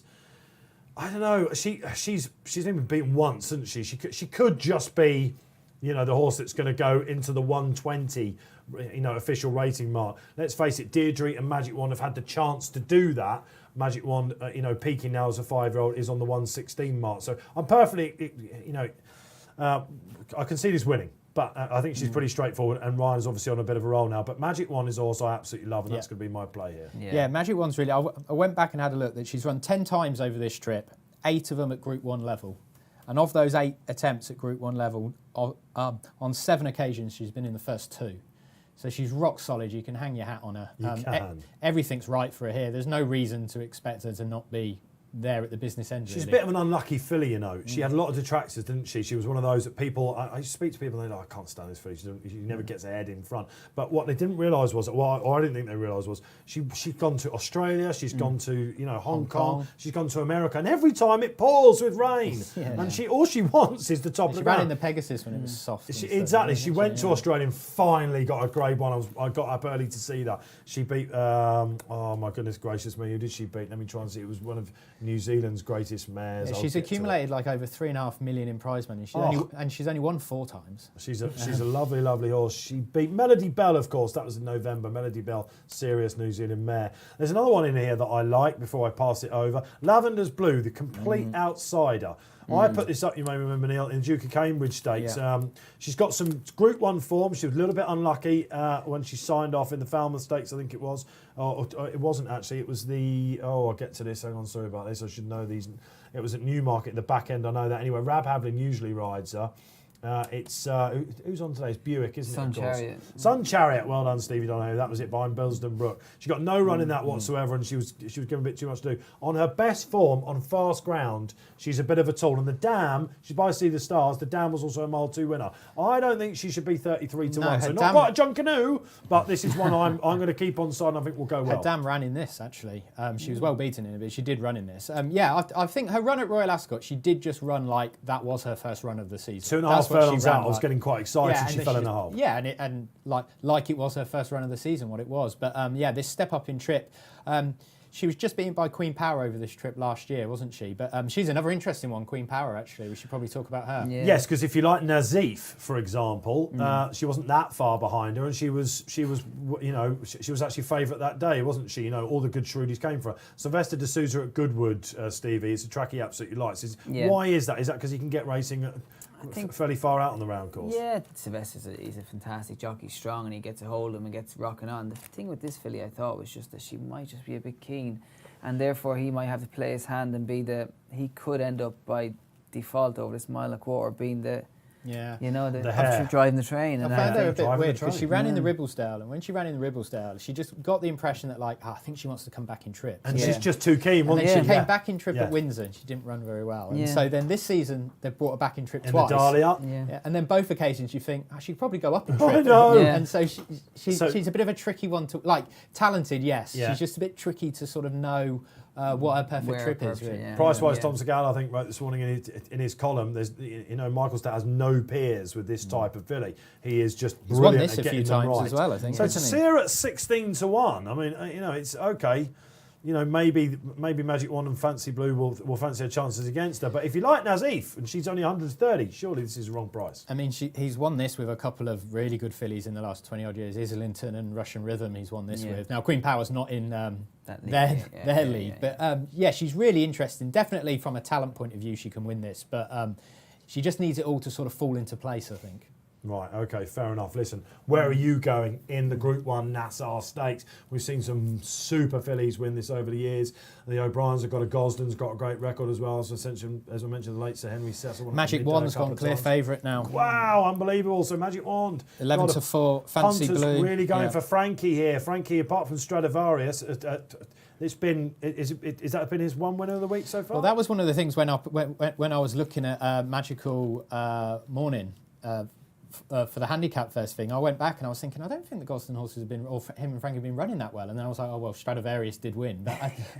I don't know, she's only been beaten once, isn't she? She could just be, the horse that's going to go into the 120, official rating mark. Let's face it, Deirdre and Magic Wand have had the chance to do that. Magic Wand, peaking now as a 5-year-old, is on the 116 mark. So I'm perfectly, I can see this winning. But I think she's pretty straightforward, and Ryan's obviously on a bit of a roll now. But Magic Wand is also I absolutely love, and that's going to be my play here. Yeah, Magic Wand's really... I went back and had a look that she's run 10 times over this trip, 8 of them at Group 1 level. And of those 8 attempts at Group 1 level, on 7 occasions she's been in the first 2. So she's rock solid. You can hang your hat on her. You can. Everything's right for her here. There's no reason to expect her to not be there at the business end. She's a bit of an unlucky filly, She had a lot of detractors, didn't she? She was one of those that people... I used to speak to people and they're like, I can't stand this filly. She never gets her head in front. But what they didn't realise was, or I didn't think they realised was, she'd gone to Australia, she's gone to Hong Kong, she's gone to America, and every time it pours with rain. And all she wants is the top of the ground. She ran in the Pegasus when it was soft. Exactly. She went to Australia and finally got a grade 1. I got up early to see that. She beat... oh my goodness gracious me, who did she beat? Let me try and see. It was one of New Zealand's greatest mares. She's accumulated like over $3.5 million in prize money. She's only won 4 times. She's a lovely, lovely horse. She beat Melody Bell, of course. That was in November. Melody Bell, serious New Zealand mare. There's another one in here that I like before I pass it over. Lavender's Blue, the complete outsider. I put this up, you may remember, Neil, in Duke of Cambridge Stakes. She's got some Group 1 form. She was a little bit unlucky when she signed off in the Falmouth Stakes, I think it was. Or it wasn't actually. It was the... Oh, I'll get to this. Hang on, sorry about this. I should know these. It was at Newmarket, the back end. I know that. Anyway, Rab Havlin usually rides her. It's who's on today? It's Buick, isn't Sun it? Chariot. Sun Chariot. Well done, Stevie Donohoe. That was it, behind Belsden Brook. She got no run in that whatsoever, and she was given a bit too much to do. On her best form on fast ground, she's a bit of a tool. And the Dam, she's by Sea the Stars. The Dam was also a Mile 2 winner. I don't think she should be 33 to 1. So not quite a Junkanoo, but this is one I'm going to keep on side, and I think will go well. Her Dam ran in this, actually. She was well beaten in it, but she did run in this. I think her run at Royal Ascot, she did just run like that was her first run of the season. 2.5 furlongs out, I was getting quite excited, and she fell in the hole. Yeah, and like it was her first run of the season, what it was. But this step up in trip, she was just beaten by Queen Power over this trip last year, wasn't she? But she's another interesting one, Queen Power, actually. We should probably talk about her. Yeah. Yes, because if you like Nazif, for example, she wasn't that far behind her, and she was actually favourite that day, wasn't she? You know, all the good Shrewdies came for her. Sylvester de Souza at Goodwood, Stevie, it's a track he absolutely likes. Why is that? Is that because he can get racing fairly far out on the round course? Yeah, Sylvester's he's a fantastic jockey, strong, and he gets a hold of him and gets rocking on. The thing with this filly, I thought, was just that she might just be a bit keen, and therefore he might have to play his hand and he could end up by default over this mile and a quarter being the option driving the train. I found her a bit weird because she ran in the Ribblesdale, and when she ran in the Ribblesdale, she just got the impression that I think she wants to come back in trip. And she's just too keen, wasn't she? She came back in trip at Windsor, and she didn't run very well. And so then this season, they've brought her back in trip twice. In the Dahlia. Yeah. And then both occasions you think, she'd probably go up in trip. I know. Yeah. And so she's a bit of a tricky one to, talented, yes. Yeah. She's just a bit tricky to sort of know what her perfect trip is. Really. Yeah. Price-wise, Tom Segal, I think, wrote this morning in his column, there's, Michael Stat has no peers with this type of filly. He is just brilliant He's won this a few times as well, I think. So to see her at 16 to 1, I mean, it's okay. Maybe Magic Wand and Fancy Blue will fancy her chances against her. But if you like Nazif, and she's only 130, surely this is the wrong price. I mean, he's won this with a couple of really good fillies in the last 20-odd years. Islington and Russian Rhythm he's won this with. Now, Queen Power's not in their league. But, she's really interesting. Definitely from a talent point of view, she can win this. But she just needs it all to sort of fall into place, I think. Right, okay, fair enough. Listen, where are you going in the Group 1 Nassau Stakes? We've seen some super fillies win this over the years. The O'Briens have got a Gosden's got a great record as well. As I mentioned, the late Sir Henry Cecil. Magic Wand's gone clear favourite now. Wow, unbunbelievable. So Magic Wand. 11 to 4, Fancy Blue. Really going for Frankie here. Frankie, apart from Stradivarius, has that been his one winner of the week so far? Well, that was one of the things when I was looking at Magical Morning. For the handicap first thing, I went back and I was thinking, I don't think the Gosden horses have been, or him and Frank have been running that well. And then I was like, oh, well, Stradivarius did win.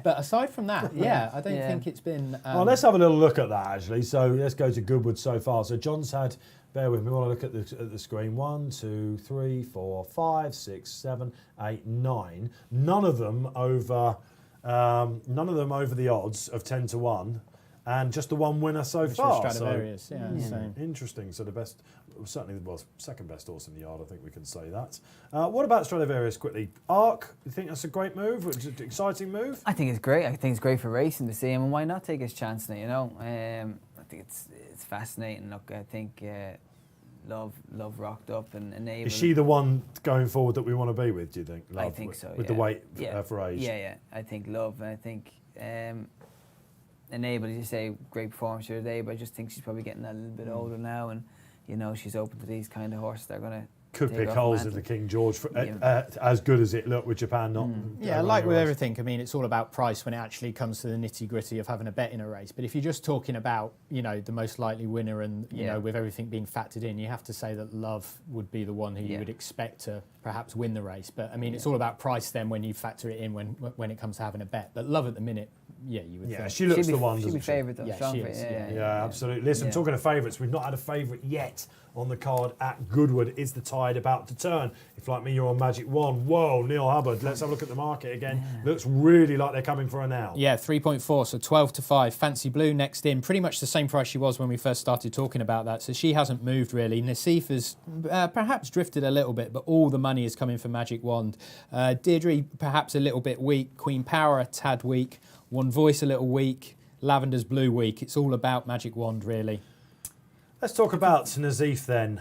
But aside from that, I don't think it's been... well, let's have a little look at that, actually. So let's go to Goodwood so far. So John's had, bear with me while I look at the screen, 1, 2, 3, 4, 5, 6, 7, 8, 9. None of them over the odds of 10 to 1. And just the one winner so far. Stradivarius, so. Interesting. So the best, certainly, second best horse in the yard, I think we can say that. What about Stradivarius quickly? Arc, you think that's a great move? It's an exciting move? I think it's great. I think it's great for racing to see him, and why not take his chance in it, I think it's fascinating. Look, I think Love rocked up and enabled. Is she the one going forward that we want to be with, do you think? Love, I think so, with the weight for age? Yeah. I think Love, and I think... Enabled, as you say, great performance the other day, but I just think she's probably getting a little bit older now, and she's open to these kind of horses that are going to pick holes in the King George for, as good as it looked with Japan not. Like with everything, I mean, it's all about price when it actually comes to the nitty gritty of having a bet in a race. But if you're just talking about the most likely winner and with everything being factored in, you have to say that Love would be the one who you would expect to perhaps win the race. But I mean, it's all about price then when you factor it in when it comes to having a bet. But Love at the minute. Yeah, you would think. She looks the one, doesn't she? She'd be favourite, though. Yeah, she is. Yeah, absolutely. Listen, talking of favourites, we've not had a favourite yet on the card at Goodwood. Is the tide about to turn? If, like me, you're on Magic Wand, whoa, Neil Hubbard. Let's have a look at the market again. Looks really like they're coming for her now. Yeah, 3.4, so 12 to 5. Fancy Blue next in. Pretty much the same price she was when we first started talking about that. So she hasn't moved, really. Nassif has perhaps drifted a little bit, but all the money is coming for Magic Wand. Deirdre, perhaps a little bit weak. Queen Power, a tad weak. One Voice, a little weak. Lavender's Blue Week. It's all about Magic Wand, really. Let's talk about Nazif then,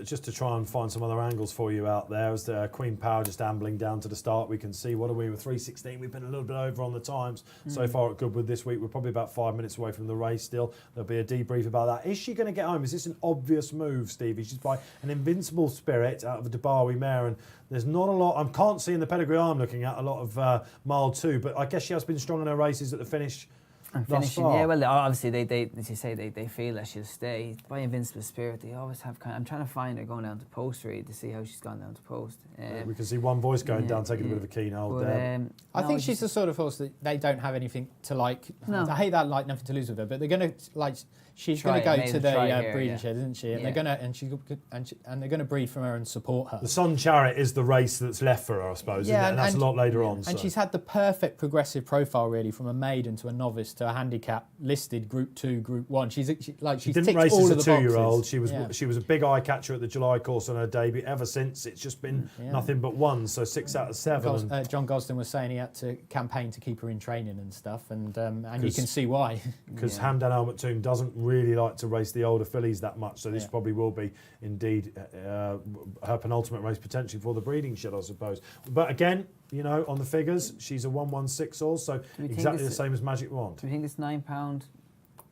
just to try and find some other angles for you out there. As the Queen Power just ambling down to the start, we can see, what are we with 3:16? We've been a little bit over on the times so far at Goodwood this week. We're probably about 5 minutes away from the race still. There'll be a debrief about that. Is she going to get home? Is this an obvious move, Stevie? She's by an Invincible Spirit out of a Dubawi mare, and there's not a lot. I can't see in the pedigree I'm looking at a lot of mile 2, but I guess she has been strong in her races at the finish. And finishing, yeah, well, obviously they as you say, they feel that she'll stay. By Invincible Spirit, they always have I'm trying to find her going down to post read to see how she's gone down to post. We can see one voice going down, taking a bit of a keen hold there. I think she's the sort of horse that they don't have anything to like. No. I hate that, like, nothing to lose with her, but they're going to, like, she's going to go to the breeding shed, isn't she? And they're going to, and they're going to breed from her and support her. The Sun Chariot is the race that's left for her, I suppose. Yeah, and that's a lot later on. And she's had the perfect progressive profile, really, from a maiden to a novice to a handicap, listed Group 2, Group 1. She's didn't race as a 2-year-old. She was a big eye catcher at the July course on her debut. Ever since, it's just been nothing but ones. So 6 out of 7. John Gosden was saying he had to campaign to keep her in training and stuff, and you can see why. Because Hamdan Al Maktoum doesn't really like to race the older fillies that much, so this probably will be indeed her penultimate race potentially for the breeding shed, I suppose. But again, you know, on the figures, she's a 116 also, exactly the same as Magic Wand. Do you think this £9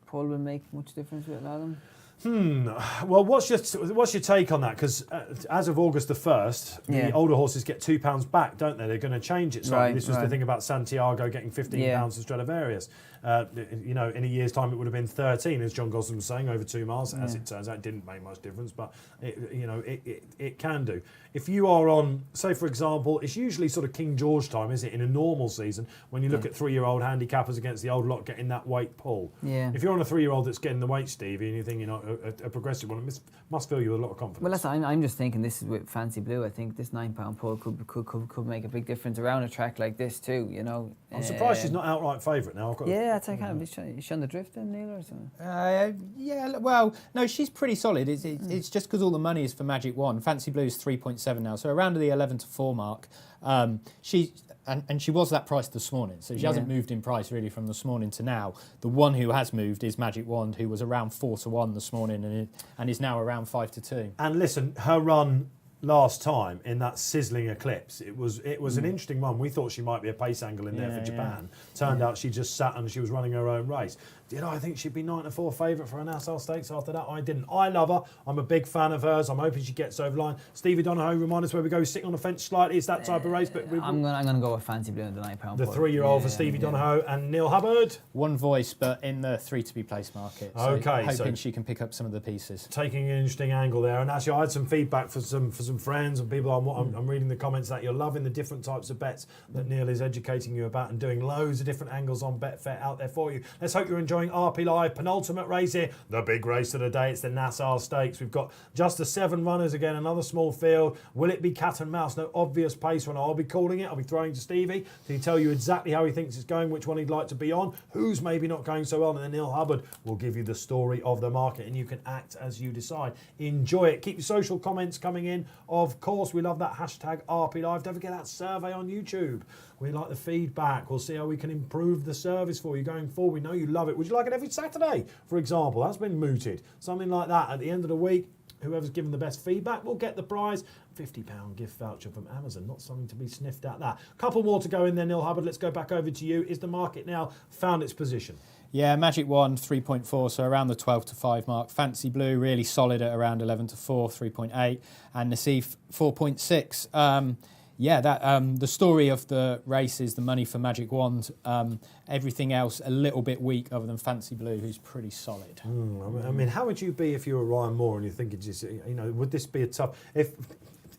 pull will make much difference with Adam? Well, what's your take on that? Because as of August the 1st, the older horses get £2 back, don't they? They're going to change it slightly. This was the thing about Santiago getting £15 for Stradivarius. You know, in a year's time, it would have been 13, as John Gosden was saying, over 2 miles. As it turns out, it didn't make much difference, but it can do. If you are on, say, for example, it's usually sort of King George time, is it, in a normal season, when you look at 3-year-old handicappers against the old lot getting that weight pull. Yeah. If you're on a 3-year-old that's getting the weight, Stevie, and you think, you know, a progressive one, it must fill you with a lot of confidence. Well, I'm just thinking this is with Fancy Blue. I think this £9 pull could make a big difference around a track like this too. You know, I'm surprised she's not outright favourite now. I take her. Is she on the drift then, Neil, or something? Yeah. Well, no, she's pretty solid. It's just because all the money is for Magic Wand. Fancy Blue's 3.7 now, so around the 11 to 4 mark. She was that price this morning, so she hasn't moved in price really from this morning to now. The one who has moved is Magic Wand, who was around 4 to 1 this morning and is now around 5 to 2. And listen, her run last time in that sizzling eclipse, it was an interesting one. We thought she might be a pace angle in there for Japan. Turned out she just sat and she was running her own race. Did I think she'd be 9 to 4 favourite for a Nassau Stakes after that? I didn't. I love her. I'm a big fan of hers. I'm hoping she gets over the line. Stevie Donohoe, remind us where we go. Sitting on the fence slightly. It's that type of race. But I'm going to go with Fancy Blue and the £9. The 3-year-old for Stevie Donohoe and Neil Hubbard. One voice, but in the 3 to be placed market. So hoping she can pick up some of the pieces. Taking an interesting angle there. And actually, I had some feedback for some friends and people. I'm reading the comments that you're loving the different types of bets that Neil is educating you about and doing loads of different angles on Betfair out there for you. Let's hope you're enjoying RP Live. Penultimate race here, the big race of the day. It's the Nassau Stakes. We've got just the 7 runners again, another small field. Will it be cat and mouse? No obvious pace runner. I'll be calling it. I'll be throwing to Stevie to tell you exactly how he thinks it's going, which one he'd like to be on, who's maybe not going so well, and then Neil Hubbard will give you the story of the market, and you can act as you decide. Enjoy it. Keep your social comments coming in. Of course, we love that hashtag RP Live. Don't forget that survey on YouTube. We like the feedback. We'll see how we can improve the service for you going forward. We know you love it. Would you like it every Saturday, for example? That's been mooted. Something like that. At the end of the week, whoever's given the best feedback will get the prize. £50 gift voucher from Amazon. Not something to be sniffed at that. Couple more to go in there, Neil Hubbard. Let's go back over to you. Is the market now found its position? Yeah, Magic Wand 3.4, so around the 12 to 5 mark. Fancy Blue really solid at around 11 to 4, 3.8, and Nasif 4.6. The story of the race is the money for Magic Wand. Everything else a little bit weak, other than Fancy Blue, who's pretty solid. I mean, how would you be if you were Ryan Moore and you're thinking, just, you know, would this be a tough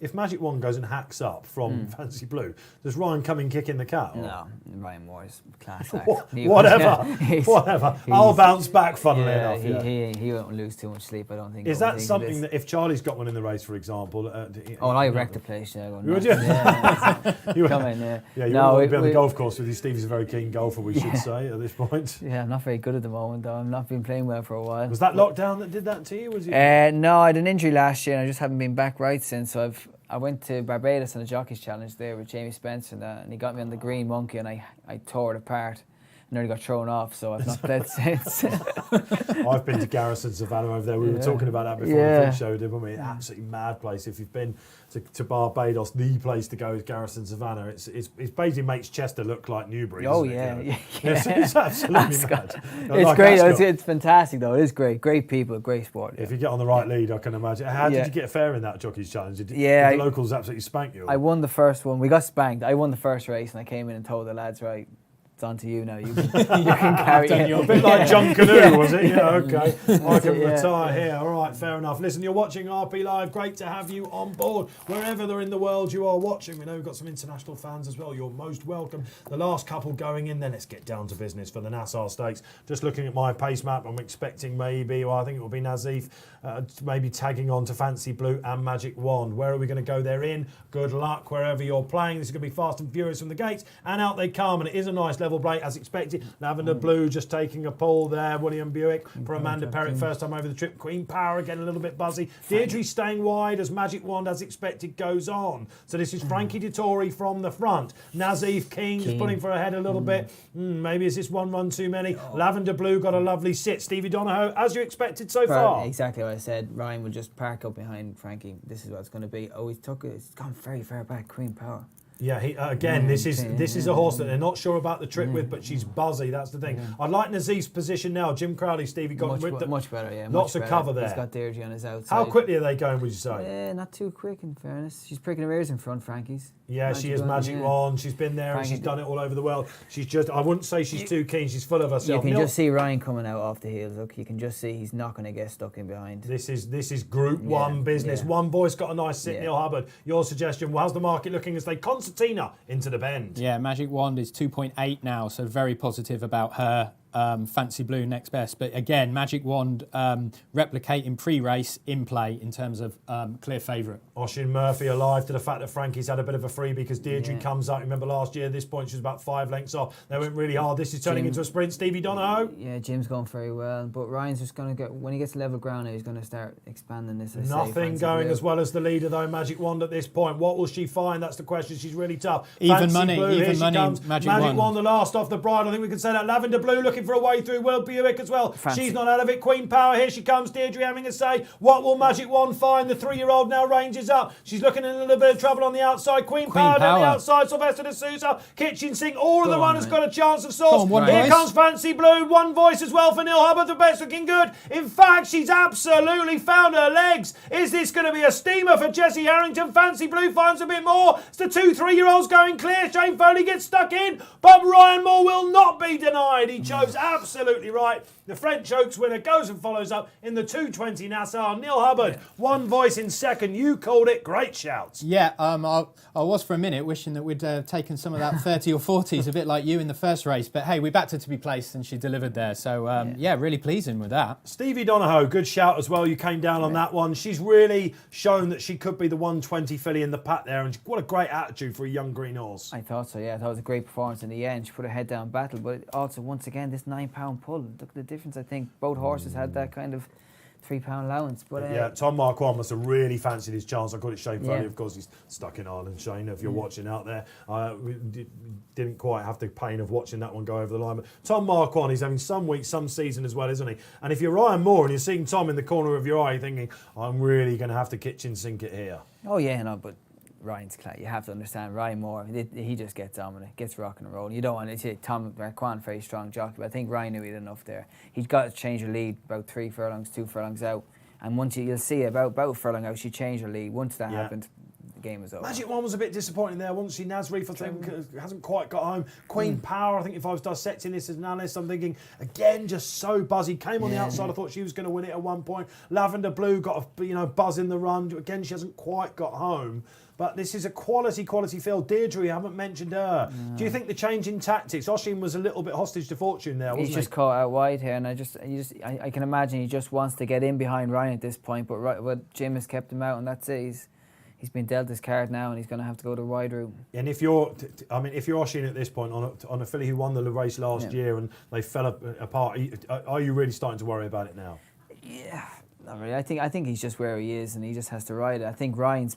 if Magic Wand goes and hacks up from Fancy Blue, does Ryan come and kick in the cat? No, Ryan Moore's class act. Whatever. I'll bounce back, funnily enough. He won't lose too much sleep, I don't think. Is that something that if Charlie's got one in the race, for example... I wrecked the place. Would you? You come in, Yeah, you wouldn't be on the golf course with you. Stevie's a very keen golfer, we should say, at this point. Yeah, I'm not very good at the moment, though. I've not been playing well for a while. Was that lockdown that did that to you? No, I had an injury last year and I just haven't been back right since. So I went to Barbados on a Jockeys Challenge there with Jamie Spencer and he got me on the green monkey and I tore it apart. nearly got thrown off, so I've not played since. I've been to Garrison Savannah over there. We were talking about that before the pre-show, didn't we? Absolutely mad place. If you've been to Barbados, the place to go is Garrison Savannah. It's basically makes Chester look like Newbury. Oh, isn't it? yeah. It's absolutely mad. It's great. It's fantastic, though. It is great. Great people, great sport. If you get on the right lead, I can imagine. How did you get fair in that Jockeys Challenge? Did the locals absolutely spank you? I won the first one. We got spanked. I won the first race, and I came in and told the lads, right, it's on to you now. You can carry it. A bit like John Canoe, was it? Yeah, okay. I can retire here. All right, fair enough. Listen, you're watching RP Live. Great to have you on board. Wherever they're in the world you are watching. We know we've got some international fans as well. You're most welcome. The last couple going in, then let's get down to business for the Nassau Stakes. Just looking at my pace map, I'm expecting I think it will be Nazif, maybe tagging on to Fancy Blue and Magic Wand. Where are we going to go? They're in. Good luck wherever you're playing. This is going to be fast and furious from the gates, and out they come, and it is a nice level break as expected. Lavender Blue just taking a pull there. William Buick for Amanda Perritt, first time over the trip. Queen Power again a little bit buzzy. Deirdre staying wide as Magic Wand as expected goes on. So this is Frankie Dettori from the front. Nazif King just pulling for ahead a little bit. Maybe is this one run too many? Lavender Blue got a lovely sit. Stevie Donohoe as you expected so far. Exactly what I said. Ryan will just park up behind Frankie. This is what it's going to be. Oh, it's gone very far back. Queen Power. Yeah, this is a horse that they're not sure about the trip with, but she's buzzy. That's the thing. I like Nazif's position now. Jim Crowley, Stevie got much better. Yeah, lots of cover there. He's got Deirdre on his outside. How quickly are they going? Would you say? Not too quick, in fairness. She's pricking her ears in front, Frankie's. Yeah, she is Magic Wand. She's been there and she's done it all over the world. She's just, I wouldn't say she's too keen. She's full of herself. You can just see Ryan coming out off the heels. Look, you can just see he's not going to get stuck in behind. This is Group 1 business. Yeah. One voice got a nice sit, Neil Hubbard. Your suggestion, how's the market looking as they concertina into the bend? Yeah, Magic Wand is 2.8 now, so very positive about her. Fancy Blue next best, but again, Magic Wand replicating pre-race in play in terms of clear favourite. Oshin Murphy alive to the fact that Frankie's had a bit of a freebie because Deirdre comes up. Remember last year, at this point she was about 5 lengths off. They went really hard. This is turning into a sprint. Stevie Donohoe. Yeah, Jim's going very well, but Ryan's just going to get, when he gets level ground now, he's going to start expanding this. Nothing going as well as the leader though, Magic Wand at this point. What will she find? That's the question. She's really tough. Even Fancy money, Magic Wand. The last off the bride. I think we can say that. Lavender Blue looking for a way through. Will Buick as well. She's not out of it. Queen Power, here she comes. Deirdre having a say. What will Magic Wand find? The 3-year-old now ranges up. She's looking in a little bit of trouble on the outside. Queen Power down the outside. Sylvester de Sousa, Kitchen Sink. All of the runners got a chance of source. Here comes Fancy Blue. One voice as well for Neil Hubbard. The best looking good. In fact, she's absolutely found her legs. Is this going to be a steamer for Jessie Harrington? Fancy Blue finds a bit more. It's the 2 3-year-olds going clear. Shane Foley gets stuck in, but Ryan Moore will not be denied. He chose absolutely right. The French Oaks winner goes and follows up in the 2:20 Nassau. Neil Hubbard, one voice in second. You called it. Great shouts. Yeah, I was for a minute wishing that we'd taken some of that 30 or 40s, a bit like you in the first race. But hey, we backed her to be placed and she delivered there. So really pleasing with that. Stevie Donohoe, good shout as well. You came down on that one. She's really shown that she could be the 120 filly in the pack there. And what a great attitude for a young green horse. I thought so, yeah. I thought it was a great performance in the end. She put her head down battle. But also, once again, this £9 pull. Look at the difference. I think both horses had that kind of £3 allowance. But yeah, Tom Marquand must have really fancied his chance. I call it Shane Foley. Of course, he's stuck in Ireland. Shane, if you're watching out there, we didn't quite have the pain of watching that one go over the line. But Tom Marquand, he's having some week, some season as well, isn't he? And if you're Ryan Moore and you're seeing Tom in the corner of your eye, thinking, I'm really going to have to kitchen sink it here. Oh yeah, no, but Ryan's class. You have to understand Ryan Moore. He just gets dominant, gets rocking and rolling. You don't want to see Tom Marquand, very strong jockey, but I think Ryan knew he had enough there. He'd got to change her lead about 3 furlongs, 2 furlongs out, and once you'll see about a furlong out, she changed her lead. Once that happened, the game was over. Magic Wand was a bit disappointing there, wasn't she? Nazreef, I think, hasn't quite got home. Queen Power, I think if I was dissecting this as an analyst, I'm thinking, again, just so buzzy. Came on the outside, I thought she was going to win it at one point. Lavender Blue got a buzz in the run. Again, she hasn't quite got home. But this is a quality field. Deirdre, I haven't mentioned her. No. Do you think the change in tactics? Oshin was a little bit hostage to fortune there, wasn't he? He's just caught out wide here, and I can imagine he just wants to get in behind Ryan at this point. But Jim has kept him out, and that's it. He's been dealt his card now, and he's going to have to go the wide route. And if you're Oshin at this point on a filly who won the race last year and they fell apart, are you really starting to worry about it now? Yeah. Not really. I think he's just where he is, and he just has to ride it. I think Ryan's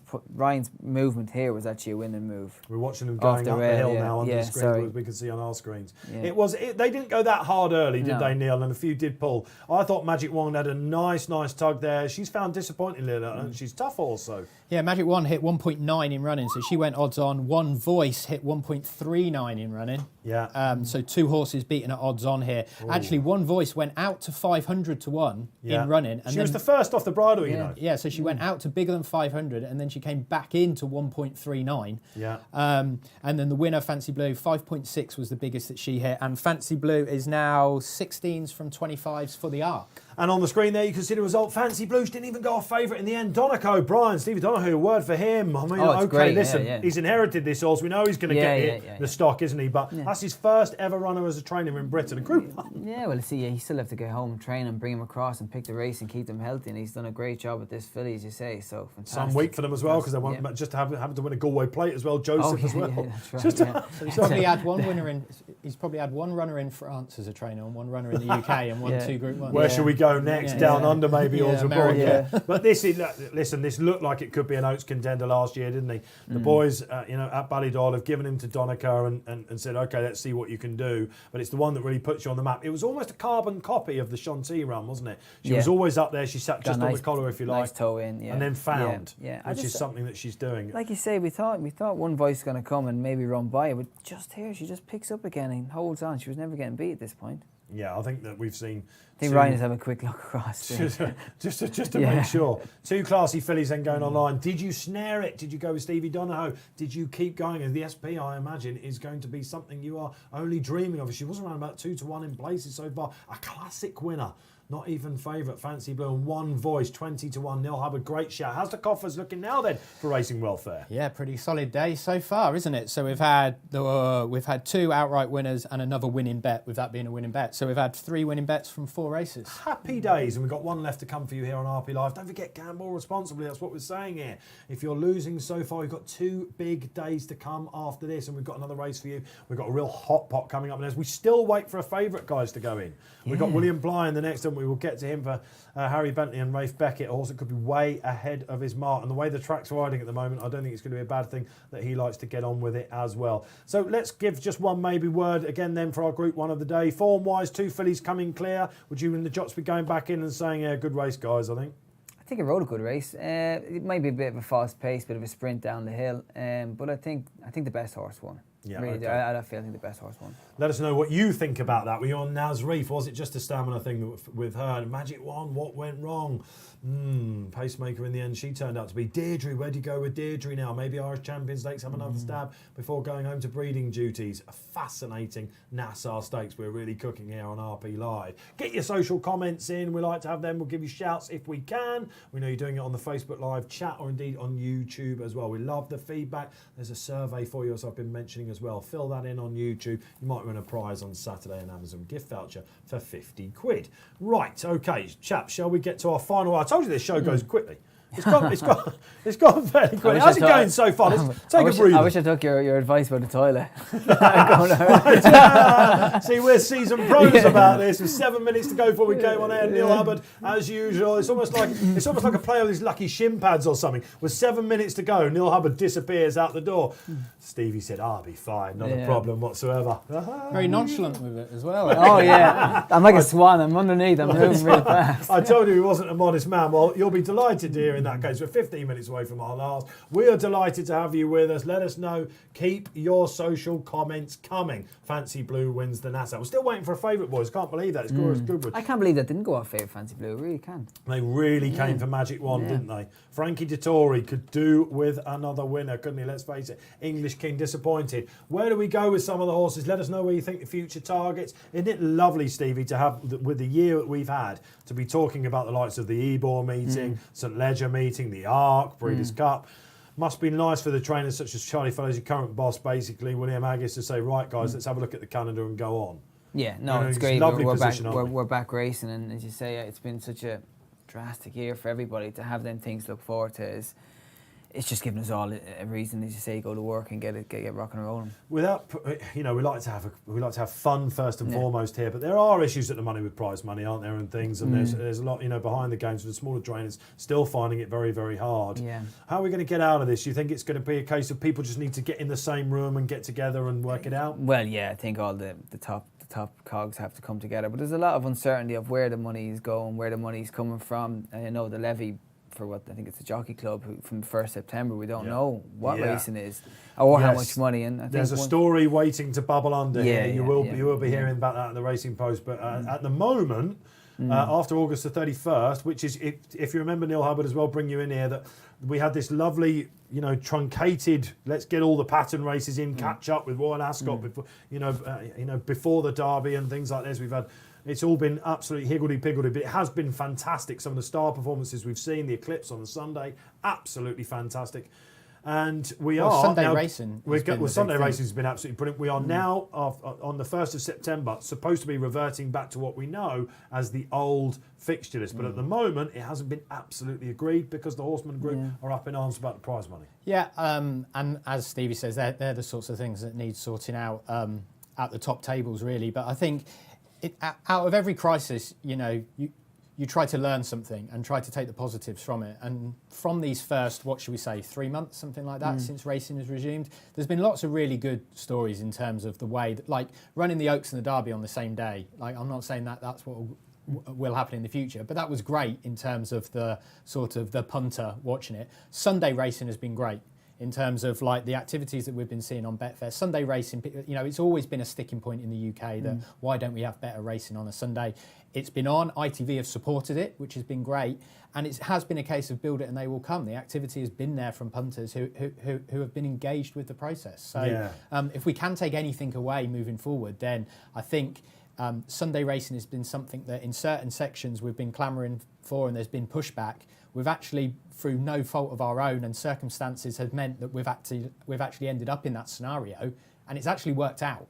movement here was actually a winning move. We're watching him going up the hill now on the screen, as we can see on our screens. Yeah. They didn't go that hard early, did No. they, Neil? And a few did pull. I thought Magic Wand had a nice tug there. She's found disappointingly, and she's tough also. Yeah, Magic Wand hit 1.9 in running, so she went odds on. One Voice hit 1.39 in running. Yeah. So 2 horses beaten at odds on here. Ooh. Actually, One Voice went out to 500 to 1 in running. And she was the first off the bridle, you know. Yeah, so she went out to bigger than 500, and then she came back into 1.39. Yeah. And then the winner, Fancy Blue, 5.6 was the biggest that she hit. And Fancy Blue is now 16s from 25s for the Arc. And on the screen there, you can see the result. Fancy Blue didn't even go off favourite in the end. Donohoe, Stevie Donohoe, a word for him. I mean, okay, great. listen, Yeah. he's inherited this horse. We know he's going to get the stock, isn't he? But that's his first ever runner as a trainer in Britain, a Group 1. Yeah, well, see, he still have to go home and train and bring him across and pick the race and keep them healthy. And he's done a great job at this filly, as you say. So fantastic. Some week for them as well, because they won't just having to win a Galway plate as well. Joseph as well. Yeah, that's right, So he's probably had one winner in. He's probably had one runner in France as a trainer, and one runner in the UK, and one 2 Group 1. Where should we go next? Down under maybe, or to America. America. But this looked like it could be an Oaks contender last year, didn't he? The boys, at Ballydoyle have given him to Donohoe and said, okay, let's see what you can do. But it's the one that really puts you on the map. It was almost a carbon copy of the Shanty run, wasn't it? She was always up there. She sat just on the collar, if you like, nice toe in, and then found, which is something that she's doing. Like you say, we thought One Voice was going to come and maybe run by, but just here she just picks up again and holds on. She was never getting beat at this point. Yeah, I think that we've seen. I think Ryan is having a quick look across. just to make sure. 2 classy fillies then going online. Did you snare it? Did you go with Stevie Donohoe? Did you keep going? And the SP, I imagine, is going to be something you are only dreaming of. She was around about 2 to 1 in places so far. A classic winner. Not even favourite, Fancy Blue, and One Voice, 20 to 1. Neil Hubbard, great shout. How's the coffers looking now then for Racing Welfare? Yeah, pretty solid day so far, isn't it? So we've had 2 outright winners and another winning bet, with that being a winning bet. So we've had 3 winning bets from 4 races. Happy days, and we've got 1 left to come for you here on RP Live. Don't forget, gamble responsibly. That's what we're saying here. If you're losing so far, we've got 2 big days to come after this, and we've got another race for you. We've got a real hot pot coming up, and as we still wait for a favourite, guys, to go in. We've got William Bly in the next one. We will get to him for Harry Bentley and Rafe Beckett. A horse that could be way ahead of his mark. And the way the track's riding at the moment, I don't think it's going to be a bad thing that he likes to get on with it as well. So let's give just one maybe word again then for our Group 1 of the day. Form-wise, 2 fillies coming clear. Would you and the Jots be going back in and saying, good race, guys, I think? I think it rode a good race. It might be a bit of a fast pace, bit of a sprint down the hill. But I think the best horse won. Yeah, really, okay. I feel the best horse won. Let us know what you think about that. Were you on Naz Reef? Was it just a stamina thing with her? Magic Wand, what went wrong? Pacemaker in the end, she turned out to be. Deirdre, where do you go with Deirdre now? Maybe Irish Champions Stakes have another stab before going home to breeding duties. A fascinating Nassau Stakes. We're really cooking here on RP Live. Get your social comments in. We like to have them. We'll give you shouts if we can. We know you're doing it on the Facebook Live chat or indeed on YouTube as well. We love the feedback. There's a survey for you, as I've been mentioning as well. Fill that in on YouTube. You might win a prize on Saturday, an Amazon gift voucher for 50 quid. Right, okay, chaps, shall we get to our final? I told you this show goes quickly. It's gone fairly quickly. How's it going so far? Let's take a breather. I wish I took your advice about the toilet. See, we're seasoned pros about this. With 7 minutes to go before we came on air. Neil Hubbard, as usual. It's almost like a player with his lucky shin pads or something. With 7 minutes to go, Neil Hubbard disappears out the door. Stevie said, "I'll be fine, not a problem whatsoever." Very nonchalant with it as well. Oh yeah, I'm like a swan. I'm underneath. I'm moving really fast. I told you he wasn't a modest man. Well, you'll be delighted to hear in that case. We're 15 minutes away from our last. We are delighted to have you with us. Let us know. Keep your social comments coming. Fancy Blue wins the Nassau. We're still waiting for a favourite, boys. Can't believe that. It's Goodwood. I can't believe that didn't go off favourite Fancy Blue. I really can't. They really came for Magic Wand, didn't they? Frankie Dettori could do with another winner, couldn't he? Let's face it. English King disappointed. Where do we go with some of the horses? Let us know where you think the future targets. Isn't it lovely, Stevie, to have, with the year that we've had, to be talking about the likes of the Ebor meeting, St Ledger meeting, the Arc, Breeders' Cup. Must be nice for the trainers such as Charlie Fellows, your current boss, basically, William Aggis, to say, right, guys, let's have a look at the calendar and go on. Yeah, no, it's great. We're back racing, and as you say, it's been such a drastic year for everybody. To have them things to look forward to it's just giving us all a reason, as you say, go to work and get rocking and rolling. Without, we like to have fun first and foremost here, but there are issues at the money with prize money, aren't there, and things, and there's a lot, behind the games for the smaller trainers still finding it very, very hard. Yeah. How are we going to get out of this? You think it's going to be a case of people just need to get in the same room and get together and work it out? Well, yeah, I think all the top cogs have to come together, but there's a lot of uncertainty of where the money is going, where the money is coming from. And I know the levy for what I think it's the Jockey Club from the 1st September, we don't know what racing is or how much money. And I think there's a story waiting to bubble under here. You will be hearing about that in the Racing Post. But at the moment, after August the 31st, which is, if you remember, Neil Hubbard as well, bring you in here, that we had this lovely, truncated, let's get all the pattern races in, catch up with Royal Ascot before, before the Derby and things like this. It's all been absolutely higgledy-piggledy, but it has been fantastic. Some of the star performances we've seen, the Eclipse on the Sunday, absolutely fantastic. And Sunday racing. Sunday racing has been absolutely brilliant. We are now, on the 1st of September, supposed to be reverting back to what we know as the old fixture list. But at the moment, it hasn't been absolutely agreed because the Horseman Group are up in arms about the prize money. Yeah, and as Stevie says, they're the sorts of things that need sorting out at the top tables, really. But I think out of every crisis, you try to learn something and try to take the positives from it. And from these first, 3 months, something like that, since racing has resumed, there's been lots of really good stories in terms of the way that, like running the Oaks and the Derby on the same day. Like, I'm not saying that that's what will happen in the future, but that was great in terms of the sort of the punter watching it. Sunday racing has been great in terms of like the activities that we've been seeing on Betfair. Sunday racing, it's always been a sticking point in the UK that why don't we have better racing on a Sunday? It's been on. ITV have supported it, which has been great, and it has been a case of build it and they will come. The activity has been there from punters who have been engaged with the process. So if we can take anything away moving forward, then I think Sunday racing has been something that in certain sections we've been clamouring for and there's been pushback. We've actually, through no fault of our own and circumstances, have meant that we've actually ended up in that scenario, and it's actually worked out.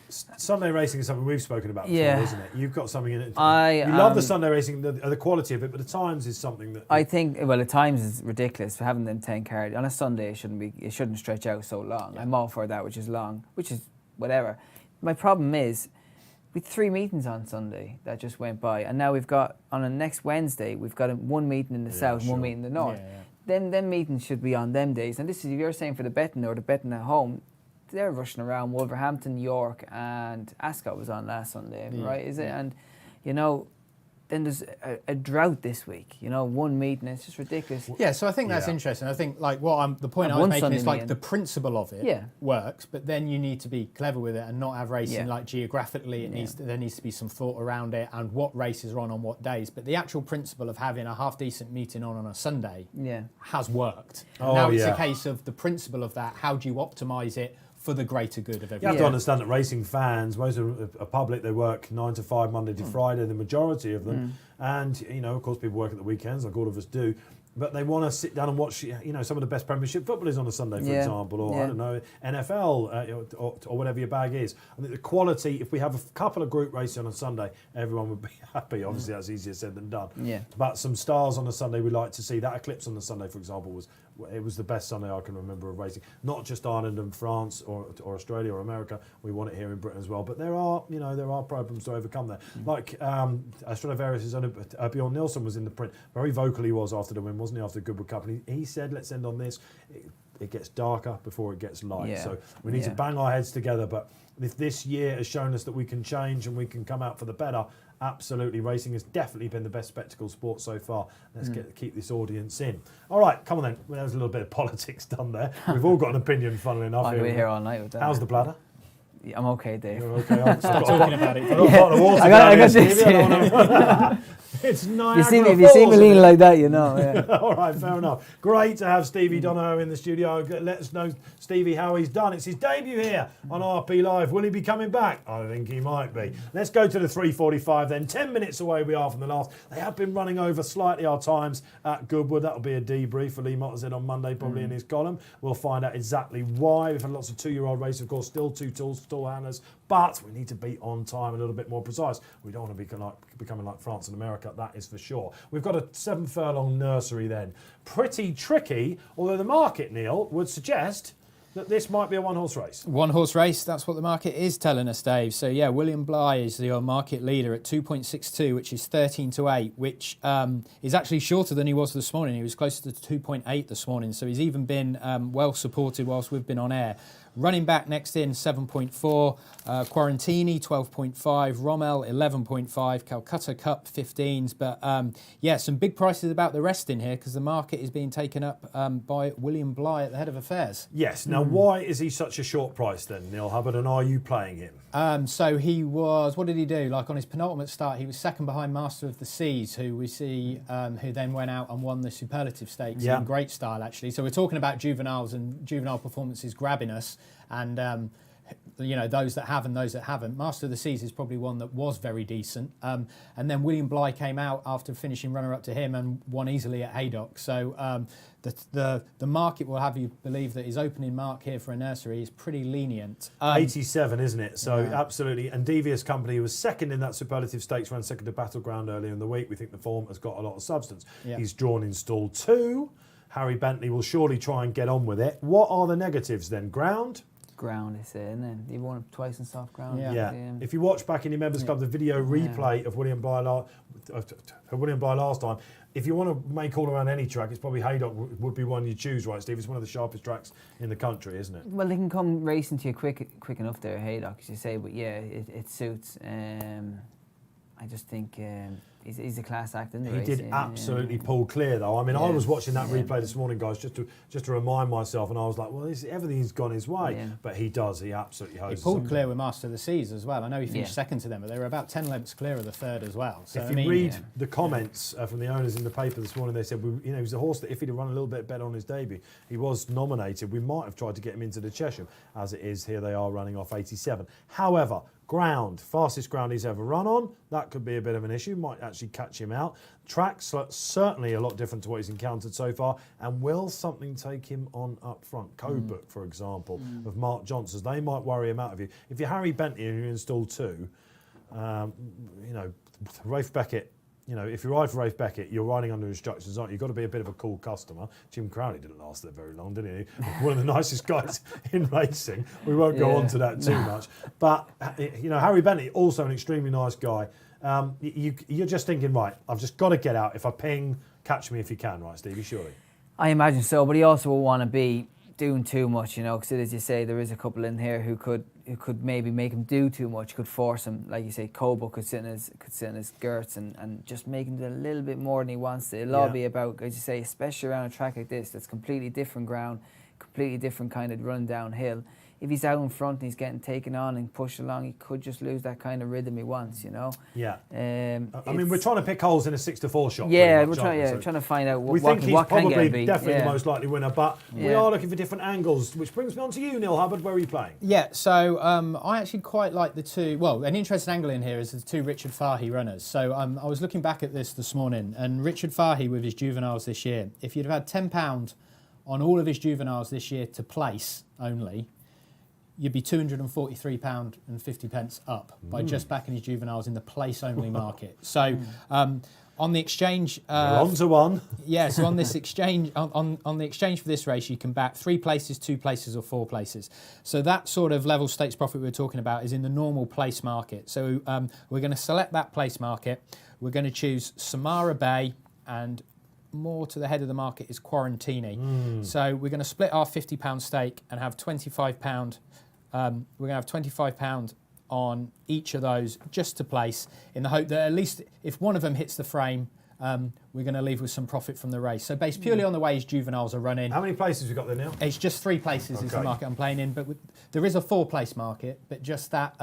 Sunday racing is something we've spoken about before, isn't it? You've got something in it. You love the Sunday racing, the quality of it, but the times is something that I think. Well, the times is ridiculous for having them 10 card on a Sunday. It shouldn't stretch out so long. I'm all for that, which is long, which is whatever. My problem is, with 3 meetings on Sunday that just went by, and now we've got on the next Wednesday we've got one meeting in the south, one meeting in the north. Then them meetings should be on them days. And this is, if you're saying for the betting or the betting at home, they're rushing around. Wolverhampton, York, and Ascot was on last Sunday, right? Is it? And then there's a drought this week. One meeting. It's just ridiculous. Yeah, so I think that's interesting. I think the point I was making is like the principle of it works, but then you need to be clever with it and not have racing like geographically. There needs to be some thought around it and what races are on what days. But the actual principle of having a half decent meeting on a Sunday has worked. Now it's a case of the principle of that. How do you optimise it for the greater good of everyone? You have to understand that racing fans, most of them are public, they work 9 to 5, Monday to Friday, the majority of them. And, of course, people work at the weekends, like all of us do. But they want to sit down and watch, some of the best Premiership footballers on a Sunday, for example, or, I don't know, NFL, or whatever your bag is. I think the quality, if we have a couple of group races on a Sunday, everyone would be happy. Obviously, that's easier said than done. But some stars on a Sunday, we like to see. That Eclipse on the Sunday, for example, was the best Sunday I can remember of racing. Not just Ireland and France or Australia or America. We want it here in Britain as well. But there are problems to overcome there. Like Stradivarius' own Bjorn Nilsson was in the print. Very vocal he was after the win, wasn't he, after the Goodwood Cup? And he said, let's end on this. It gets darker before it gets light. So we need to bang our heads together. But if this year has shown us that we can change and we can come out for the better, absolutely, racing has definitely been the best spectacle sport so far. Let's keep this audience in. All right, come on then. Well, there was a little bit of politics done there. We've all got an opinion, funnily enough. I'll be here all night with that. How's the bladder? Yeah, I'm okay, Dave. You're okay. Stop talking about it. I've got a bottle of water. I got this. It's Niagara If you Falls, see me leaning like that, All right, fair enough. Great to have Stevie Donohoe in the studio. Let us know, Stevie, how he's done. It's his debut here on RP Live. Will he be coming back? I think he might be. Let's go to the 3:45 then. 10 minutes away we are from the last. They have been running over slightly our times at Goodwood. That'll be a debrief for Lee Mottershead on Monday, probably in his column. We'll find out exactly why. We've had lots of 2-year-old races, of course, still 2 tall handlers, but we need to be on time, a little bit more precise. We don't want to be becoming like France and America. favourite, that is for sure. We've got a 7 furlong nursery then. Pretty tricky, although the market, Neil, would suggest that this might be a one-horse race. One-horse race, that's what the market is telling us, Dave. So, yeah, William Bligh is the market leader at 2.62, which is 13-8, which is actually shorter than he was this morning. He was closer to 2.8 this morning, so he's even been well supported whilst we've been on air. Running back next in, 7.4. Quarantini, 12.5. Rommel, 11.5. Calcutta Cup, 15s. But, yeah, some big prices about the rest in here because the market is being taken up by William Bligh at the head of affairs. Yes. Now, why is he such a short price then, Neil Hubbard, and are you playing him? So he was, what did he do? Like on his penultimate start, he was second behind Master of the Seas, who we see, who then went out and won the Superlative Stakes in great style, actually. So we're talking about juveniles and juvenile performances grabbing us. And, you know, those that have and those that haven't. Master of the Seas is probably one that was very decent. And then William Bligh came out after finishing runner-up to him and won easily at Haydock. So the market will have you believe that his opening mark here for a nursery is pretty lenient. 87, isn't it? So absolutely. And Devious Company was second in that Superlative Stakes, ran second to Battleground earlier in the week. We think the form has got a lot of substance. Yeah. He's drawn in stall 2. Harry Bentley will surely try and get on with it. What are the negatives then? Ground? Ground, they say, isn't it? He won it twice in soft ground. Yeah. If you watch back in your Members Club the video replay of William Bligh last time, if you want to make all around any track, it's probably Haydock would be one you choose, right, Steve? It's one of the sharpest tracks in the country, isn't it? Well, they can come racing to you quick enough there, Haydock, as you say. But yeah, it suits. I just think he's a class act in the race. He did absolutely pull clear, though. I mean, I was watching that replay this morning, guys, just to remind myself, and I was like, well, everything's gone his way. Yeah. But he does. He absolutely hoses. He pulled clear with Master of the Seas as well. I know he finished second to them, but they were about 10 lengths clear of the third as well. So, if you read the comments from the owners in the paper this morning, they said, he was a horse that if he'd have run a little bit better on his debut, he was nominated. We might have tried to get him into the Chesham. As it is, here they are running off 87. However, ground, fastest ground he's ever run on. That could be a bit of an issue, might actually catch him out. Track's certainly a lot different to what he's encountered so far. And will something take him on up front? Code Book, for example, of Mark Johnson's. They might worry him out of you. If you're Harry Bentley and you're in stall 2, Rafe Beckett, if you ride for Rafe Beckett, you're riding under instructions, aren't you? You've got to be a bit of a cool customer. Jim Crowley didn't last there very long, did he? One of the nicest guys in racing. We won't go on to that too much. But, Harry Bentley, also an extremely nice guy. You're just thinking, right, I've just got to get out. If I ping, catch me if you can, right, Stevie, surely? I imagine so, but he also will want to be doing too much, because as you say, there is a couple in here who could maybe make him do too much, could force him, like you say. Kobo could sit in his girths and just make him do a little bit more than he wants to. It'll all be about, as you say, especially around a track like this that's completely different ground, completely different kind of run downhill. If he's out in front and he's getting taken on and pushed along, he could just lose that kind of rhythm he wants, Yeah. I mean, we're trying to pick holes in a 6-4 shot. Yeah, we're trying to find out what can get him beat. We think he's probably definitely the most likely winner, but we are looking for different angles, which brings me on to you, Neil Hubbard. Where are you playing? Yeah, so I actually quite like the two. Well, an interesting angle in here is the two Richard Fahey runners. So I was looking back at this morning, and Richard Fahey with his juveniles this year, if you'd have had £10 on all of his juveniles this year to place only, you'd be £243.50 up by just backing his juveniles in the place-only market. So on the exchange... We're on to one. Yeah, so on this exchange, on the exchange for this race, you can back 3 places, 2 places or 4 places. So that sort of level stakes profit we were talking about is in the normal place market. So we're going to select that place market. We're going to choose Samara Bay, and more to the head of the market is Quarantini. So we're going to split our £50 stake and have £25. We're going to have £25 on each of those just to place, in the hope that at least if one of them hits the frame, we're going to leave with some profit from the race. So based purely on the way his juveniles are running. How many places have we got there now? It's just 3 places is the market I'm playing in, but there is a 4-place market, but just that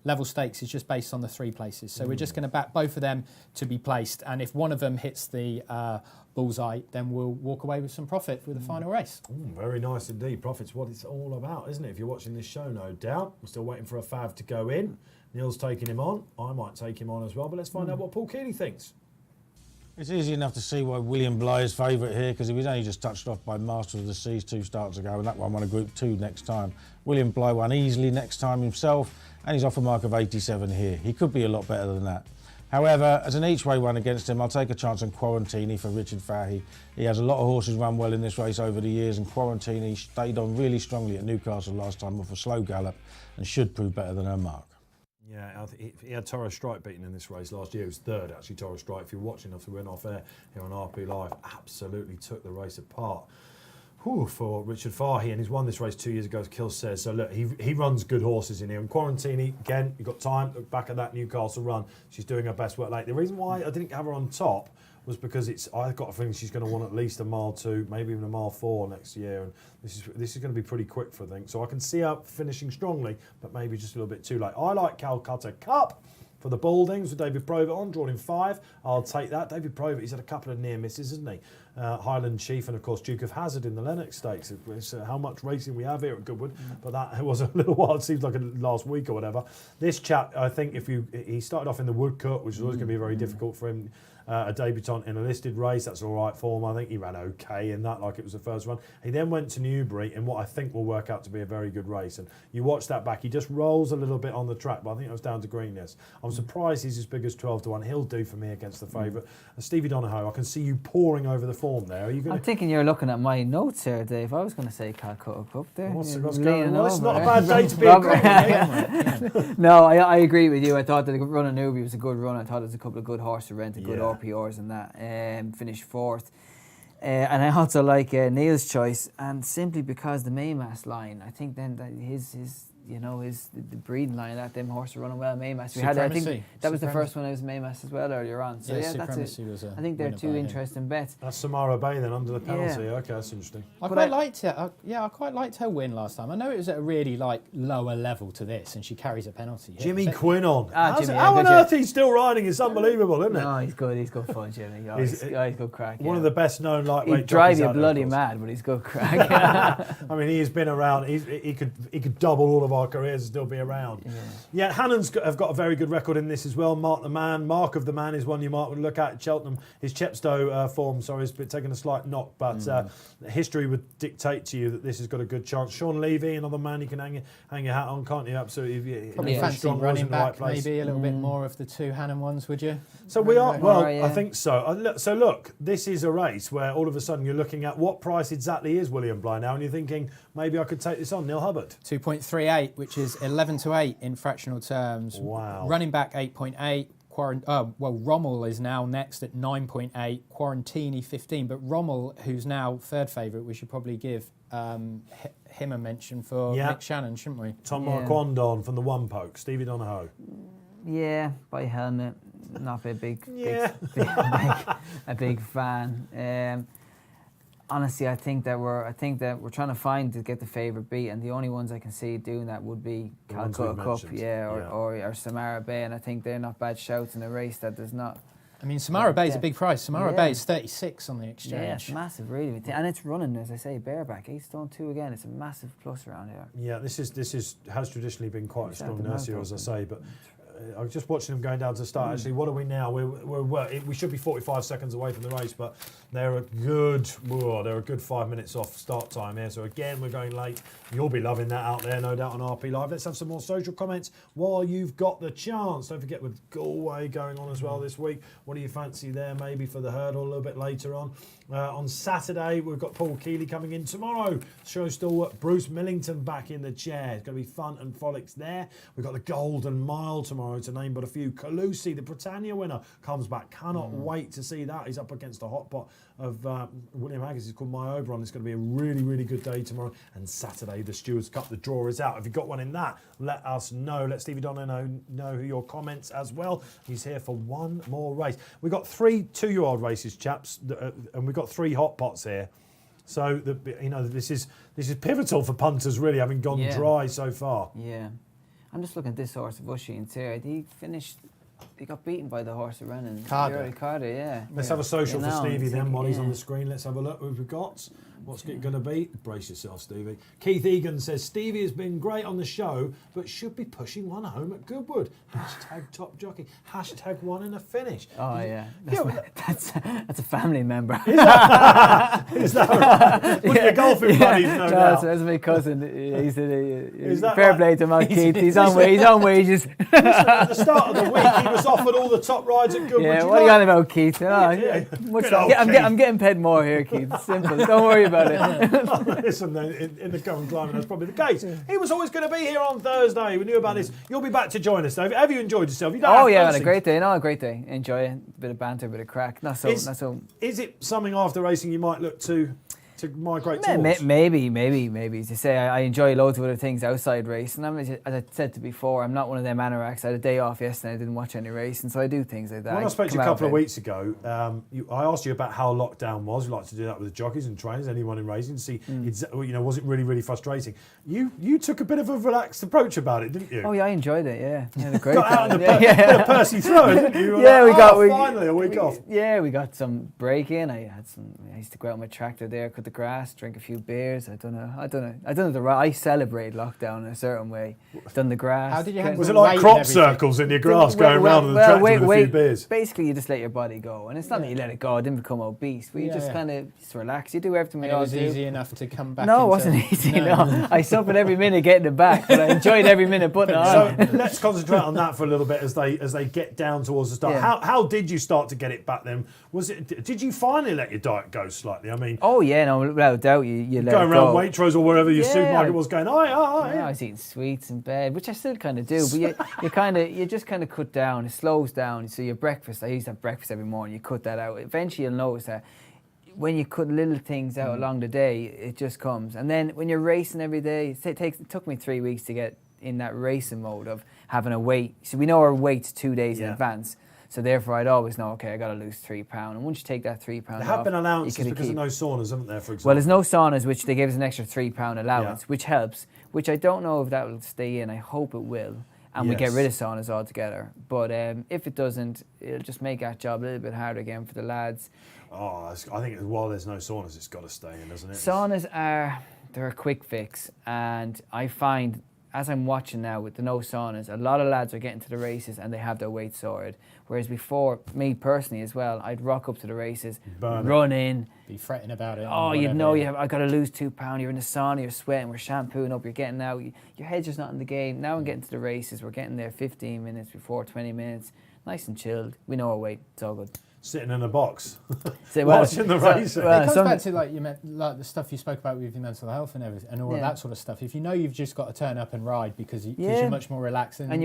level stakes is just based on the 3 places. So we're just going to back both of them to be placed, and if one of them hits the bullseye, then we'll walk away with some profit with the final race. Very nice indeed. Profit's what it's all about, isn't it? If you're watching this show, no doubt. We're still waiting for a fav to go in. Neil's taking him on. I might take him on as well, but let's find out what Paul Keeley thinks. It's easy enough to see why William Bligh is favourite here, because he was only just touched off by Master of the Seas 2 starts ago, and that one won a Group 2 next time. William Bligh won easily next time himself, and he's off a mark of 87 here. He could be a lot better than that. However, as an each-way one against him, I'll take a chance on Quarantini for Richard Fahey. He has a lot of horses run well in this race over the years, and Quarantini stayed on really strongly at Newcastle last time off a slow gallop and should prove better than her mark. Yeah, he had Toro Strike beaten in this race last year. He was third, actually, Toro Strike. If you're watching us, we went off air here on RP Live. Absolutely took the race apart. For Richard Fahey, and he's won this race 2 years ago, as Kill says. So look, he runs good horses in here. And Quarantini, again, you've got time. Look back at that Newcastle run. She's doing her best work late. The reason why I didn't have her on top was because I've got a feeling she's going to want at least a mile 2, maybe even a mile 4 next year. And this is going to be pretty quick for things. So I can see her finishing strongly, but maybe just a little bit too late. I like Calcutta Cup for the Baldings with David Probert on, drawn in 5. I'll take that. David Probert, he's had a couple of near misses, hasn't he? Highland Chief and, of course, Duke of Hazzard in the Lennox Stakes. It's how much racing we have here at Goodwood, but that was a little while. It seems like last week or whatever. This chap, I think, he started off in the Woodcut, which is always going to be very difficult for him. A debutant in a listed race, that's all right for him. I think he ran okay in that, like it was the first run. He then went to Newbury in what I think will work out to be a very good race. And you watch that back, he just rolls a little bit on the track, but I think it was down to greenness. I'm surprised he's as big as 12-1. He'll do for me against the favourite. Stevie Donohoe, I can see you pouring over the form there. Are you going I'm thinking you're looking at my notes here, Dave. I was going to say Calcutta Cup there. What's You're going on? leaning Well, it's not a over. bad day to be a Cup. No, I agree with you. I thought that the run of Newbury was a good run. I thought there was a couple of good horse to rent, good RPRs and that. Finished 4th. And I also like Neil's choice, and simply because the Maymas line, I think then that the breeding line that them horses are running well. Maymas. I think that was the first one. I was Maymas as well earlier on. So yeah, that's it. I think they're two interesting bets. That's Samara Bay then under the penalty. Okay, that's interesting. I quite liked it. I quite liked her win last time. I know it was at a really lower level to this, and she carries a penalty. Jimmy Quinn on. Jimmy, how on earth he's still riding? It's unbelievable, isn't it? No, he's good. He's good fun, Jimmy. He's good crack. One of the best known lightweight. He'd drive you bloody mad, but he's good crack. I mean, he has been around. He could double all of our careers and still be around. Yeah, Hannon's have got a very good record in this as well. Mark of the Man is one you might want to look at. Cheltenham, his Chepstow form, has taken a slight knock, but history would dictate to you that this has got a good chance. Sean Levy, another man you can hang your hat on, can't you? Absolutely. Probably fancy running back, maybe a little bit more of the 2 Hannon ones, would you? So we are, well, I think so. So look, this is a race where all of a sudden you're looking at what price exactly is William Bly now, and you're thinking, maybe I could take this on. Neil Hubbard. 2.38, which is 11-8 in fractional terms. Wow. Running back 8.8. Rommel is now next at 9.8. Quarantini 15. But Rommel, who's now third favourite, we should probably give him a mention for Mick Shannon, shouldn't we? Tom Marquandon from the One Poke. Stevie Donohoe. Yeah, by helmet. Not a big fan. Honestly, I think that we're trying to find to get the favourite beat, and the only ones I can see doing that would be Calcutta Cup, or Samara Bay, and I think they're not bad shouts in a race that does not. I mean, Samara Bay is a big price. Samara Bay is 36 on the exchange. Yeah, it's massive, really, and it's running, as I say, bareback 8 stone 2 again. It's a massive plus around here. Yeah, this has traditionally been quite a strong nursery, as I say, but. I was just watching them going down to start. Actually, what are we now? We should be 45 seconds away from the race, but they're a good 5 minutes off start time here. So again, we're going late. You'll be loving that out there, no doubt, on RP Live. Let's have some more social comments while you've got the chance. Don't forget, with Galway going on as well this week. What do you fancy there? Maybe for the hurdle a little bit later on. On Saturday, we've got Paul Keeley coming in tomorrow. Show stalwart Bruce Millington back in the chair. It's going to be fun and frolics there. We've got the Golden Mile tomorrow, to name but a few. Calusi, the Britannia winner, comes back. Cannot wait to see that. He's up against a hot pot of William Haggis. It's called My Oberon. It's going to be a really, really good day tomorrow. And Saturday, the Stewards Cup. The draw is out. If you've got one in that, let us know. Let Stevie Donohoe know your comments as well. He's here for one more race. We've got 3 2-year-old races, chaps, and we've got 3 hot pots here. So this is pivotal for punters, really, having gone dry so far. Yeah, I'm just looking at this horse of Usheen's here. He got beaten by the horse that ran in Carter. Yeah. Let's have a social for Stevie then while he's on the screen. Let's have a look. Who we've got? What's it going to be? Brace yourself, Stevie. Keith Egan says, Stevie has been great on the show, but should be pushing one home at Goodwood. Hashtag top jockey. Hashtag one in a finish. Oh, yeah. That's a family member. Is that right? One of your golfing buddies, no doubt. That's my cousin. He's that fair right? play to my Keith. He's on wages. At the start of the week, he was offered all the top rides at Goodwood. Yeah, what are you on about, Keith? Good old I'm getting paid more here, Keith. It's simple. Don't worry about it. Listen, in the current climate, that's probably the case. He was always going to be here on Thursday. We knew about this. You'll be back to join us, Dave. Have you enjoyed yourself? You don't have I had a nursing. great day. No, a great day. Enjoy it. A bit of banter, a bit of crack. Not so. Is it something after racing you might look to migrate towards? Maybe. As you say, I enjoy loads of other things outside racing. As I said to before, I'm not one of them anoraks. I had a day off yesterday. I didn't watch any racing, so I do things like that. When I spoke to you a couple of weeks ago, I asked you about how lockdown was. You like to do that with the jockeys and trainers, anyone in racing, to see, was it really, really frustrating? You took a bit of a relaxed approach about it, didn't you? Oh yeah, I enjoyed it. Yeah, I had a great got time. out on the Percy throw, didn't you? Finally a week off. Yeah, we got some break in. I used to go out on my tractor there, cut the grass, drink a few beers. I don't know. I celebrate lockdown in a certain way. Done the grass. How did you handle Was it like crop circles in your grass going around on the tractor with a few beers? Basically, you just let your body go, and it's not that you let it go. It didn't become obese, but you just kind of relax. You do everything we all do. It was easy enough to come back. No, it wasn't easy. No, I suffered every minute getting it back, but I enjoyed every minute putting it on. So let's concentrate on that for a little bit as they get down towards the start. Yeah. How did you start to get it back then? Did you finally let your diet go slightly? I mean, oh yeah, no, without doubt, you let going it go. around Waitrose or wherever your supermarket was going, I was eating sweets in bed, which I still kind of do, but you just kind of cut down. It slows down. So your breakfast, I used to have breakfast every morning. You cut that out. Eventually, you'll notice that when you cut little things out along the day, it just comes. And then when you're racing every day, it took me 3 weeks to get in that racing mode of having a weight. So we know our weight's 2 days in advance. So therefore, I'd always know, okay, I got to lose 3 pounds. And once you take that 3 pounds There have been allowances because of no saunas, haven't there, for example? Well, there's no saunas, which they gave us an extra £3 allowance, which helps, which I don't know if that will stay in. I hope it will. And we get rid of saunas altogether. But if it doesn't, it'll just make that job a little bit harder again for the lads. Oh, I think while there's no saunas, it's got to stay in, doesn't it? Saunas they're a quick fix. And I find, as I'm watching now with the no saunas, a lot of lads are getting to the races and they have their weight sorted. Whereas before, me personally as well, I'd rock up to the races, run in, be fretting about it. Oh, you'd know I got to lose 2 pounds. You're in the sauna, you're sweating, we're shampooing up, you're getting out. Your head's just not in the game. Now I'm getting to the races. We're getting there 15 minutes before, 20 minutes, nice and chilled. We know our weight. It's all good. Sitting in a box, watching the race. It comes back to like the stuff you spoke about with your mental health and everything, and all of that sort of stuff. If you know you've just got to turn up and ride because you're much more relaxed, and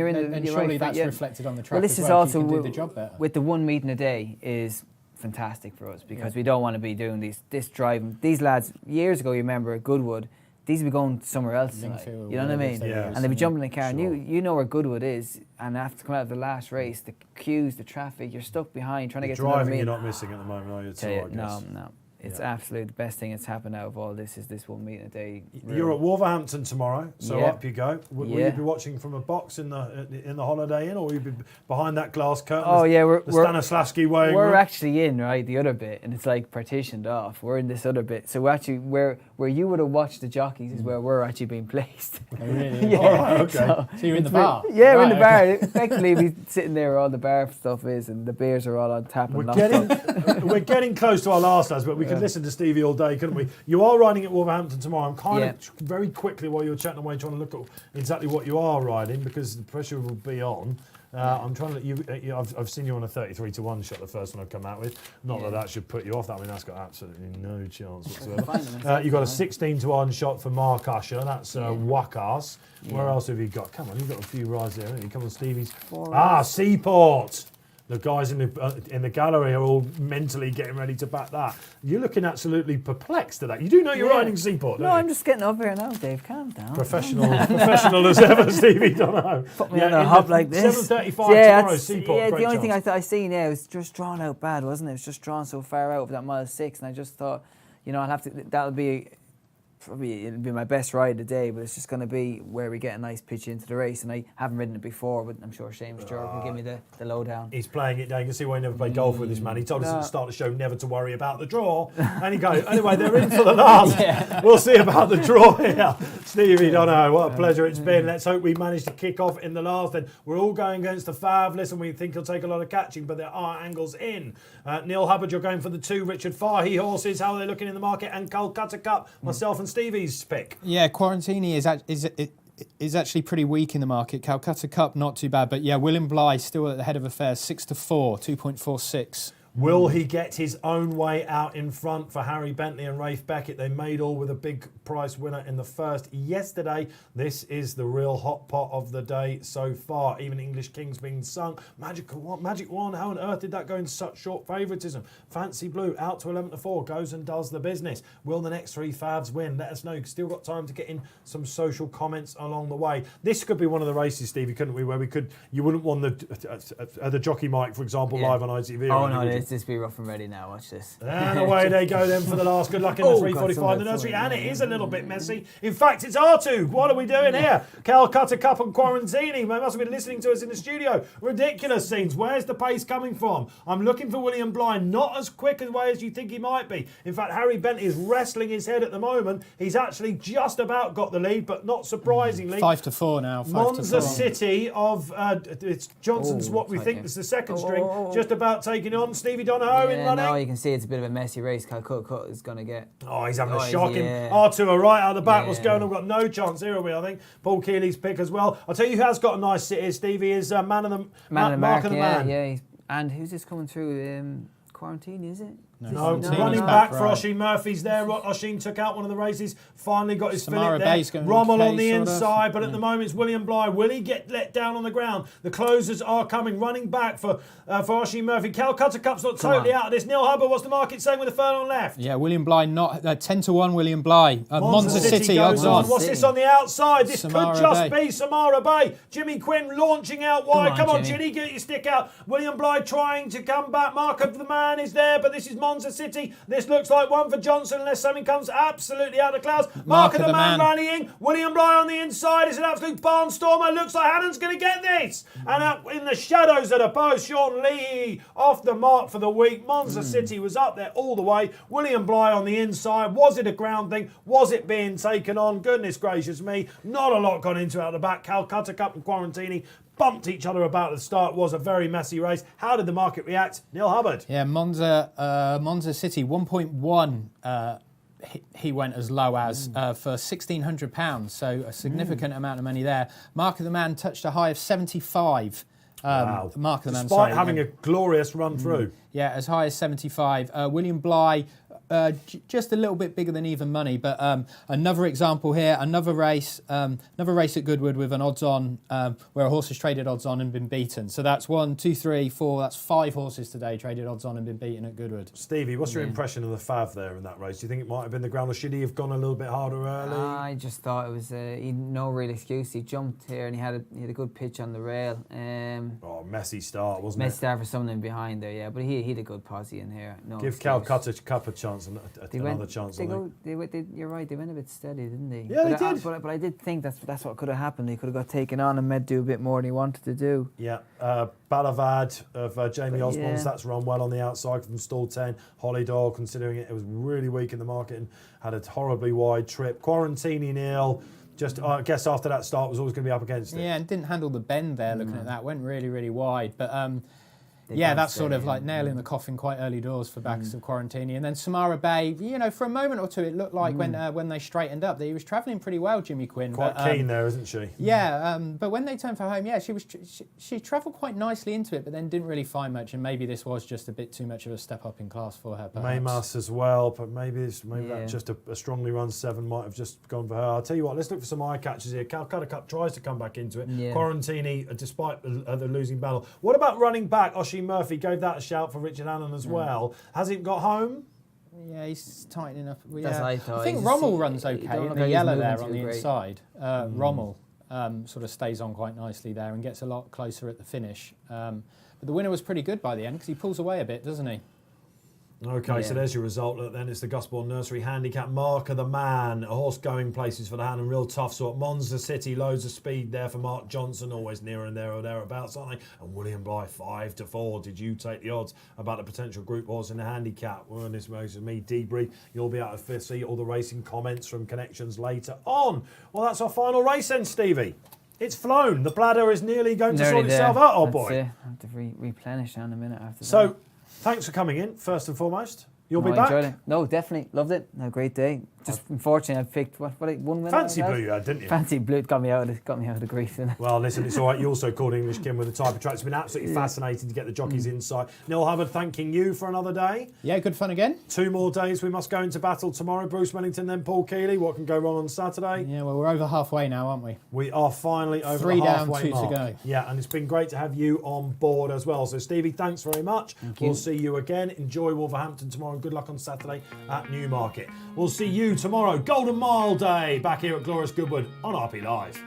surely that's reflected on the track. Well, this as is well, also you can do the job better. With the one meeting a day is fantastic for us because we don't want to be doing this driving. These lads years ago, you remember at Goodwood. These would be going somewhere else tonight. You know what I mean? Yeah. And they'd be jumping in the car. And you know where Goodwood is. And after to come out of the last race, the queues, the traffic, you're stuck behind trying to get to another meeting. Driving you're not missing at the moment, are you? No. It's absolutely the best thing that's happened out of all this is this one meeting a day. You're at Wolverhampton tomorrow, so up you go. Will you be watching from a box in the Holiday Inn, or will you be behind that glass curtain? Oh yeah, we're Stanislavski weighing We're room? actually in the other bit, and it's like partitioned off. We're in this other bit, so actually where you would have watched the jockeys is where we're actually being placed. Oh, really? Yeah. Right, okay. So you're in the bar? Yeah, we're in the bar. Effectively, we're sitting there where all the bar stuff is, and the beers are all on tap. We're getting close to our last lads, but we could listen to Stevie all day, couldn't we? You are riding at Wolverhampton tomorrow. I'm kind of very quickly while you're chatting away trying to look at exactly what you are riding because the pressure will be on. I'm trying to. I've seen you on a 33-1 shot, the first one I've come out with. Not that should put you off. I mean, that's got absolutely no chance whatsoever. You've got a 16-1 shot for Mark Usher. That's Wakas. Where else have you got? Come on, you've got a few rides there, haven't you? Come on, Stevie's. Seaport. The guys in the gallery are all mentally getting ready to back that. You're looking absolutely perplexed at that. You do know you're riding Seaport, don't you? No, I'm just getting up here now, Dave. Calm down. Professional as ever, Stevie Donohoe. Put me on a hop like this. 7:35 tomorrow, Seaport. Yeah, great the only chance. thing I seen there was just drawn out bad, wasn't it? It was just drawn so far out of that mile 6, and I just thought, I'll have to. That'll be probably it'll be my best ride of the day, but it's just going to be where we get a nice pitch into the race. And I haven't ridden it before, but I'm sure Seamus Stewart will give me the lowdown. He's playing it down. You can see why he never played golf with this man. He told us at the start of the show never to worry about the draw. And he goes, anyway, they're in for the last. We'll see about the draw here. Stevie, Donohoe, what a pleasure it's been. Let's hope we manage to kick off in the last. And we're all going against the Fav. Listen, we think he'll take a lot of catching, but there are angles in. Neil Hubbard, you're going for the 2 Richard Fahey horses. How are they looking in the market? And Calcutta Cup, myself and Stevie's pick. Yeah, Quarantini is actually pretty weak in the market. Calcutta Cup, not too bad. But yeah, William Bligh still at the head of affairs, 6-4, 2.46. Will he get his own way out in front for Harry Bentley and Rafe Beckett? They made all with a big price winner in the first yesterday. This is the real hot pot of the day so far. Even English King's being sung. Magic One, how on earth did that go in such short favouritism? Fancy Blue out to 11-4, goes and does the business. Will the next 3 Favs win? Let us know. Still got time to get in some social comments along the way. This could be one of the races, Stevie, couldn't we? Where you wouldn't want the jockey mic, for example, live on ITV. Oh no, let's just be rough and ready now. Watch this. And away they go then for the last. Good luck in the 3:45 the nursery, and it is a little bit messy. In fact, it's R2. What are we doing here? Calcutta Cup and Quarantini. They must have been listening to us in the studio. Ridiculous scenes. Where's the pace coming from? I'm looking for William Bligh. Not as quick a way as you think he might be. In fact, Harry Bentley is wrestling his head at the moment. He's actually just about got the lead, but not surprisingly. 5-4 now. 5-4. Monza City of it's Johnson's what we think is the second string, just about taking on Stevie Donohoe in running. No, you can see it's a bit of a messy race. Calcutta is going to get. Oh, he's having a shocking. R2 are right out the back. What's going on? We've got no chance here, are we? I think Paul Keeley's pick as well. I'll tell you who has got a nice sit here, Stevie, is man of the Mark of the Man. Yeah. And who's this coming through? Quarantine, is it? No, running back for Oisin Murphy's there. Oisin took out one of the races, finally got his fillet there. Rommel on the inside, but at the moment it's William Bligh. Will he get let down on the ground? The closers are coming, running back for Oisin Murphy. Calcutta Cup's not totally out of this. Neil Hubbard, what's the market saying with the furlong left? Yeah, William Bligh, not 10-1 William Bligh. Monza City, odds on. What's this on the outside? This could just be Samara Bay. Jimmy Quinn launching out wide. Come on, Ginny, get your stick out. William Bligh trying to come back. Mark of the Man is there, but this is Monza City. This looks like one for Johnson unless something comes absolutely out of the clouds. Mark of the Man rallying. William Bligh on the inside is an absolute barnstormer. Looks like Hannon's going to get this. And up in the shadows of the post, Sean Lee off the mark for the week. Monza City was up there all the way. William Bligh on the inside. Was it a ground thing? Was it being taken on? Goodness gracious me. Not a lot gone into out the back. Calcutta Cup and Quarantini bumped each other about at the start. Was a very messy race. How did the market react? Neil Hubbard. Yeah, Monza City 1.1. He went as low as for £1,600, so a significant amount of money there. Mark of the Man touched a high of 75. Wow. Mark of the Man, despite having a glorious run through. Yeah, as high as 75. William Bligh. Just a little bit bigger than even money, but another example here, another race at Goodwood with an odds-on, where a horse has traded odds-on and been beaten. So that's 1, 2, 3, 4, that's 5 horses today traded odds-on and been beaten at Goodwood. Stevie, what's your impression of the Fav there in that race? Do you think it might have been the ground, or should he have gone a little bit harder early? I just thought it was he had no real excuse. He jumped here and he had a good pitch on the rail. Messy start, wasn't it? Messy start for someone behind there, yeah, but he had a good posse in here. No Give excuse. Calcutta Cup a chance. Another chance. You're right. They went a bit steady, didn't they? Yeah, they did. But I did think that's what could have happened. He could have got taken on and do a bit more than he wanted to do. Yeah, Balavad of Jamie Osborne's. That's run well on the outside from stall 10. Holly Doyle, considering it was really weak in the market and had a horribly wide trip. Quarantini nil. Just, I guess after that start was always going to be up against it. Yeah, and didn't handle the bend there. Looking at that, went really, really wide, but. Yeah, that's sort of like nail in the coffin quite early doors for Bacchus of Quarantini. And then Samara Bay, for a moment or two, it looked like when they straightened up that he was travelling pretty well, Jimmy Quinn. Quite keen there, isn't she? Yeah, but when they turned for home, yeah, she travelled quite nicely into it, but then didn't really find much. And maybe this was just a bit too much of a step up in class for her, perhaps. Maymas as well, but maybe that's just a strongly run 7 might have just gone for her. I'll tell you what, let's look for some eye catches here. Calcutta Cup tries to come back into it. Yeah. Quarantini, despite the losing battle. What about running back? Oisin Murphy gave that a shout for Richard Allen as well. Has he got home? Yeah, he's tightening up. Yeah. That's what I thought. I think Rommel runs okay in the yellow there on the inside. Rommel sort of stays on quite nicely there and gets a lot closer at the finish. But the winner was pretty good by the end because he pulls away a bit, doesn't he? Okay, so there's your result. Look, then it's the Gusbourne Nursery Handicap. Mark of the Man. A horse going places for the hand and real tough sort. Monza City, loads of speed there for Mark Johnson. Always near and there or thereabouts, aren't they? And William Bly, 5-4. Did you take the odds about the potential group horse in the handicap? Well, in this race with me, debrief. You'll be out of fifth. See all the racing comments from connections later on. Well, that's our final race then, Stevie. It's flown. The bladder is nearly going to sort itself out, old boy. I have to replenish now in a minute after that. So, thanks for coming in, first and foremost. You'll be back. Enjoyed it. No, definitely. Loved it. A great day. Just unfortunately, I picked one winner. Fancy Blue you had, didn't you? Fancy Blue got me out of the grease. Well, listen, it's all right. You also called English Kim with the type of track. It's been absolutely fascinating to get the jockeys' insight. Neil Hubbard, thanking you for another day. Yeah, good fun again. 2 more days. We must go into battle tomorrow. Bruce Wellington, then Paul Keeley. What can go wrong on Saturday? Yeah, well, we're over halfway now, aren't we? We are finally over 3 the down, halfway 2 mark. to go. Yeah, and it's been great to have you on board as well. So, Stevie, thanks very much. We'll see you again. Enjoy Wolverhampton tomorrow and good luck on Saturday at Newmarket. We'll see you tomorrow, Golden Mile Day, back here at Glorious Goodwood on RP Live.